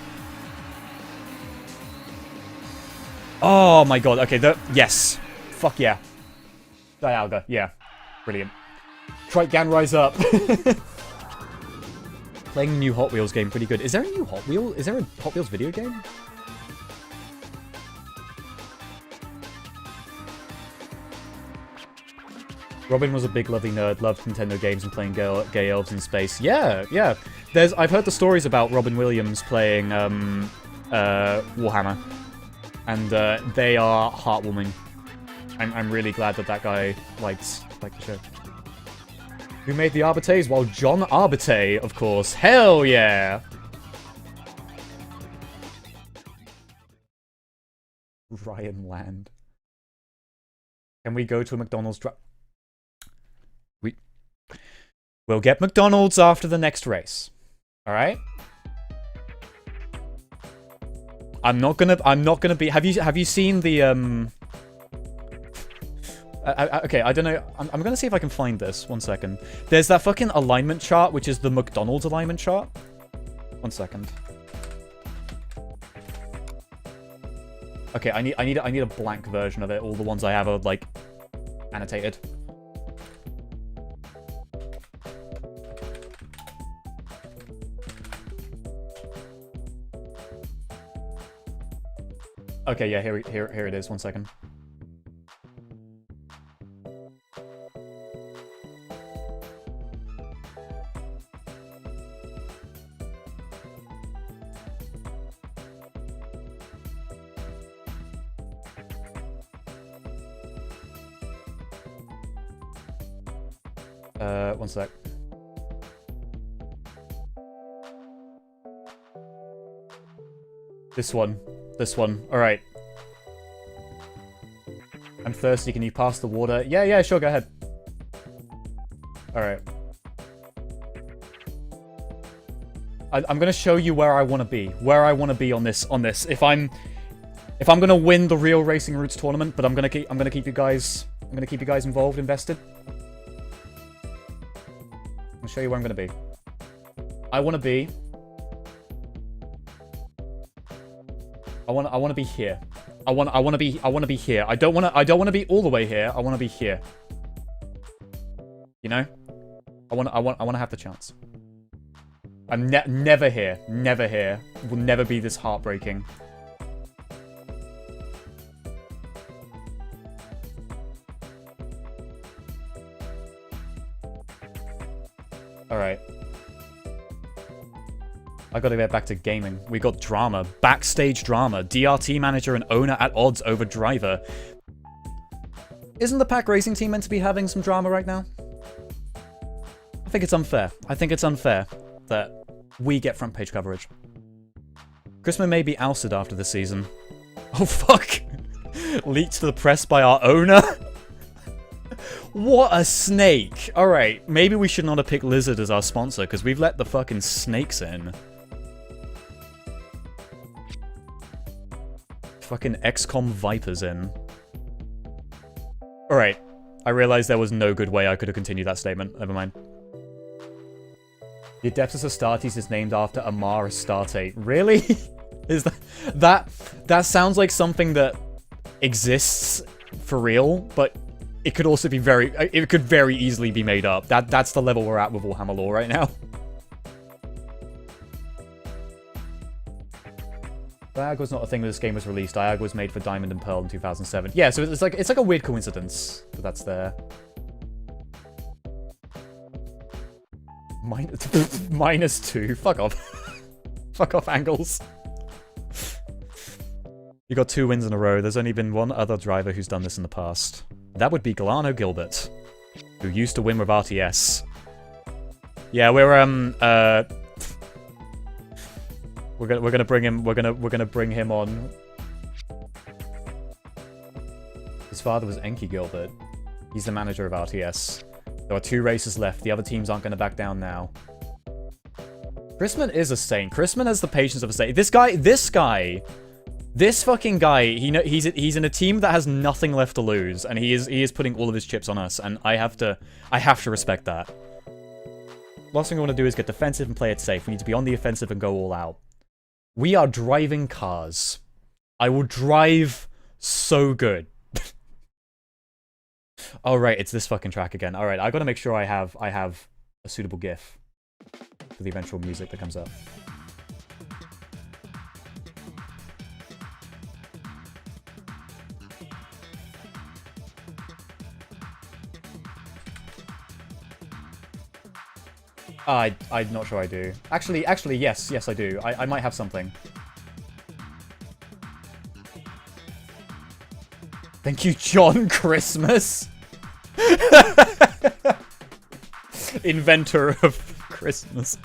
Oh my god! Okay, yes, fuck yeah, Dialga, yeah, brilliant. Trike rise up. Playing the new Hot Wheels game, pretty good. Is there a new Hot Wheel? Is there a Hot Wheels video game? Robin was a big lovely nerd, loved Nintendo games and playing gay elves in space. Yeah, yeah. I've heard the stories about Robin Williams playing Warhammer, and they are heartwarming. I'm really glad that guy liked the show. Who made the Arbites? Well, John Arbite, of course. Hell yeah! Ryan Land. Can we go to a McDonald's drive? We'll get McDonald's after the next race. Alright? I'm not gonna be... Have you seen the, okay, I don't know. I'm gonna see if I can find this. 1 second. There's that fucking alignment chart, which is the McDonald's alignment chart. 1 second. Okay, I need a blank version of it. All the ones I have are, like, annotated. Okay, yeah, here it is. 1 second. One sec. This one. Alright. I'm thirsty, can you pass the water? Yeah, sure, go ahead. Alright. I'm gonna show you where I wanna be. Where I wanna be on this. If I'm gonna win the Real Racing Roots tournament, but I'm gonna keep you guys involved, invested. I'll show you where I'm gonna be. I wanna be I want to be here. I want to be here. I don't want to be all the way here. I want to be here. You know? I want to have the chance. I'm never here. Never here. Will never be this heartbreaking. Alright. I gotta get back to gaming. We got drama. Backstage drama. DRT manager and owner at odds over driver. Isn't the Pack Racing team meant to be having some drama right now? I think it's unfair. I think it's unfair that we get front page coverage. Chrisman may be ousted after the season. Oh, fuck. Leaked to the press by our owner? What a snake. Alright, maybe we should not have picked Lizard as our sponsor, because we've let the fucking snakes in. Fucking XCOM Vipers in. Alright, I realized there was no good way I could have continued that statement. Never mind. The Adeptus Astartes is named after Amar Astarte. Really? Is that sounds like something that exists for real, but it could also be it could very easily be made up. That's the level we're at with Warhammer lore right now. Diag was not a thing when this game was released. Diag was made for Diamond and Pearl in 2007. Yeah, so it's like a weird coincidence that that's there. -2. Fuck off. Fuck off, Angles. You got 2 wins in a row. There's only been one other driver who's done this in the past. That would be Galano Gilbert, who used to win with RTS. Yeah, we're gonna bring him on. His father was Enki Gilbert. He's the manager of RTS. There are 2 races left. The other teams aren't gonna back down now. Chrisman is a saint. Chrisman has the patience of a saint. This fucking guy, he's in a team that has nothing left to lose, and he is putting all of his chips on us, and I have to respect that. Last thing I want to do is get defensive and play it safe. We need to be on the offensive and go all out. We are driving cars. I will drive so good. Oh right, it's this fucking track again. All right, I gotta make sure I have a suitable GIF for the eventual music that comes up. I'm not sure I do. Actually, yes, I do. I might have something. Thank you, John Christmas. Inventor of Christmas.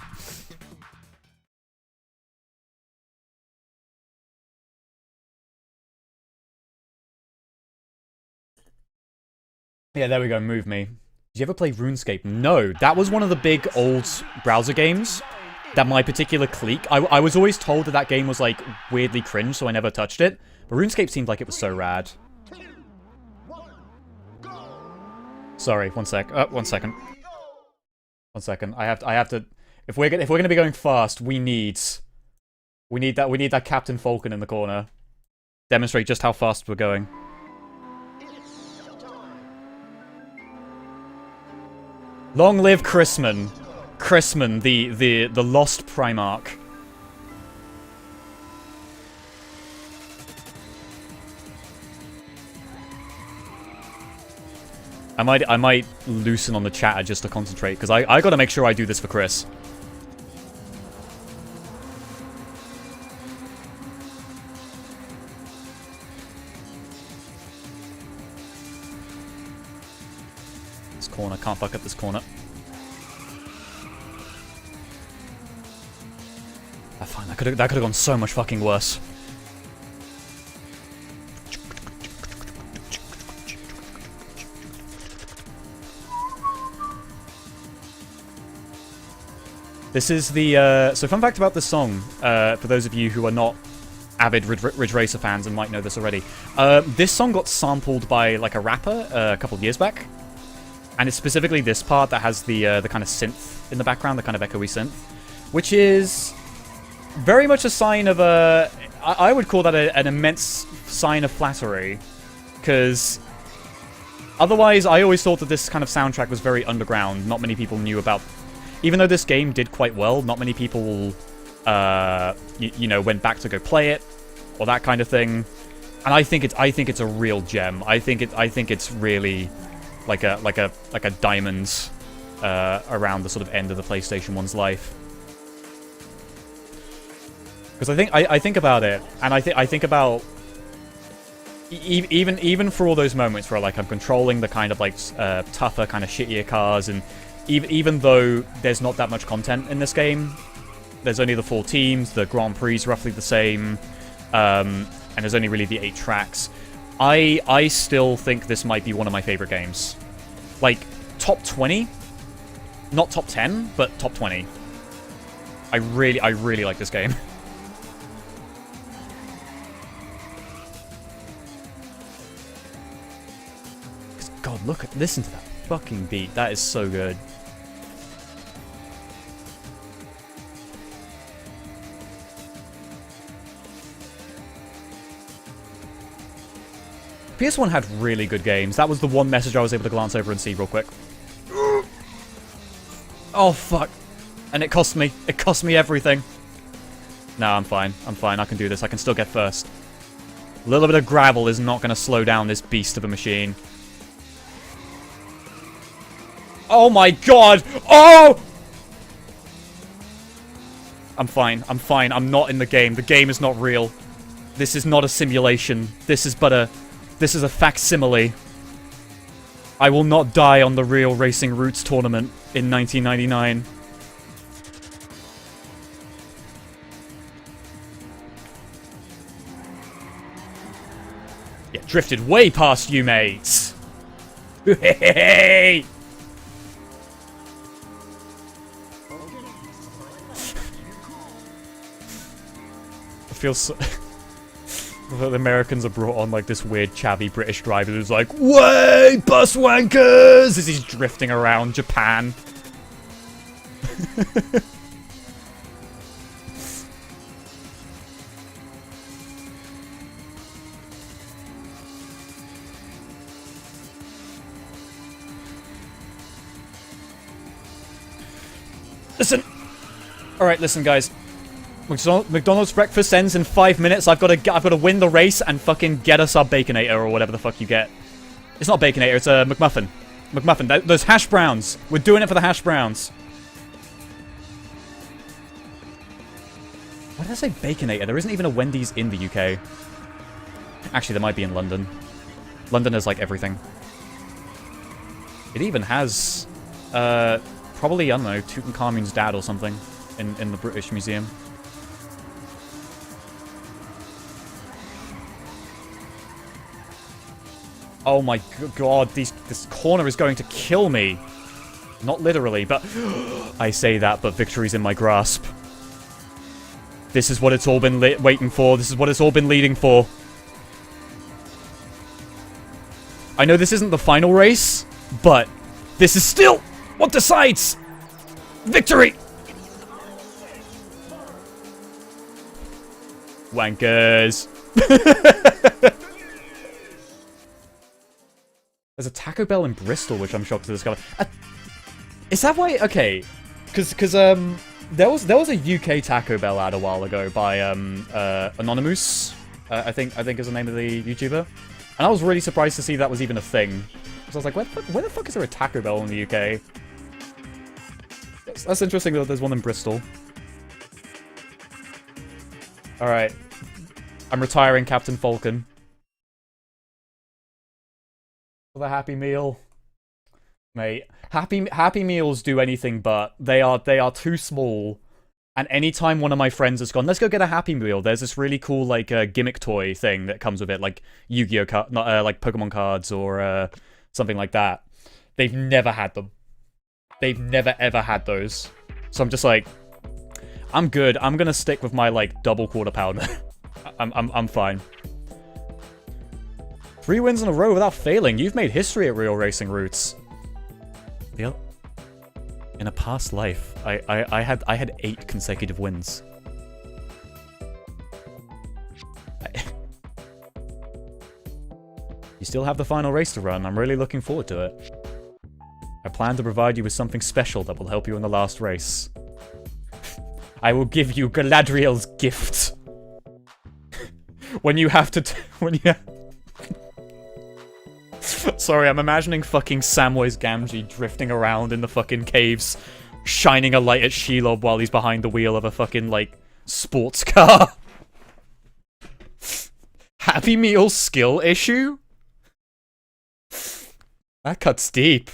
Yeah, there we go. Move me. Did you ever play RuneScape? No, that was one of the big old browser games that my particular clique... I was always told that that game was, like, weirdly cringe, so I never touched it. But RuneScape seemed like it was so rad. Sorry, one second. One second. I have to... If we're gonna be going fast, we need that Captain Falcon in the corner. Demonstrate just how fast we're going. Long live Chrisman. Chrisman, the lost Primarch. I might loosen on the chatter just to concentrate, because I gotta make sure I do this for Chris. Corner, can't fuck up this corner. Fine, that could have gone so much fucking worse. This is the so fun fact about this song, for those of you who are not avid Ridge Racer fans and might know this already. This song got sampled by like a rapper a couple of years back. And it's specifically this part that has the kind of synth in the background, the kind of echoey synth, which is very much a sign of a... I would call that an immense sign of flattery, because otherwise I always thought that this kind of soundtrack was very underground. Not many people knew about, even though this game did quite well, not many people, you know, went back to go play it, or that kind of thing. And I think it's a real gem. I think it's really like a diamond around the sort of end of the PlayStation 1's life. Because I think about it, and I think about even for all those moments where like I'm controlling the kind of like tougher, kind of shittier cars, and even though there's not that much content in this game, there's only the 4 teams, the Grand Prix is roughly the same, and there's only really the 8 tracks. I still think this might be one of my favorite games. Like top 20, not top 10, but top 20. I really like this game. God, listen to that fucking beat. That is so good. PS1 had really good games. That was the one message I was able to glance over and see real quick. Oh, fuck. And it cost me. It cost me everything. No, I'm fine. I'm fine. I can do this. I can still get first. A little bit of gravel is not going to slow down this beast of a machine. Oh my god! Oh! I'm fine. I'm fine. I'm not in the game. The game is not real. This is not a simulation. This is a facsimile. I will not die on the real Racing Roots tournament in 1999. Yeah, drifted way past you, mates. Hey! I feel so... The Americans are brought on like this weird chavvy British driver who's like, "Way, bus wankers!" as he's drifting around Japan. Listen! Alright, listen guys. McDonald's breakfast ends in 5 minutes. I've got to win the race and fucking get us our Baconator or whatever the fuck you get. It's not Baconator, it's a McMuffin. McMuffin, those hash browns. We're doing it for the hash browns. Why did I say Baconator? There isn't even a Wendy's in the UK. Actually, there might be in London. London has like everything. It even has, probably, I don't know, Tutankhamun's dad or something in the British Museum. Oh my god, this corner is going to kill me. Not literally, but... I say that, but victory's in my grasp. This is what it's all been waiting for. This is what it's all been leading for. I know this isn't the final race, but this is still what decides victory! Wankers. There's a Taco Bell in Bristol, which I'm shocked to discover. Is that why? Okay, because there was a UK Taco Bell ad a while ago by Anonymous, I think is the name of the YouTuber, and I was really surprised to see that was even a thing. So I was like, where the fuck is there a Taco Bell in the UK? That's interesting that there's one in Bristol. All right, I'm retiring Captain Falcon. For the Happy Meal. Mate, Happy Meals do anything but. They are too small. And anytime one of my friends has gone, let's go get a Happy Meal, there's this really cool like gimmick toy thing that comes with it, like Yu-Gi-Oh like Pokemon cards or something like that. They've never had them. They've never ever had those. So I'm just like, I'm good. I'm gonna stick with my like double quarter pounder. I'm fine. 3 wins in a row without failing. You've made history at Real Racing Roots. Yep. In a past life, I had 8 consecutive wins. You still have the final race to run. I'm really looking forward to it. I plan to provide you with something special that will help you in the last race. I will give you Galadriel's gift. When you have to... Sorry, I'm imagining fucking Samwise Gamgee drifting around in the fucking caves, shining a light at Shelob while he's behind the wheel of a fucking, like, sports car. Happy Meal skill issue? That cuts deep.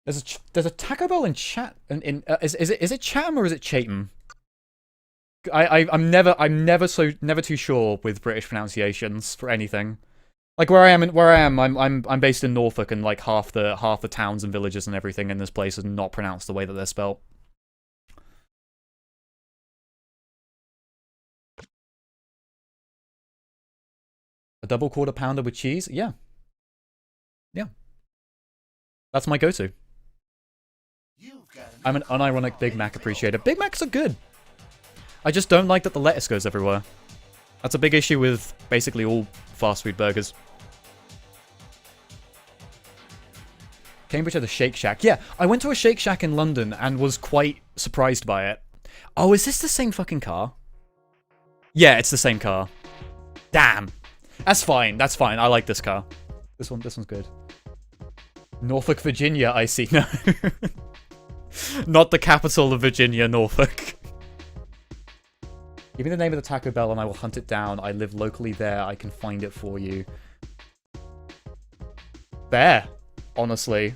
There's a Taco Bell in chat. Is it Chatham or is it Chatham? I'm never too sure with British pronunciations for anything. Like where I am, I'm based in Norfolk, and like half the towns and villages and everything in this place is not pronounced the way that they're spelt. A double quarter pounder with cheese? Yeah. Yeah. That's my go-to. I'm an unironic Big Mac appreciator. Big Macs are good. I just don't like that the lettuce goes everywhere. That's a big issue with basically all fast food burgers. Cambridge had a Shake Shack. Yeah, I went to a Shake Shack in London and was quite surprised by it. Oh, is this the same fucking car? Yeah, it's the same car. Damn. That's fine. That's fine. I like this car. This one's good. Norfolk, Virginia, I see. No. Not the capital of Virginia, Norfolk. Give me the name of the Taco Bell and I will hunt it down. I live locally there. I can find it for you. There, honestly.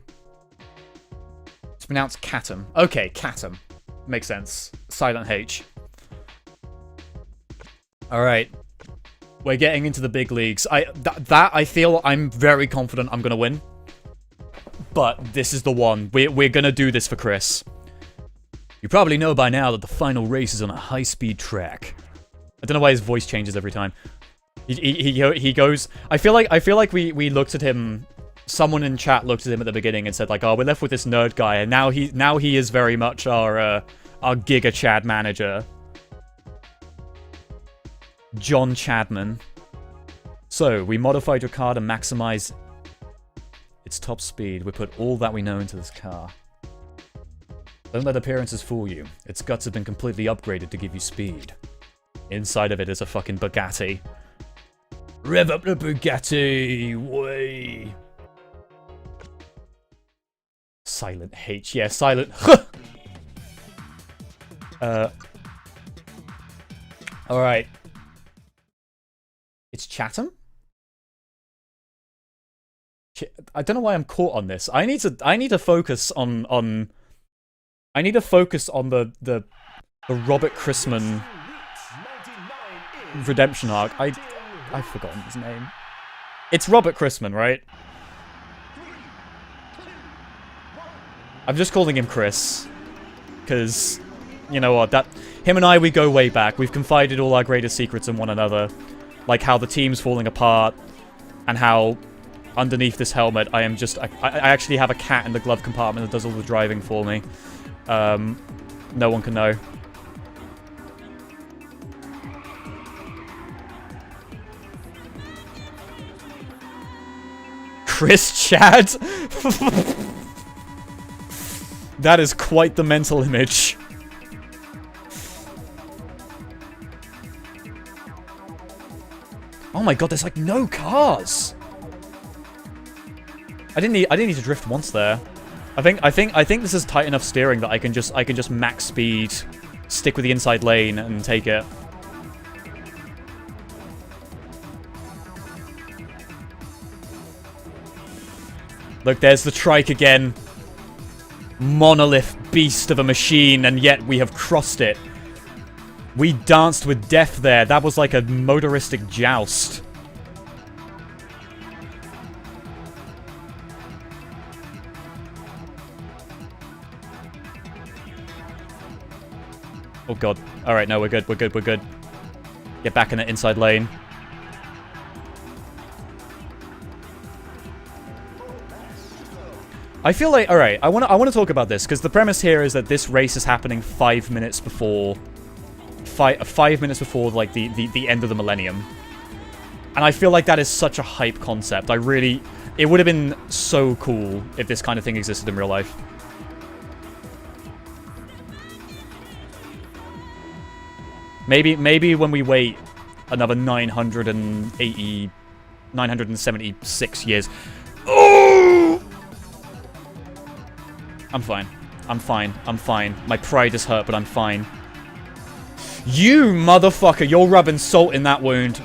It's pronounced Catum. Okay, Catum. Makes sense. Silent H. Alright. We're getting into the big leagues. I feel I'm very confident I'm gonna win. But this is the one. We're gonna do this for Chris. You probably know by now that the final race is on a high-speed track. I don't know why his voice changes every time. He goes... I feel like we looked at him... Someone in chat looked at him at the beginning and said like, oh, we're left with this nerd guy, and now he is very much our Giga Chad manager. John Chadman. So, we modified your car to maximize its top speed. We put all that we know into this car. Don't let appearances fool you. Its guts have been completely upgraded to give you speed. Inside of it is a fucking Bugatti. Rev up the Bugatti! Way! Silent H. Yeah, silent... Alright. It's Chatham? I don't know why I'm caught on this. I need to focus on I need to focus on the Robert Chrisman redemption arc. I've forgotten his name. It's Robert Chrisman, right? I'm just calling him Chris. Because, you know what, him and I, we go way back. We've confided all our greatest secrets in one another. Like how the team's falling apart, and how underneath this helmet I am just... I actually have a cat in the glove compartment that does all the driving for me. No one can know. Chris Chad? That is quite the mental image. Oh my god, there's like no cars. I didn't need to drift once there. I think this is tight enough steering that I can just max speed, stick with the inside lane and take it. Look, there's the trike again. Monolith beast of a machine, and yet we have crossed it. We danced with death there. That was like a motoristic joust. Oh god. Alright, no, we're good, we're good, we're good. Get back in the inside lane. I feel like, alright, I wanna talk about this, because the premise here is that this race is happening 5 minutes before... 5 minutes before, like, the end of the millennium. And I feel like that is such a hype concept. It would have been so cool if this kind of thing existed in real life. Maybe when we wait another 976 years. Oh! I'm fine. I'm fine. I'm fine. My pride is hurt, but I'm fine. You motherfucker, you're rubbing salt in that wound.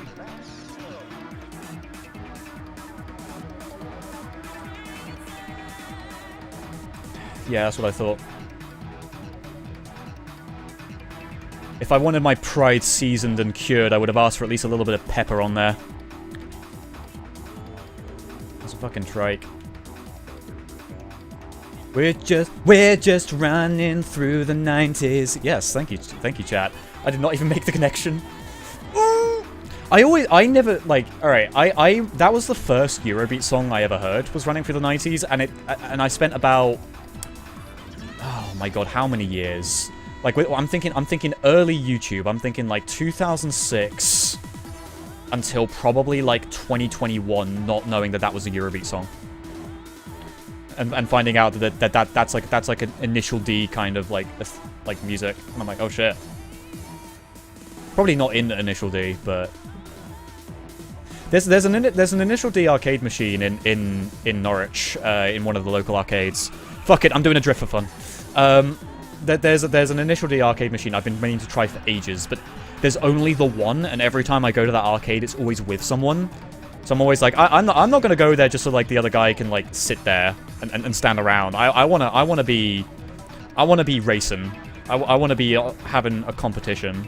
Yeah, that's what I thought. If I wanted my pride seasoned and cured, I would have asked for at least a little bit of pepper on there. That's a fucking trike. We're just running through the 90s. Yes, thank you, chat. I did not even make the connection. I never, like, alright, that was the first Eurobeat song I ever heard, was Running Through the 90s, and I spent about, oh my god, how many years? Like, I'm thinking early YouTube. I'm thinking like 2006 until probably like 2021, not knowing that was a Eurobeat song, and finding out that's like an Initial D kind of like music, and I'm like, oh shit. Probably not in Initial D, but there's an Initial D arcade machine in Norwich, in one of the local arcades. Fuck it, I'm doing a drift for fun. There's an Initial D arcade machine I've been meaning to try for ages, but there's only the one, and every time I go to that arcade, it's always with someone. So I'm always like, I'm not gonna go there just so like the other guy can like sit there and stand around. I wanna be racing. I wanna be having a competition.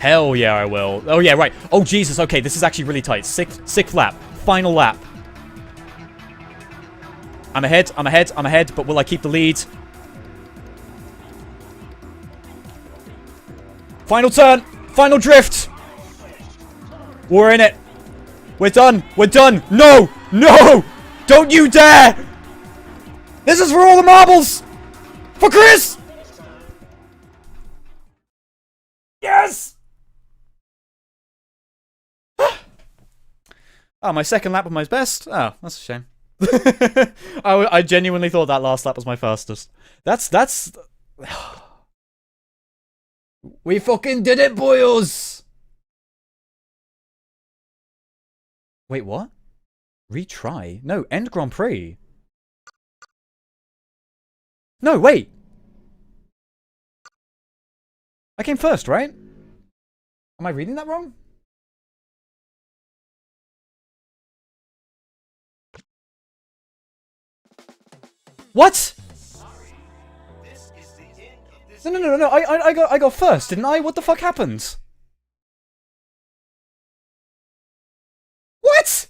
Hell yeah, I will. Oh yeah, right. Oh Jesus. Okay, this is actually really tight. Sixth lap. Final lap. I'm ahead, but will I keep the lead? Final turn! Final drift! We're in it! We're done! We're done! No! No! Don't you dare! This is for all the marbles! For Chris! Yes! Oh, my second lap was my best? Oh, that's a shame. I genuinely thought that last lap was my fastest. That's... We fucking did it, boyos! Wait, what? Retry? No, end Grand Prix. No, wait! I came first, right? Am I reading that wrong? What? No. I got first, didn't I? What the fuck happened? What?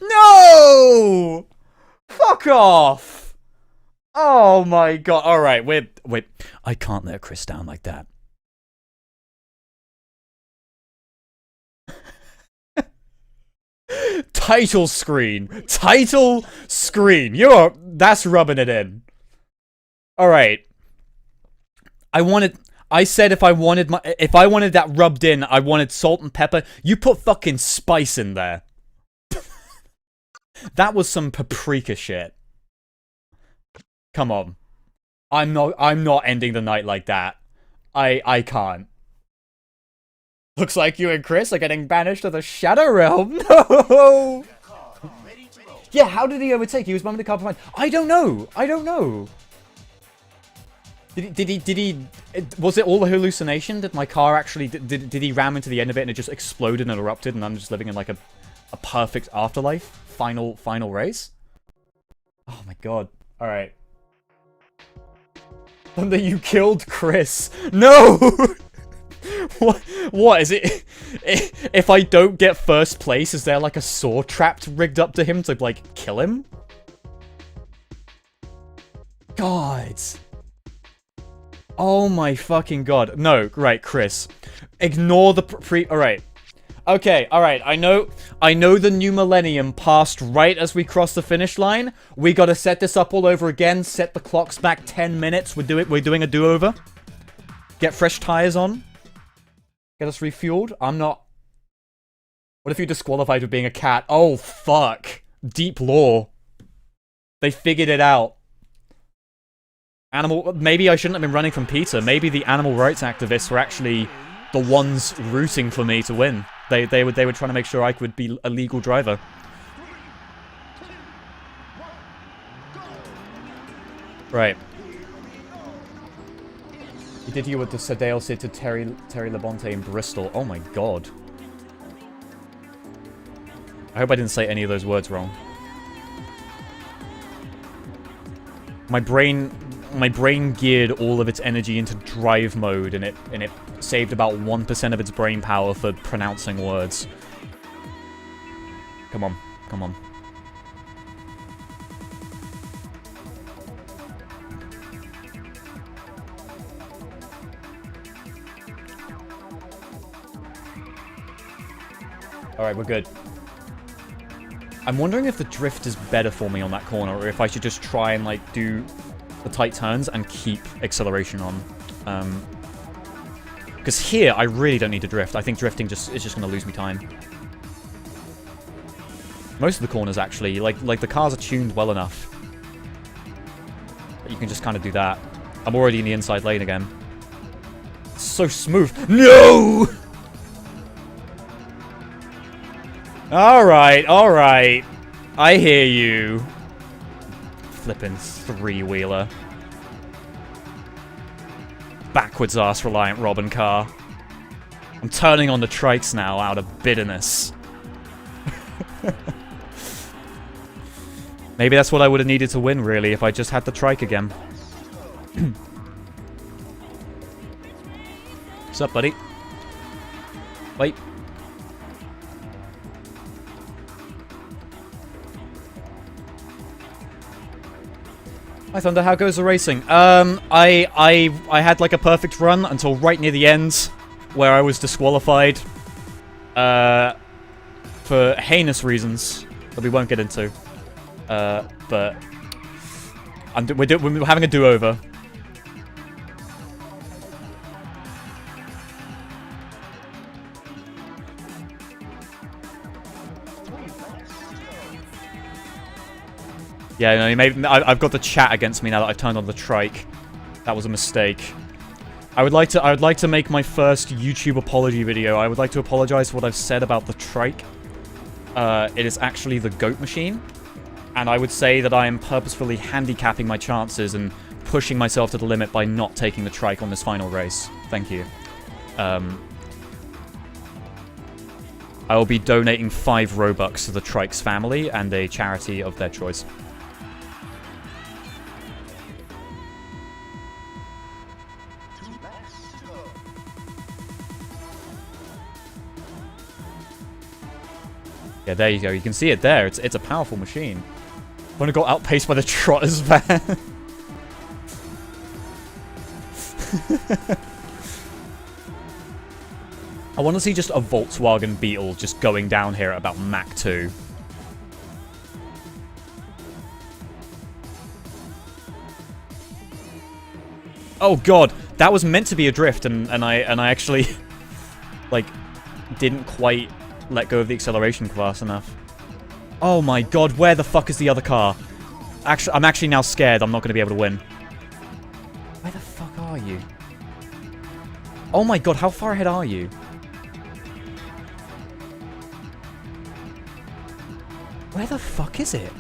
No! Fuck off! Oh my god. Alright, wait. I can't let Chris down like that. Title screen. That's rubbing it in. Alright. I said if I wanted that rubbed in, I wanted salt and pepper. You put fucking spice in there. That was some paprika shit. Come on. I'm not ending the night like that. I can't. Looks like you and Chris are getting banished to the Shadow Realm. No! Yeah, how did he overtake? He was bumping the car behind. I don't know. Did he was it all a hallucination? Did my car actually, did he ram into the end of it and it just exploded and erupted and I'm just living in like a perfect afterlife? Final race? Oh my god. Alright. Thunder, you killed Chris. No! What is it? If I don't get first place, is there like a saw trapped rigged up to him to like kill him? God. Oh my fucking god. No, right, Chris. Ignore the Prix. Alright. Okay, alright, I know the new millennium passed right as we crossed the finish line. We gotta set this up all over again, set the clocks back 10 minutes. We're doing a do-over. Get fresh tires on. Get us refueled. I'm not... What if you're disqualified for being a cat? Oh, fuck. Deep lore. They figured it out. Maybe I shouldn't have been running from Peter. Maybe the animal rights activists were actually the ones rooting for me to win. They were trying to make sure I could be a legal driver. Right. He did you what the Sadale said to Terry Labonte in Bristol. Oh my god. I hope I didn't say any of those words wrong. My brain geared all of its energy into drive mode, and it saved about 1% of its brain power for pronouncing words. Come on, come on. Alright, we're good. I'm wondering if the drift is better for me on that corner, or if I should just try and, like, do the tight turns and keep acceleration on. Because here, I really don't need to drift. I think drifting is just going to lose me time. Most of the corners, actually, like the cars are tuned well enough that you can just kind of do that. I'm already in the inside lane again. It's so smooth. No! Alright, alright. I hear you. Flippin' three-wheeler. Backwards ass reliant Robin car. I'm turning on the trikes now out of bitterness. Maybe that's what I would have needed to win, really, if I just had the trike again. What's up, buddy? Wait. Hi Thunder, how goes the racing? I had like a perfect run until right near the end, where I was disqualified, for heinous reasons that we won't get into. But we're having a do-over. Yeah, no, I've got the chat against me now that I've turned on the trike. That was a mistake. I would like to make my first YouTube apology video. I would like to apologize for what I've said about the trike. It is actually the goat machine, and I would say that I am purposefully handicapping my chances and pushing myself to the limit by not taking the trike on this final race. Thank you. I will be donating 5 Robux to the Trike's family and a charity of their choice. Yeah, there you go. You can see it there. It's a powerful machine. When it got outpaced by the Trotter's van. I want to see just a Volkswagen Beetle just going down here at about Mach 2. Oh god, that was meant to be a drift, and I actually like didn't quite let go of the acceleration fast enough. Oh my god, where the fuck is the other car? Actually, I'm actually now scared I'm not going to be able to win. Where the fuck are you? Oh my god, how far ahead are you? Where the fuck is it?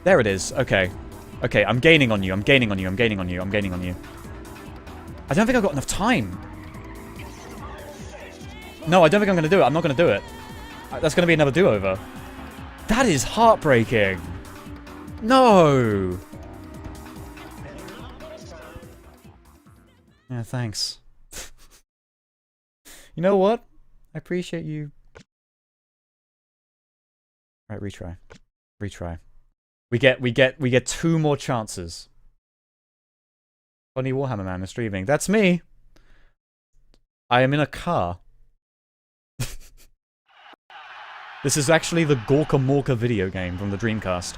There it is. Okay. Okay, I'm gaining on you. I'm gaining on you. I'm gaining on you. I'm gaining on you. I don't think I've got enough time. No, I don't think I'm going to do it. I'm not going to do it. That's going to be another do-over. That is heartbreaking. No. Yeah, thanks. You know what? I appreciate you. Right, retry. Retry. We get 2 more chances. Funny Warhammer Man is streaming. That's me. I am in a car. This is actually the Gorka Morka video game from the Dreamcast.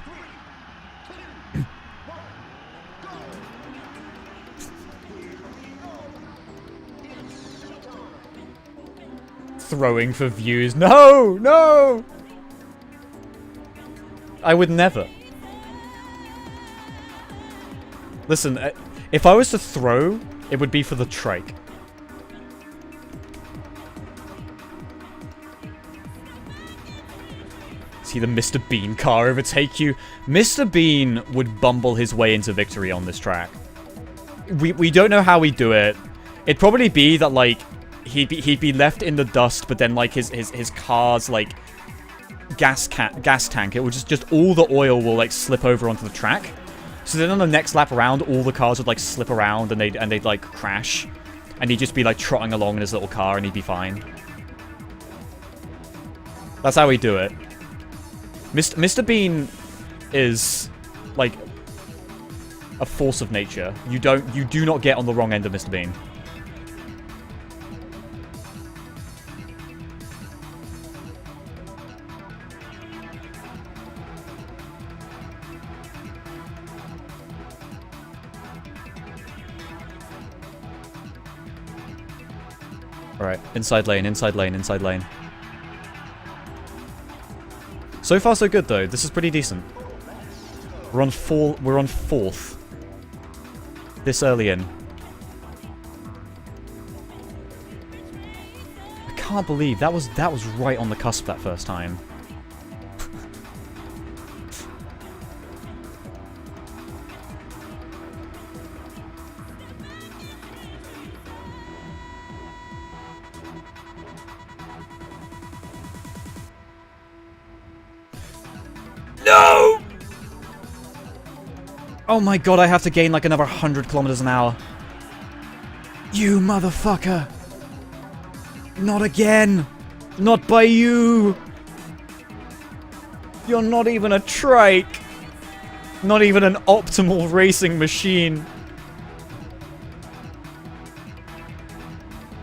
Throwing for views. No! No! I would never. Listen, if I was to throw, it would be for the trike. See the Mr. Bean car overtake you? Mr. Bean would bumble his way into victory on this track. We don't know how he'd do it. It'd probably be that, like, he'd be left in the dust, but then, like, his car's, like, gas tank, it would just all the oil will, like, slip over onto the track. So then on the next lap around, all the cars would, like, slip around and they'd like, crash. And he'd just be, like, trotting along in his little car and he'd be fine. That's how he'd do it. Mr. Bean is, like, a force of nature. You do not get on the wrong end of Mr. Bean. Alright, inside lane, inside lane, inside lane. So far so good though, this is pretty decent. We're on fourth. This early in. I can't believe that was right on the cusp that first time. No! Oh my god, I have to gain like another 100 kilometers an hour. You motherfucker! Not again! Not by you! You're not even a trike! Not even an optimal racing machine!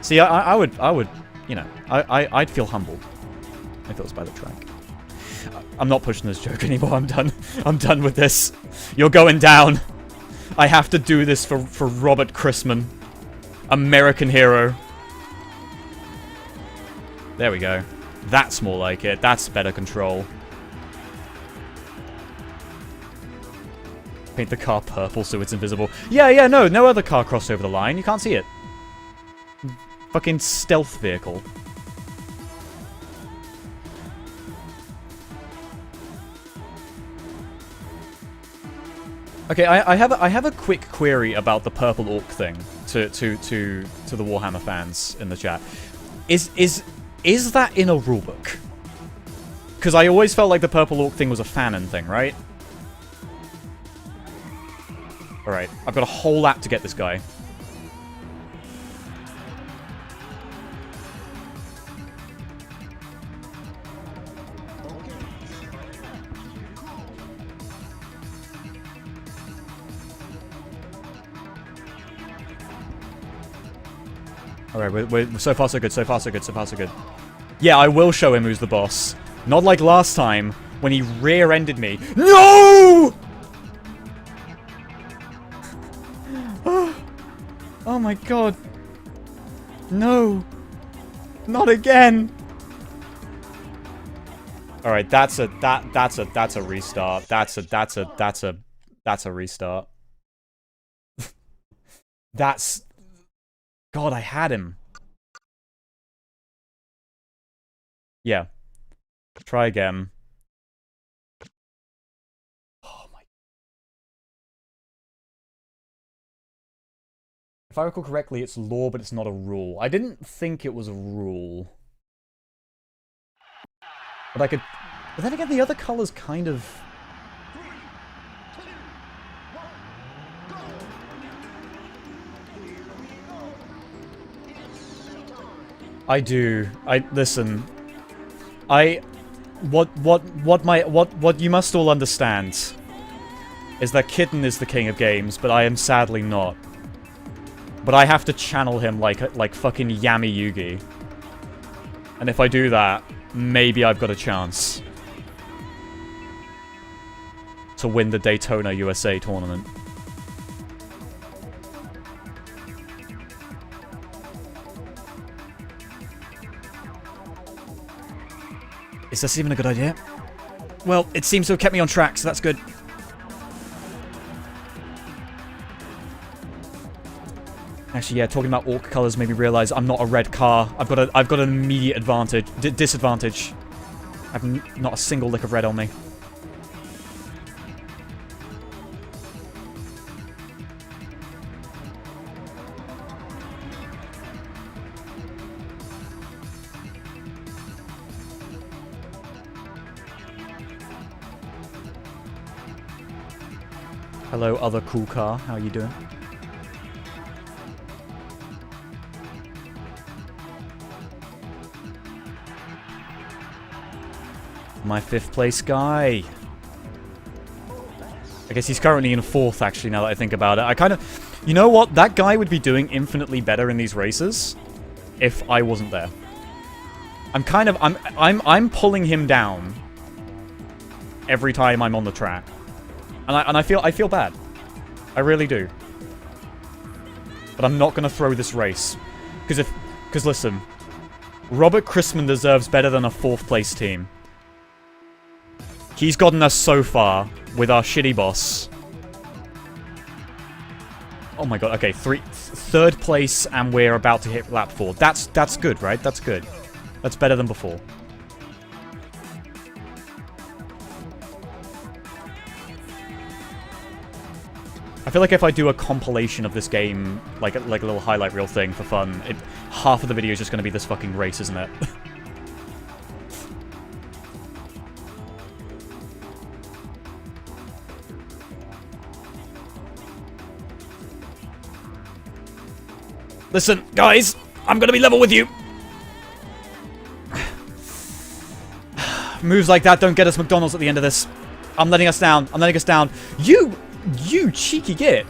See, I would, you know, I'd feel humbled if it was by the track. I'm not pushing this joke anymore, I'm done. I'm done with this. You're going down. I have to do this for Robert Chrisman. American hero. There we go. That's more like it. That's better control. Paint the car purple so it's invisible. Yeah, no other car crossed over the line. You can't see it. Fucking stealth vehicle. Okay, I have a quick query about the purple orc thing to the Warhammer fans in the chat. Is that in a rulebook? Because I always felt like the purple orc thing was a fanon thing, right? Alright, I've got a whole lap to get this guy. Alright, we're so far so good, so far so good, so far so good. Yeah, I will show him who's the boss. Not like last time, when he rear-ended me. No! Oh my god. No. Not again. Alright, that's a restart. That's a restart. That's... God, I had him. Yeah. Try again. Oh my... If I recall correctly, it's law, but it's not a rule. I didn't think it was a rule. But I could... But then again, the other colors kind of... I do. Listen. What you must all understand is that Kitten is the king of games, but I am sadly not. But I have to channel him like fucking Yami Yugi. And if I do that, maybe I've got a chance to win the Daytona USA tournament. Is this even a good idea? Well, it seems to have kept me on track, so that's good. Actually, yeah, talking about orc colors made me realize I'm not a red car. I've got an immediate advantage, disadvantage. I've not a single lick of red on me. Hello, other cool car. How are you doing? My 5th place guy. I guess he's currently in 4th, actually, now that I think about it. I kind of... You know what? That guy would be doing infinitely better in these races if I wasn't there. I'm kind of... I'm pulling him down every time I'm on the track. And I feel bad. I really do. But I'm not going to throw this race. Because listen, Robert Christman deserves better than a 4th place team. He's gotten us so far with our shitty boss. Oh my god, okay, 3rd place and we're about to hit lap 4. That's good, right? That's good. That's better than before. I feel like if I do a compilation of this game, like a little highlight reel thing for fun, half of the video is just going to be this fucking race, isn't it? Listen, guys, I'm going to be level with you. Moves like that don't get us McDonald's at the end of this. I'm letting us down. I'm letting us down. You cheeky git.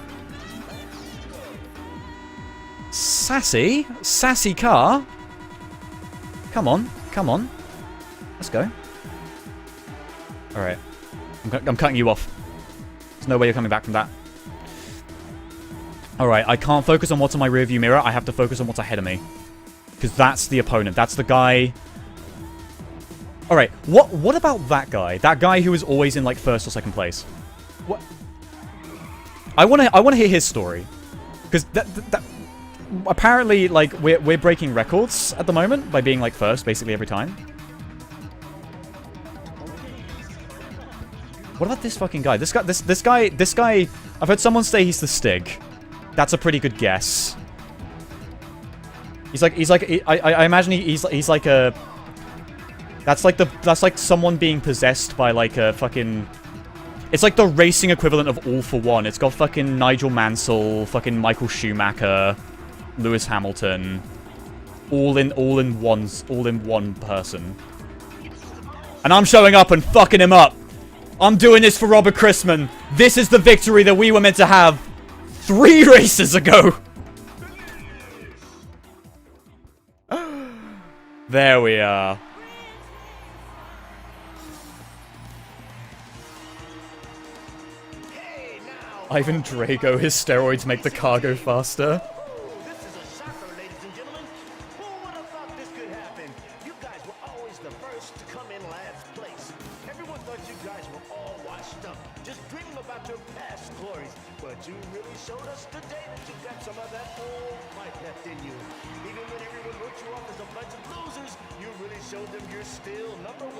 Sassy car. Come on. Let's go. Alright. I'm cutting you off. There's no way you're coming back from that. Alright, I can't focus on what's on my rearview mirror. I have to focus on what's ahead of me. Because that's the opponent. That's the guy... Alright, what about that guy? That guy who is always in, like, 1st or 2nd place. What? I wanna hear his story. Because that apparently, like, we're breaking records at the moment by being, like, 1st basically every time. What about this fucking guy? This guy, I've heard someone say he's the Stig. That's a pretty good guess. I imagine he's like a... That's like someone being possessed by like a fucking... It's like the racing equivalent of All for One. It's got fucking Nigel Mansell, fucking Michael Schumacher, Lewis Hamilton, all in one person. And I'm showing up and fucking him up. I'm doing this for Robert Christman. This is the victory that we were meant to have 3 races ago. There we are. Ivan Drago, his steroids make the car go faster. This is a shocker, ladies and gentlemen. Who would have thought this could happen? You guys were always the first to come in last place. Everyone thought you guys were all washed up, just dreaming about your past glories. But you really showed us today that you got some of that old fight left in you. Even when everyone wrote you off as a bunch of losers, you really showed them you're still number 1.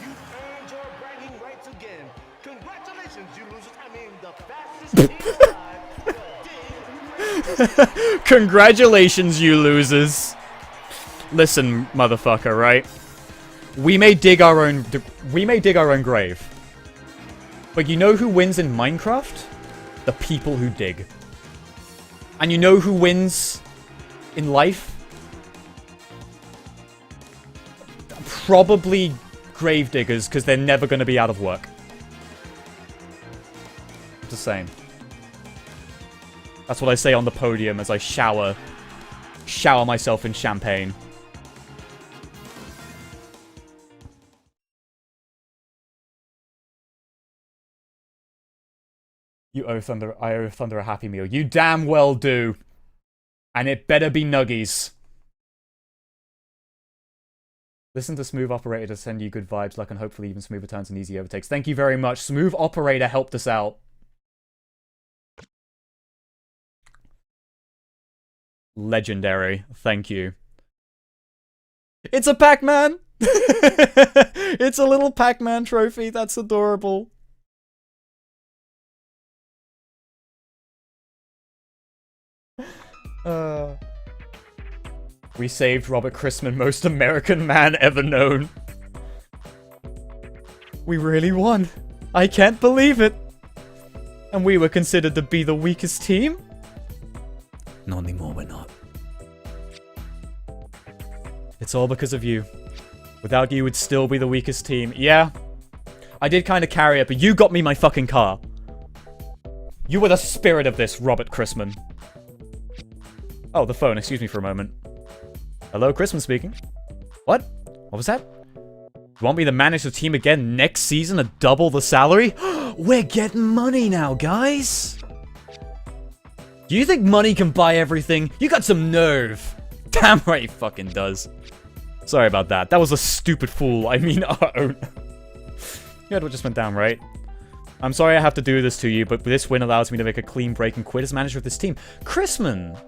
You earned your bragging rights again. Congratulations, you losers. I mean, the fastest team alive. Congratulations, you losers. Listen, motherfucker, right? We may dig our own grave. But you know who wins in Minecraft? The people who dig. And you know who wins in life? Probably grave diggers, because they're never going to be out of work. Just saying. That's what I say on the podium as I shower myself in champagne. You owe Thunder, I owe Thunder a Happy Meal. You damn well do. And it better be nuggies. Listen to Smooth Operator to send you good vibes, luck, and hopefully even smoother turns and easy overtakes. Thank you very much. Smooth Operator helped us out. Legendary. Thank you. It's a Pac-Man! It's a little Pac-Man trophy. That's adorable. We saved Robert Christman, most American man ever known. We really won. I can't believe it. And we were considered to be the weakest team? Not anymore, we're not. It's all because of you. Without you, we'd still be the weakest team. Yeah. I did kind of carry it, but you got me my fucking car. You were the spirit of this, Robert Christman. Oh, the phone. Excuse me for a moment. Hello, Christman speaking. What? What was that? You want me to manage the team again next season at double the salary? We're getting money now, guys. Do you think money can buy everything? You got some nerve. Damn right he fucking does. Sorry about that. That was a stupid fool. I mean, our own. You heard what just went down, right? I'm sorry I have to do this to you, but this win allows me to make a clean break and quit as manager of this team. Christman!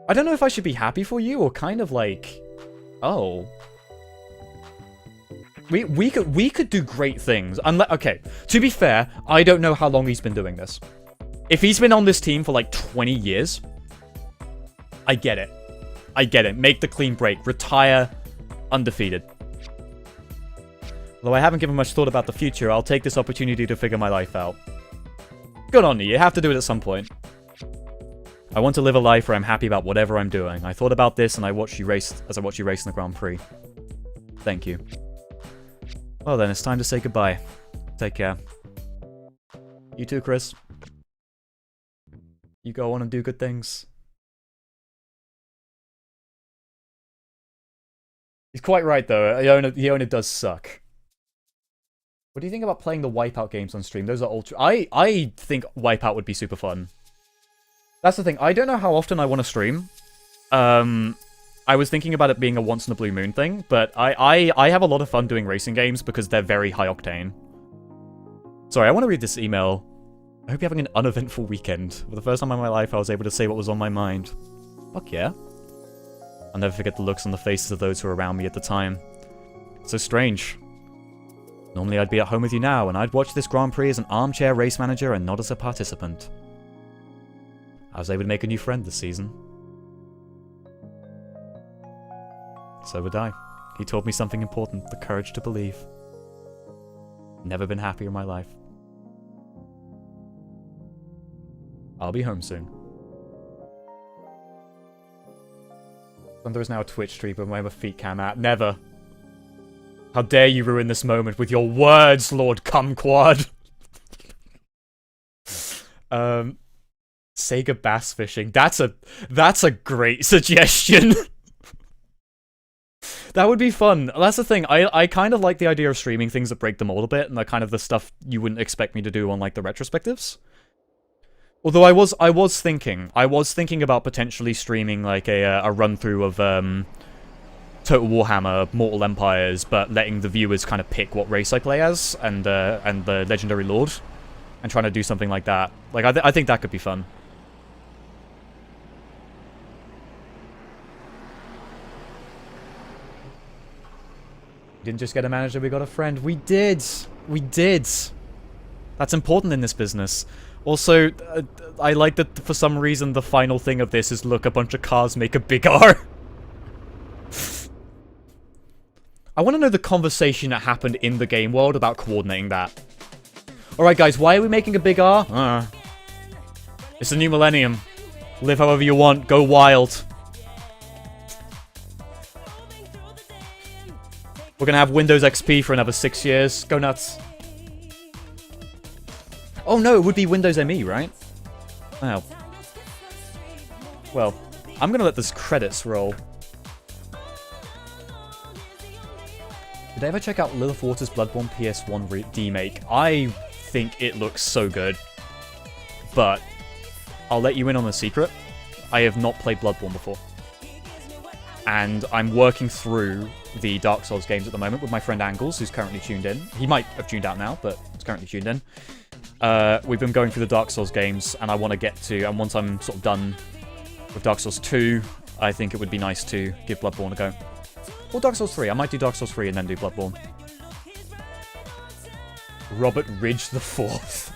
I don't know if I should be happy for you or kind of like... Oh. We could do great things. Okay, to be fair, I don't know how long he's been doing this. If he's been on this team for like 20 years, I get it. I get it. Make the clean break. Retire undefeated. Though I haven't given much thought about the future, I'll take this opportunity to figure my life out. Good on you. You have to do it at some point. I want to live a life where I'm happy about whatever I'm doing. I thought about this and I watched you race as I watched you race in the Grand Prix. Thank you. Well then, it's time to say goodbye. Take care. You too, Chris. You go on and do good things. He's quite right though. Iona does suck. What do you think about playing the Wipeout games on stream? Those are ultra... I think Wipeout would be super fun. That's the thing. I don't know how often I want to stream. I was thinking about it being a once in a blue moon thing, but I have a lot of fun doing racing games because they're very high octane. Sorry, I want to read this email. I hope you're having an uneventful weekend. For the first time in my life, I was able to say what was on my mind. Fuck yeah. I'll never forget the looks on the faces of those who were around me at the time. So strange. Normally I'd be at home with you now, and I'd watch this Grand Prix as an armchair race manager and not as a participant. I was able to make a new friend this season. So would I. He taught me something important, the courage to believe. Never been happier in my life. I'll be home soon. Thunder is now a Twitch streamer where my feet cam at. Never. How dare you ruin this moment with your words, Lord Kumquad. Sega bass fishing. That's a great suggestion. That would be fun. That's the thing. I kind of like the idea of streaming things that break the mold a bit, and the kind of the stuff you wouldn't expect me to do on like the retrospectives. Although I was thinking about potentially streaming like a run through of Total Warhammer, Mortal Empires, but letting the viewers kind of pick what race I play as and the Legendary Lord, and trying to do something like that. Like I think that could be fun. We didn't just get a manager, we got a friend. We did. We did. That's important in this business. Also, I like that for some reason the final thing of this is look, a bunch of cars make a big R. I want to know the conversation that happened in the game world about coordinating that. Alright guys, why are we making a big R? It's a new millennium. Live however you want, go wild. We're gonna have Windows XP for another 6 years. Go nuts. Oh no, it would be Windows ME, right? Oh. Well, I'm gonna let this credits roll. Did I ever check out Lilith Waters' Bloodborne PS1 remake? I think it looks so good. But I'll let you in on a secret. I have not played Bloodborne before. And I'm working through the Dark Souls games at the moment with my friend Angles, who's currently tuned in. He might have tuned out now, but he's currently tuned in. We've been going through the Dark Souls games, and I want to get to... And once I'm sort of done with Dark Souls 2, I think it would be nice to give Bloodborne a go. Or Dark Souls 3. I might do Dark Souls 3 and then do Bloodborne. Robert Ridge IV.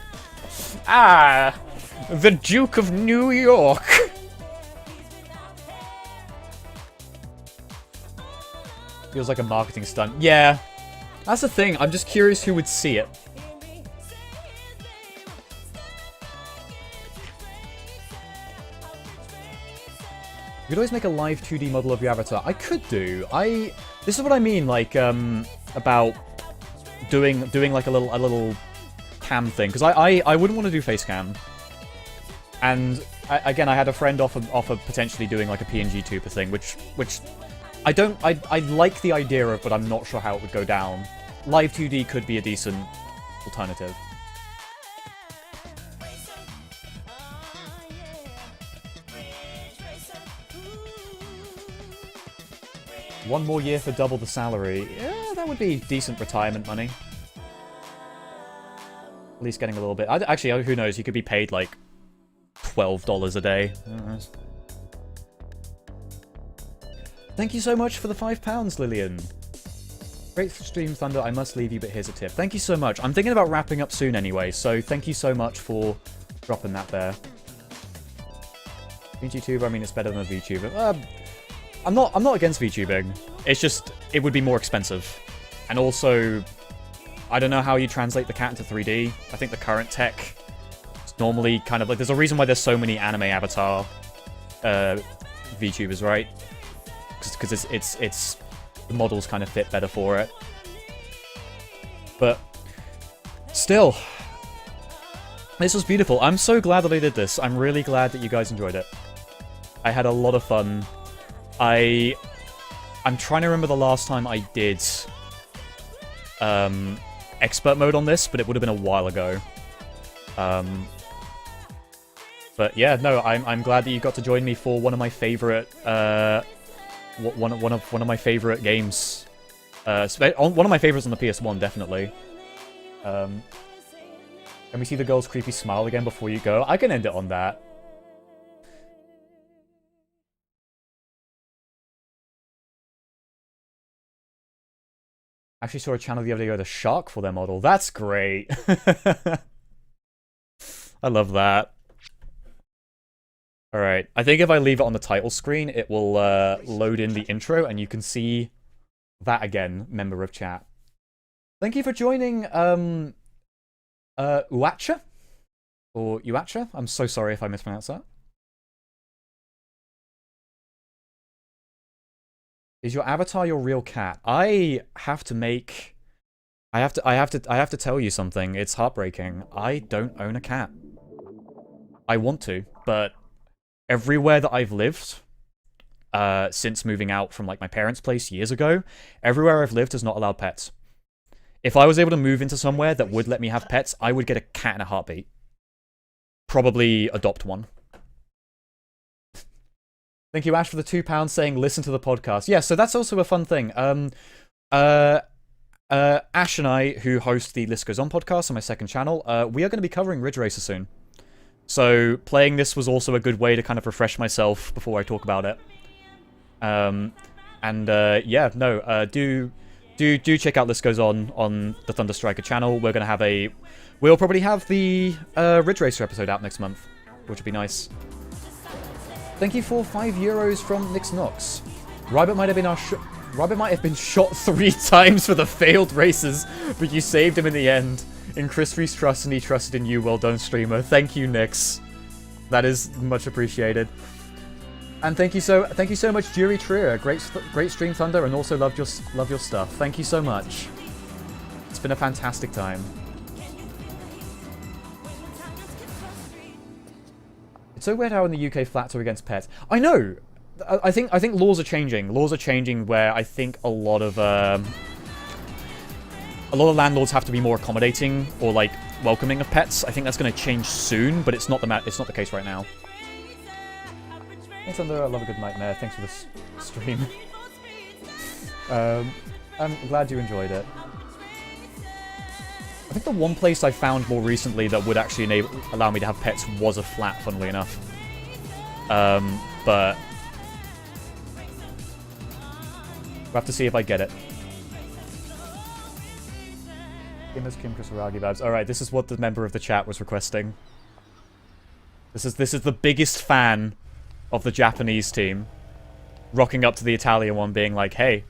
Ah! The Duke of New York! Feels like a marketing stunt. Yeah. That's the thing. I'm just curious who would see it. You could always make a live 2D model of your avatar. I could do. This is what I mean, like, about doing like a little cam thing, because I wouldn't want to do face cam. And again, I had a friend offer potentially doing like a PNG tuber thing, which I like the idea of, but I'm not sure how it would go down. Live 2D could be a decent alternative. One more year for double the salary. Yeah, that would be decent retirement money. At least getting a little bit. Actually, who knows? You could be paid like $12 a day. Thank you so much for the £5, Lillian. Great stream, Thunder. I must leave you, but here's a tip. Thank you so much. I'm thinking about wrapping up soon anyway, so thank you so much for dropping that there. VTuber, I mean, it's better than a VTuber. I'm not against VTubing. It's just, it would be more expensive. And also, I don't know how you translate the cat into 3D. I think the current tech is normally kind of like, there's a reason why there's so many anime avatar VTubers, right? Because it's the models kind of fit better for it. But still, this was beautiful. I'm so glad that I did this. I'm really glad that you guys enjoyed it. I had a lot of fun. I'm trying to remember the last time I did expert mode on this, but it would have been a while ago. But yeah, no, I'm glad that you got to join me for one of my favorite one of my favorite games. One of my favorites on the PS1, definitely. Can we see the girl's creepy smile again before you go? I can end it on that. Actually saw a channel the other day with a shark for their model. That's great. I love that. Alright, I think if I leave it on the title screen, it will load in the intro, and you can see that again, member of chat. Thank you for joining, Uacha? Or Uacha? I'm so sorry if I mispronounced that. Is your avatar your real cat? I have to tell you something. It's heartbreaking. I don't own a cat. I want to, but everywhere that I've lived, since moving out from like my parents' place years ago, everywhere I've lived has not allowed pets. If I was able to move into somewhere that would let me have pets, I would get a cat in a heartbeat. Probably adopt one. Thank you, Ash, for the £2 saying listen to the podcast. Yeah, so that's also a fun thing. Ash and I, who host the List Goes On podcast on my second channel, we are going to be covering Ridge Racer soon. So playing this was also a good way to kind of refresh myself before I talk about it. Yeah, no, do check out List Goes On the ThunderPsyker channel. We'll probably have the Ridge Racer episode out next month, which would be nice. Thank you for €5 from Nix Knox. Rybert might have been shot 3 times for the failed races, but you saved him in the end. In Christry's trust, and he trusted in you. Well done, streamer. Thank you, Nix. That is much appreciated. And thank you so much, Jury Trier. Great stream, Thunder, and also love your stuff. Thank you so much. It's been a fantastic time. So weird how in the UK flats are against pets. I know. I think laws are changing. Laws are changing where I think a lot of landlords have to be more accommodating or like welcoming of pets. I think that's going to change soon, but it's not the case right now. Thanks, Thunder. I love a good nightmare. Thanks for this stream. I'm glad you enjoyed it. I think the one place I found more recently that would actually allow me to have pets was a flat, funnily enough. But we'll have to see if I get it. Gamers Kim Chris Aragi vibes. Alright, this is what the member of the chat was requesting. This is the biggest fan of the Japanese team. Rocking up to the Italian one being like, hey,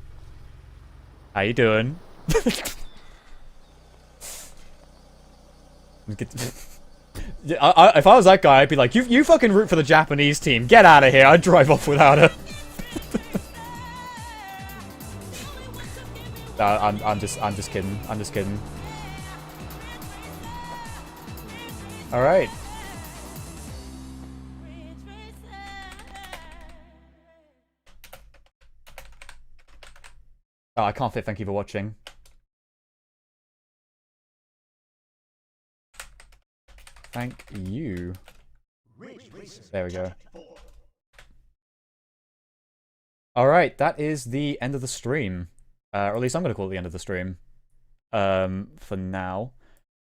how you doing? If I was that guy, I'd be like, you fucking root for the Japanese team. Get out of here. I'd drive off without her. I'm just kidding. I'm just kidding. All right. Oh, I can't fit. Thank you for watching. Thank you. There we go. Alright, that is the end of the stream. Or at least I'm going to call it the end of the stream. For now.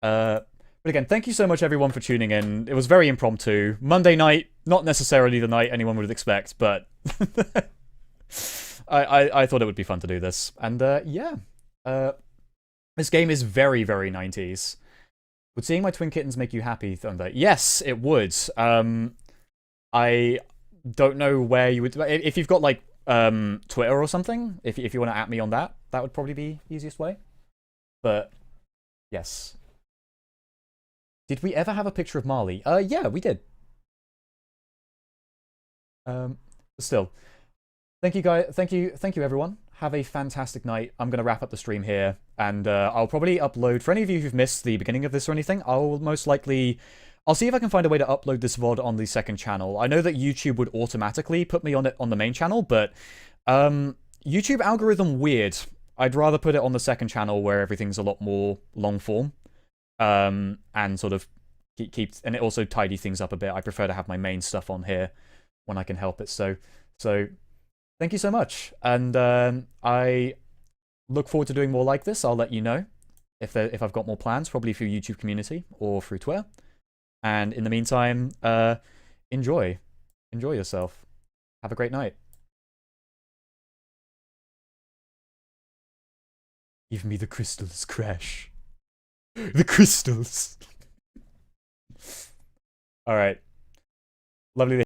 But again, thank you so much everyone for tuning in. It was very impromptu. Monday night, not necessarily the night anyone would expect, but... I thought it would be fun to do this. And yeah. This game is very, very 90s. Would seeing my twin kittens make you happy, Thunder? Yes, it would. I don't know where you would... If you've got, like, Twitter or something, if you want to at me on that, that would probably be the easiest way. But, yes. Did we ever have a picture of Marley? Yeah, we did. Still. Thank you, guys. Thank you, everyone. Have a fantastic night. I'm going to wrap up the stream here, and I'll probably upload... For any of you who've missed the beginning of this or anything, I'll most likely... I'll see if I can find a way to upload this VOD on the second channel. I know that YouTube would automatically put me on it on the main channel, but YouTube algorithm weird. I'd rather put it on the second channel where everything's a lot more long form, and sort of keep... And it also tidy things up a bit. I prefer to have my main stuff on here when I can help it. So thank you so much, and I look forward to doing more like this. I'll let you know if I've got more plans, probably through YouTube community or through Twitter. And in the meantime, enjoy yourself. Have a great night. Give me the crystals, Crash. The crystals. All right, lovely.